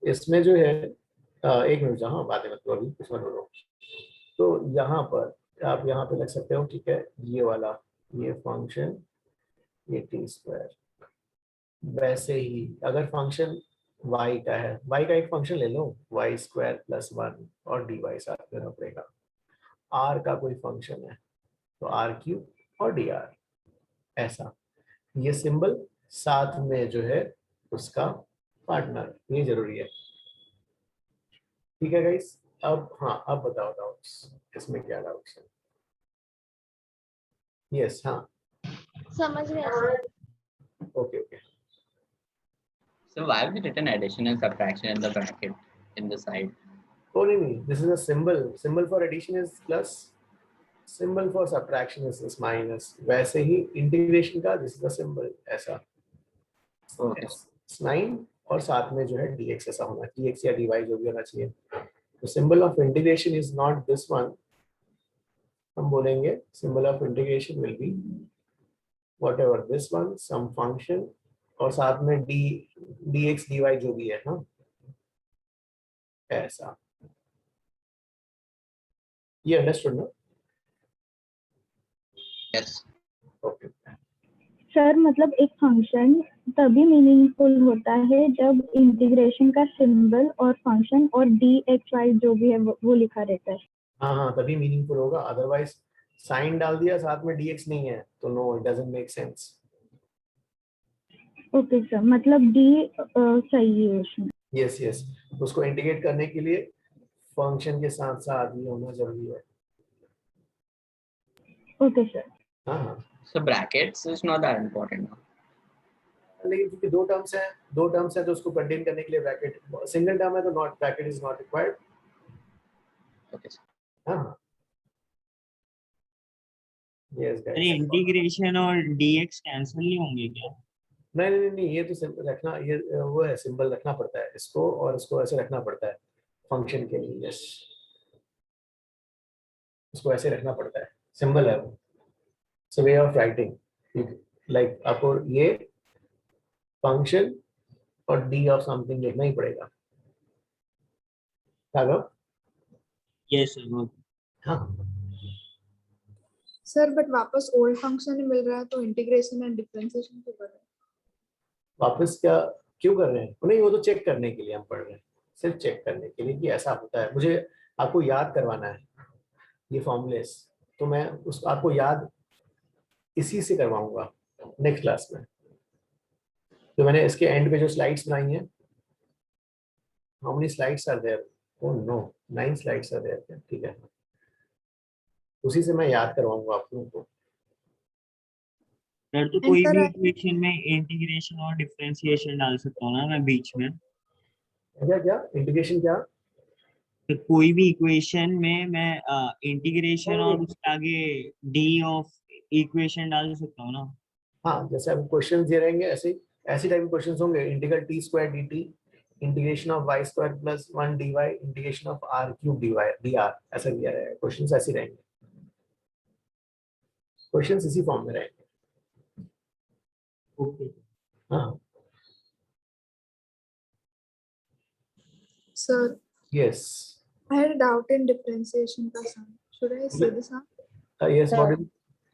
इसमें जो है एक मिनट जाओ, बातें मत करो अभी, कुछ मत बोलो. तो यहाँ पर आप यहाँ पे लग सकते हो. ठीक है, ये वाला ये फंक्शन ये t स्क्वायर. वैसे ही अगर फंक्शन y का है, y का एक फंक्शन ले लो, y स्क्वायर प्लस 1 और dy साथ देना पड़ेगा. r का कोई फंक्शन है तो r क्यूब और dr. ऐसा ये सिंबल साथ में जो है उसका पार्टनर, ये जरूरी है. ठीक है गाइस, अब हाँ, अब बताओ डाउट्स, इसमें क्या डाउट्स है? यस, हाँ, समझ गया sir. Okay. So why have we written addition and subtraction in the bracket in the side? Oh no, this is a symbol. Symbol for addition is plus. Symbol for subtraction is minus. वैसे ही integration का this is the symbol ऐसा. Okay. S9 और साथ में जो है dx ऐसा होना, dx या dy जो भी होना चाहिए. The symbol of integration is not this one. हम बोलेंगे symbol of integration will be whatever this one, some function और साथ में dx dy जो भी है ना, ऐसा। ये अंडरस्टूड ना? Yes. ओके। सर मतलब एक फंक्शन तभी मीनिंगफुल होता है जब इंटीग्रेशन का सिंबल और फंक्शन और dxy जो भी है वो लिखा रहता है। हाँ हाँ, तभी मीनिंगफुल होगा, अदरवाइज साइन डाल दिया साथ में dx नहीं है तो no, it doesn't make sense. Okay sir, मतलब d सही है उसमें। यस यस, उसको इंटीग्रेट करने के लिए फंक्शन के साथ साथ ये होना जरूरी है। Okay sir. हाँ हाँ, So brackets is not that important now. लेकिन क्योंकि दो टर्म्स है तो उसको कंटेन करने के लिए ब्रैकेट, सिंगल टर्म है तो not, bracket is not required. Okay. हाँ यस अरे गाइस। इंटीग्रेशन और dx कैंसिल नहीं होंगे क्या? नहीं, ये तो रखना, ये वो है, सिंबल रखना पड़ता है, इसको और इसको ऐसे रखना पड़ता है फंक्शन के लिए। यस, इसको ऐसे रखना पड़ता है, सिंबल है वो, सो वे ऑफ राइटिंग। लाइक आपको ये फंक्शन और डी ऑफ समथिंग लिखना ही पड़ेगा। यस हाँ सर बट वापस ओल्ड फंक्शन ही मिल रहा है तो इंटीग्रेशन एंड डिफरेंशिएशन क्यों कर रहे हैं? वापस क्या क्यों कर रहे हैं? नहीं, वो तो चेक करने के लिए हम पढ़ रहे हैं, सिर्फ चेक करने के लिए कि ऐसा होता है। मुझे आपको याद करवाना है ये फॉर्मूलेस, तो मैं उस आपको याद इसी से करवाऊंगा नेक्स्ट क्लास में। तो मैंने इसके एंड पे जो स्लाइड्स बनाई हैं, how many slides are there? Oh no, 9 slides are there. ठीक है, उसी से मैं याद करवाऊंगा आप लोगों को। सर तो कोई भी इक्वेशन में इंटीग्रेशन और डिफरेंशिएशन डाल सकता हूँ ना मैं बीच में? क्या इंटीग्रेशन क्या? तो कोई भी इक्वेशन में मैं इंटीग्रेशन और उसके आगे डी ऑफ इक्वेशन डाल सकता हूँ ना? हाँ, जैसे अब क्वेश्चन दे रहेंगे ऐसे टाइप के क्वेश्चंस होंगे। Integral t square dt, integration of y square plus 1 dy, integration of r cube dy dr, ऐसा दिया रहेगा। क्वेश्चंस ऐसे रहेंगे, क्वेश्चंस इसी फॉर्म में रहेंगे। ओके। हाँ Sir, yes I had a doubt in differentiation का sum. Should I say this now? Yes,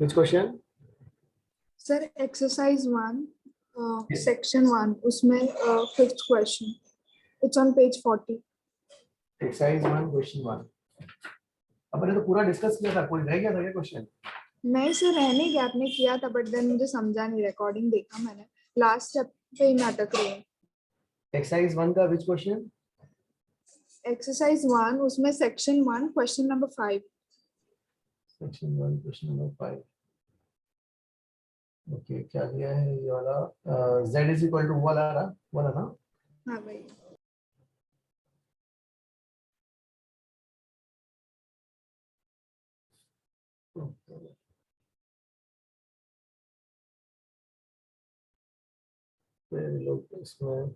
which question? Sir, exercise 1, section 1, उसमें 5th question. It's on page 40. Exercise 1 question 1 अपन ने तो पूरा डिस्कस किया था, कोई रह गया था क्या क्वेश्चन? नहीं सर, रहने गैप में किया था बट देन मुझे समझा नहीं, रिकॉर्डिंग देखा मैंने, लास्ट स्टेप पे ही मैं अटक रही हूँ। एक्सरसाइज 1 का which क्वेश्चन? एक्सरसाइज 1 उसमें section 1 question number 5। Section 1 question number 5। Okay, क्या दिया है ये वाला? z इज इक्वल टू वाला ना? हाँ भाई। लोग इसमें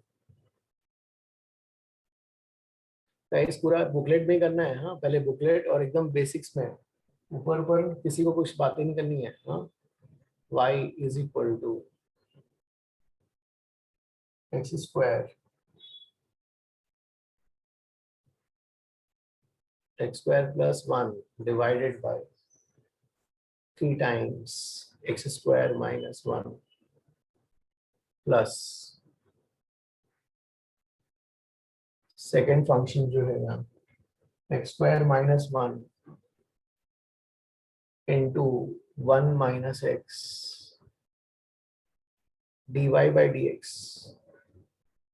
गाइस पूरा बुकलेट में ही करना है। हाँ, पहले बुकलेट और एकदम बेसिक्स में, ऊपर किसी को कुछ बातें नहीं करनी है। हाँ, y is equal to x square plus 1 divided by 3 times x square minus 1 plus second function जो है यहाँ x square minus 1 into 1 minus x dy by dx।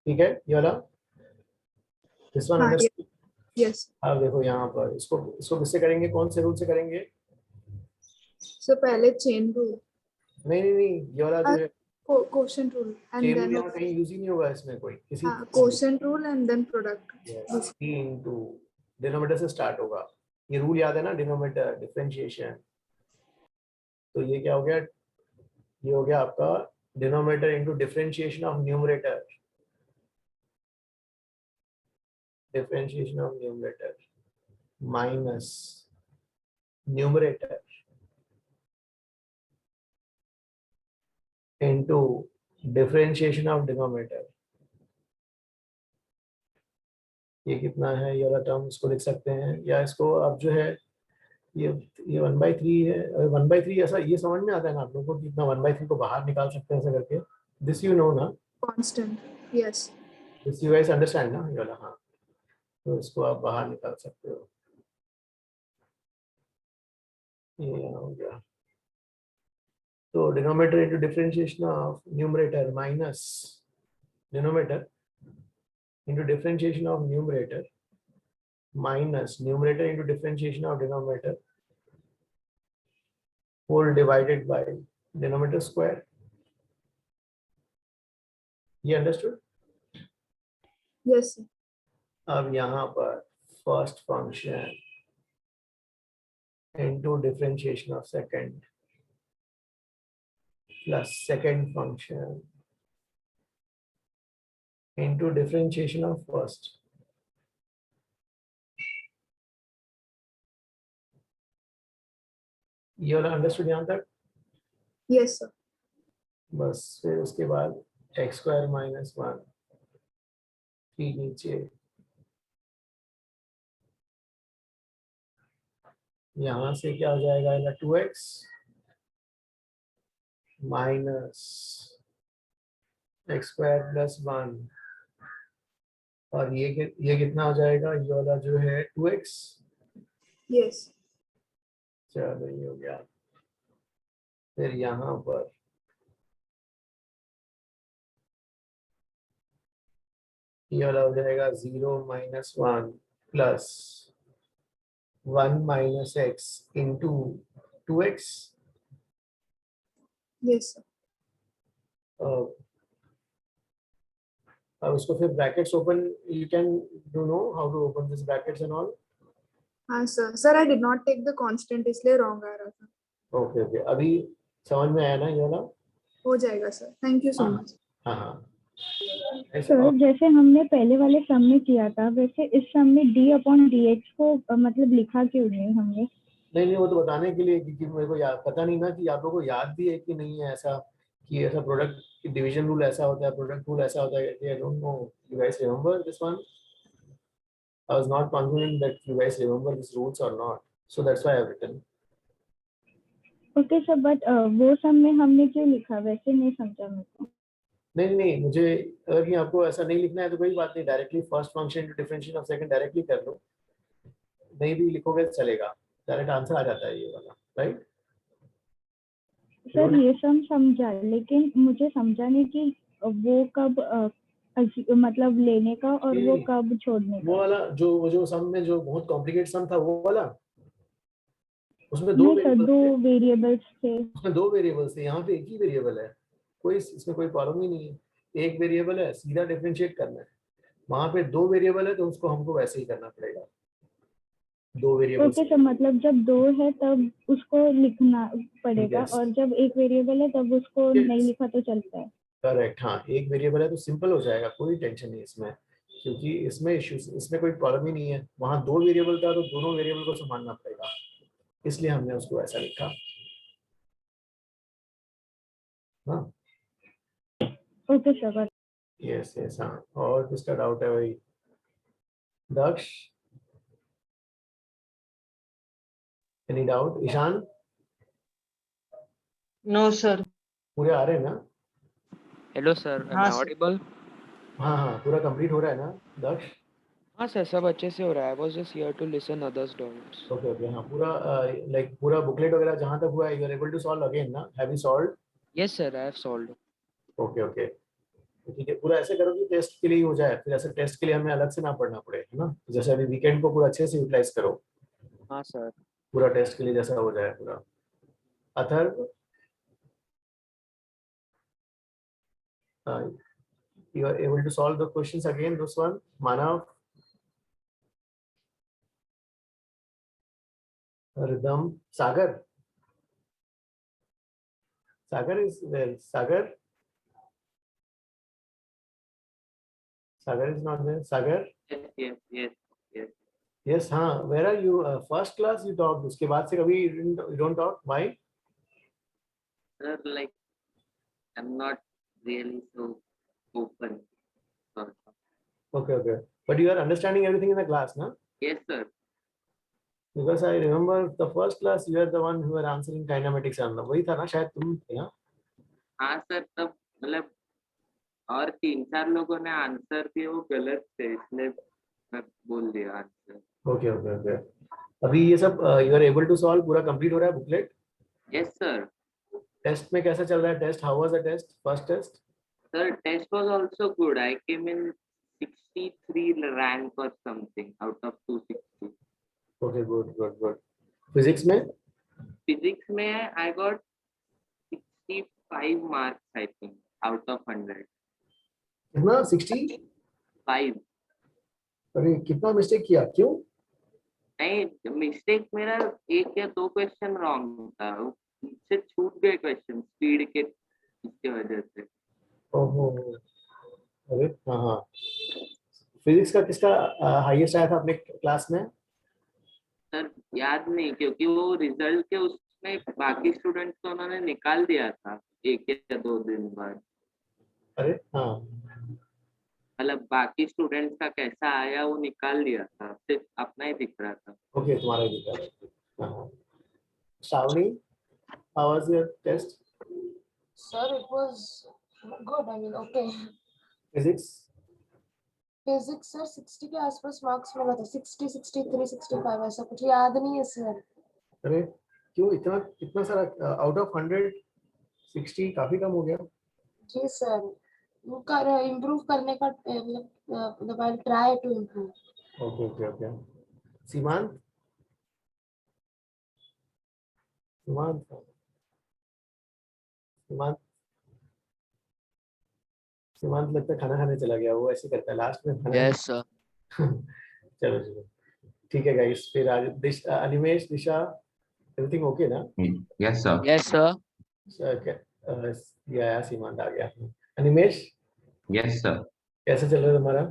ठीक है, ये वाला दिस वन अंडरस्टूड? यस। अब देखो यहाँ पर इसको किससे करेंगे, कौन से रूल से करेंगे? सो पहले चेन रूल। नहीं, ये वाला जो है quotient rule and chain then यहाँ कहीं यूज ही नहीं होगा इसमें कोई, किसी quotient rule and then product. t into denominator से स्टार्ट होगा। ये रूल याद है ना, डिनोमिनेटर डिफरेंशिएशन। तो ये क्या हो गया? ये हो गया आपका denominator into differentiation of numerator, minus numerator into differentiation of denominator, ये कितना है, ये वाला टर्म इसको लिख सकते हैं, या इसको अब जो है ये 1/3 है, 1/3 ऐसा ये समझ में आता है ना आप लोगों को कि इतना 1/3 को बाहर निकाल सकते हैं ऐसा करके, दिस यू नो ना, Constant. Yes. This you guys understand ना ये वाला, हाँ, तो इसको आप बाहर निकाल सकते हो, ये हो गया। तो denominator into differentiation of numerator minus denominator into differentiation of numerator minus numerator into differentiation of denominator whole divided by denominator square. You understood? Yes, sir. अब यहाँ पर first function into differentiation of second plus second function into differentiation of first. ये वाला understood यहाँ तक? Yes, sir. बस फिर उसके बाद x स्क्वायर माइनस 1 नीचे, यहाँ से क्या हो जाएगा, 2x minus x square plus 1, और ये कितना हो जाएगा, ये वाला जो है 2x। Yes. चलो ये हो गया, फिर यहाँ पर ये वाला हो जाएगा 0 minus 1 plus 1 minus x into 2x। Yes, sir. अब उसको फिर brackets open, you can do know how to open this brackets and all. हाँ sir, sir I did not take the constant इसलिए wrong आ रहा था। ओके ओके, अभी समझ में आया ना ये वाला? हो जाएगा sir, thank you so much. हाँ हाँ, सर जैसे हमने पहले वाले सम में किया था वैसे इस सम में d/dx को मतलब लिखा क्यों नहीं हमने? नहीं वो तो बताने के लिए, क्योंकि मेरे को पता नहीं ना कि आप लोगों को याद भी है कि नहीं है ऐसा, कि ऐसा प्रोडक्ट डिवीजन रूल ऐसा होता है, प्रोडक्ट रूल ऐसा होता है। I don't know, you guys remember this one? I was not confident that you guys remember this rules और not, so that's why I have written. Okay sir, but वो sum में हमने क्यों लिखा वैसे नहीं समझा मेरे को। नहीं मुझे अगर आपको ऐसा नहीं लिखना है तो कोई बात नहीं, directly first function into differentiation of second directly कर लो, नहीं भी लिखोगे तो चलेगा, डायरेक्ट आंसर आ जाता है ये वाला, राइट? सर ये सम समझा, लेकिन मुझे समझा नहीं कि वो कब मतलब लेने का और वो कब छोड़ने का। वो वाला जो सम में जो बहुत कॉम्प्लिकेटेड सम था वो वाला, उसमें दो वेरिएबल्स थे। उसमें 2 वेरिएबल्स थे, यहाँ पे एक ही वेरिएबल है, कोई इसमें कोई प्रॉब्लम ही नहीं है। एक वेरिएबल है, सीधा डिफरेंशिएट करना है, वहाँ पे 2 वेरिएबल है तो उसको हमको वैसे ही करना पड़ेगा, 2 वेरिएबल। ओके सर, मतलब जब 2 है तब उसको लिखना पड़ेगा और जब एक वेरिएबल है तब उसको नहीं लिखा तो चलता है। करेक्ट, हाँ, एक वेरिएबल है तो सिंपल हो जाएगा, कोई टेंशन नहीं इसमें, क्योंकि इसमें इश्यूज, इसमें कोई प्रॉब्लम ही नहीं है। वहाँ 2 वेरिएबल था तो दोनों वेरिएबल को संभालना पड़ेगा, इसलिए हमने उसको ऐसा लिखा। हाँ ओके सर। यस हाँ, और किसका डाउट है भाई? Daksh, any doubt? Ishan? No sir. पूरे आ रहे हैं ना? हेलो सर, एम हाँ आई सर। ऑडिबल? हाँ पूरा कंप्लीट हो रहा है ना दक्ष? हाँ सर, सब अच्छे से हो रहा है। I was just here to listen others doubts. Okay हाँ, पूरा लाइक पूरा बुकलेट वगैरह जहाँ तक हुआ है, you are able to solve again ना? Have you solved? Yes sir, I have solved. Okay ठीक है, पूरा ऐसे करो कि टेस्ट के लिए ही हो जाए, फिर ऐसे टेस्ट के लिए हमें अलग से ना पढ़ना पड़े, है ना? जैसे अभी वीकेंड को पूरा अच्छे से यूटिलाइज करो। हाँ सर। पूरा टेस्ट के लिए जैसा हो जाए पूरा। Atharva, you are able to solve the questions again, this one? Manav, Rhythm, Sagar is there. Sagar is not there. Sagar? Yes, हाँ, where are you? First class you talked, उसके बाद से कभी you don't talk, why? Sir, like I'm not really so open. Sort of. Okay. But you are understanding everything in the class, na? Yes, sir. Because I remember the first class you are the one who were answering kinematics and वही था ना शायद तुम थे ना? हाँ sir, तब मतलब और 3-4 लोगों ने आंसर दिए वो गलत थे, इसलिए मैं बोल दिया आंसर. Okay. अभी ये सब you are able to solve पूरा complete हो रहा है booklet? Yes, sir. टेस्ट में कैसा चल रहा है test? How was the test? First test? Sir, test was also good. I came in 63 rank or something out of 260. Okay, good. Physics में? Physics में I got 65 marks, I think, out of 100. कितना? 65? अरे कितना mistake किया? क्यों? नहीं, mistake मेरा 1 या 2 क्वेश्चन रॉन्ग था, मुझसे छूट गए क्वेश्चन स्पीड के इसकी वजह से. ओहो, अरे हाँ. फिजिक्स का किसका हाईएस्ट आया था अपने क्लास में? सर याद नहीं, क्योंकि वो रिजल्ट के उसमें बाकी स्टूडेंट्स को उन्होंने निकाल दिया था 1 या 2 दिन बाद. अरे हाँ, मतलब बाकी स्टूडेंट्स का कैसा आया वो निकाल दिया था, सिर्फ अपना ही दिख रहा था. ओके, तुम्हारा ही दिख रहा है. Shravani, how was your test? Sir, it was good. I mean, okay. Physics? Physics sir 60 के आसपास मार्क्स मिला था. 60, 63, 65 ऐसा कुछ याद नहीं है सर. अरे क्यों इतना सारा आउट ऑफ 100 60 काफी कम हो गया. जी सर, कर इम्प्रूव करने का मतलब I try to improve. Okay. सीमांत लगता है खाना खाने चला गया. वो ऐसे करता है लास्ट में खाना. Yes, sir. चलो ठीक है गाइस. फिर आज अनिमेश, दिशा, एवरीथिंग ओके ना? Yes, sir. Yes, sir. या सीमांत आ गया. Animesh, Yes, sir. कैसे चल रहा है तुम्हारा?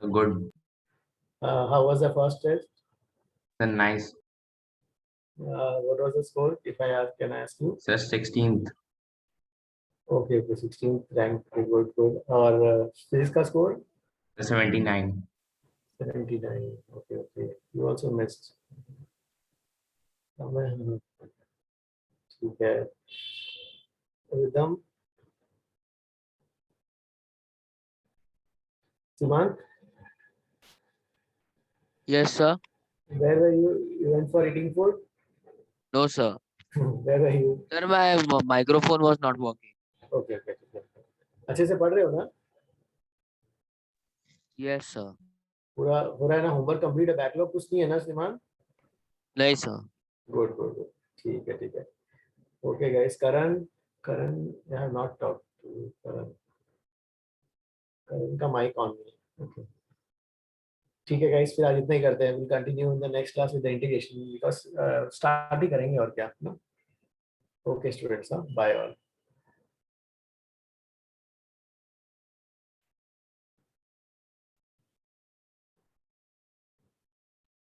Good. How was the first test? Sir, nice. What was the score, if can I ask you? Sir, 16th. Okay, 16th rank. Good. और फिजिक्स का score? 79. 79. Okay. You also missed. ठीक है. Rhythm. Sumant? Yes, sir. Where were you? You went for eating food? No, sir. Where were you? Sir, my microphone was not working. Okay. अच्छे से पढ़ रहे हो ना? Yes, sir. पूरा हो रहा है ना? होमवर्क कंप्लीट है? बैकलॉग कुछ नहीं है ना श्रीमान? नहीं, sir. गुड. ठीक है. Okay guys, Karan, I have not talked to Karan. Karan का mic on है. Okay. ठीक है guys, फिर आज इतना ही करते हैं. We'll continue in the next class with the integration because start ही करेंगे और क्या ना. Okay students, bye all.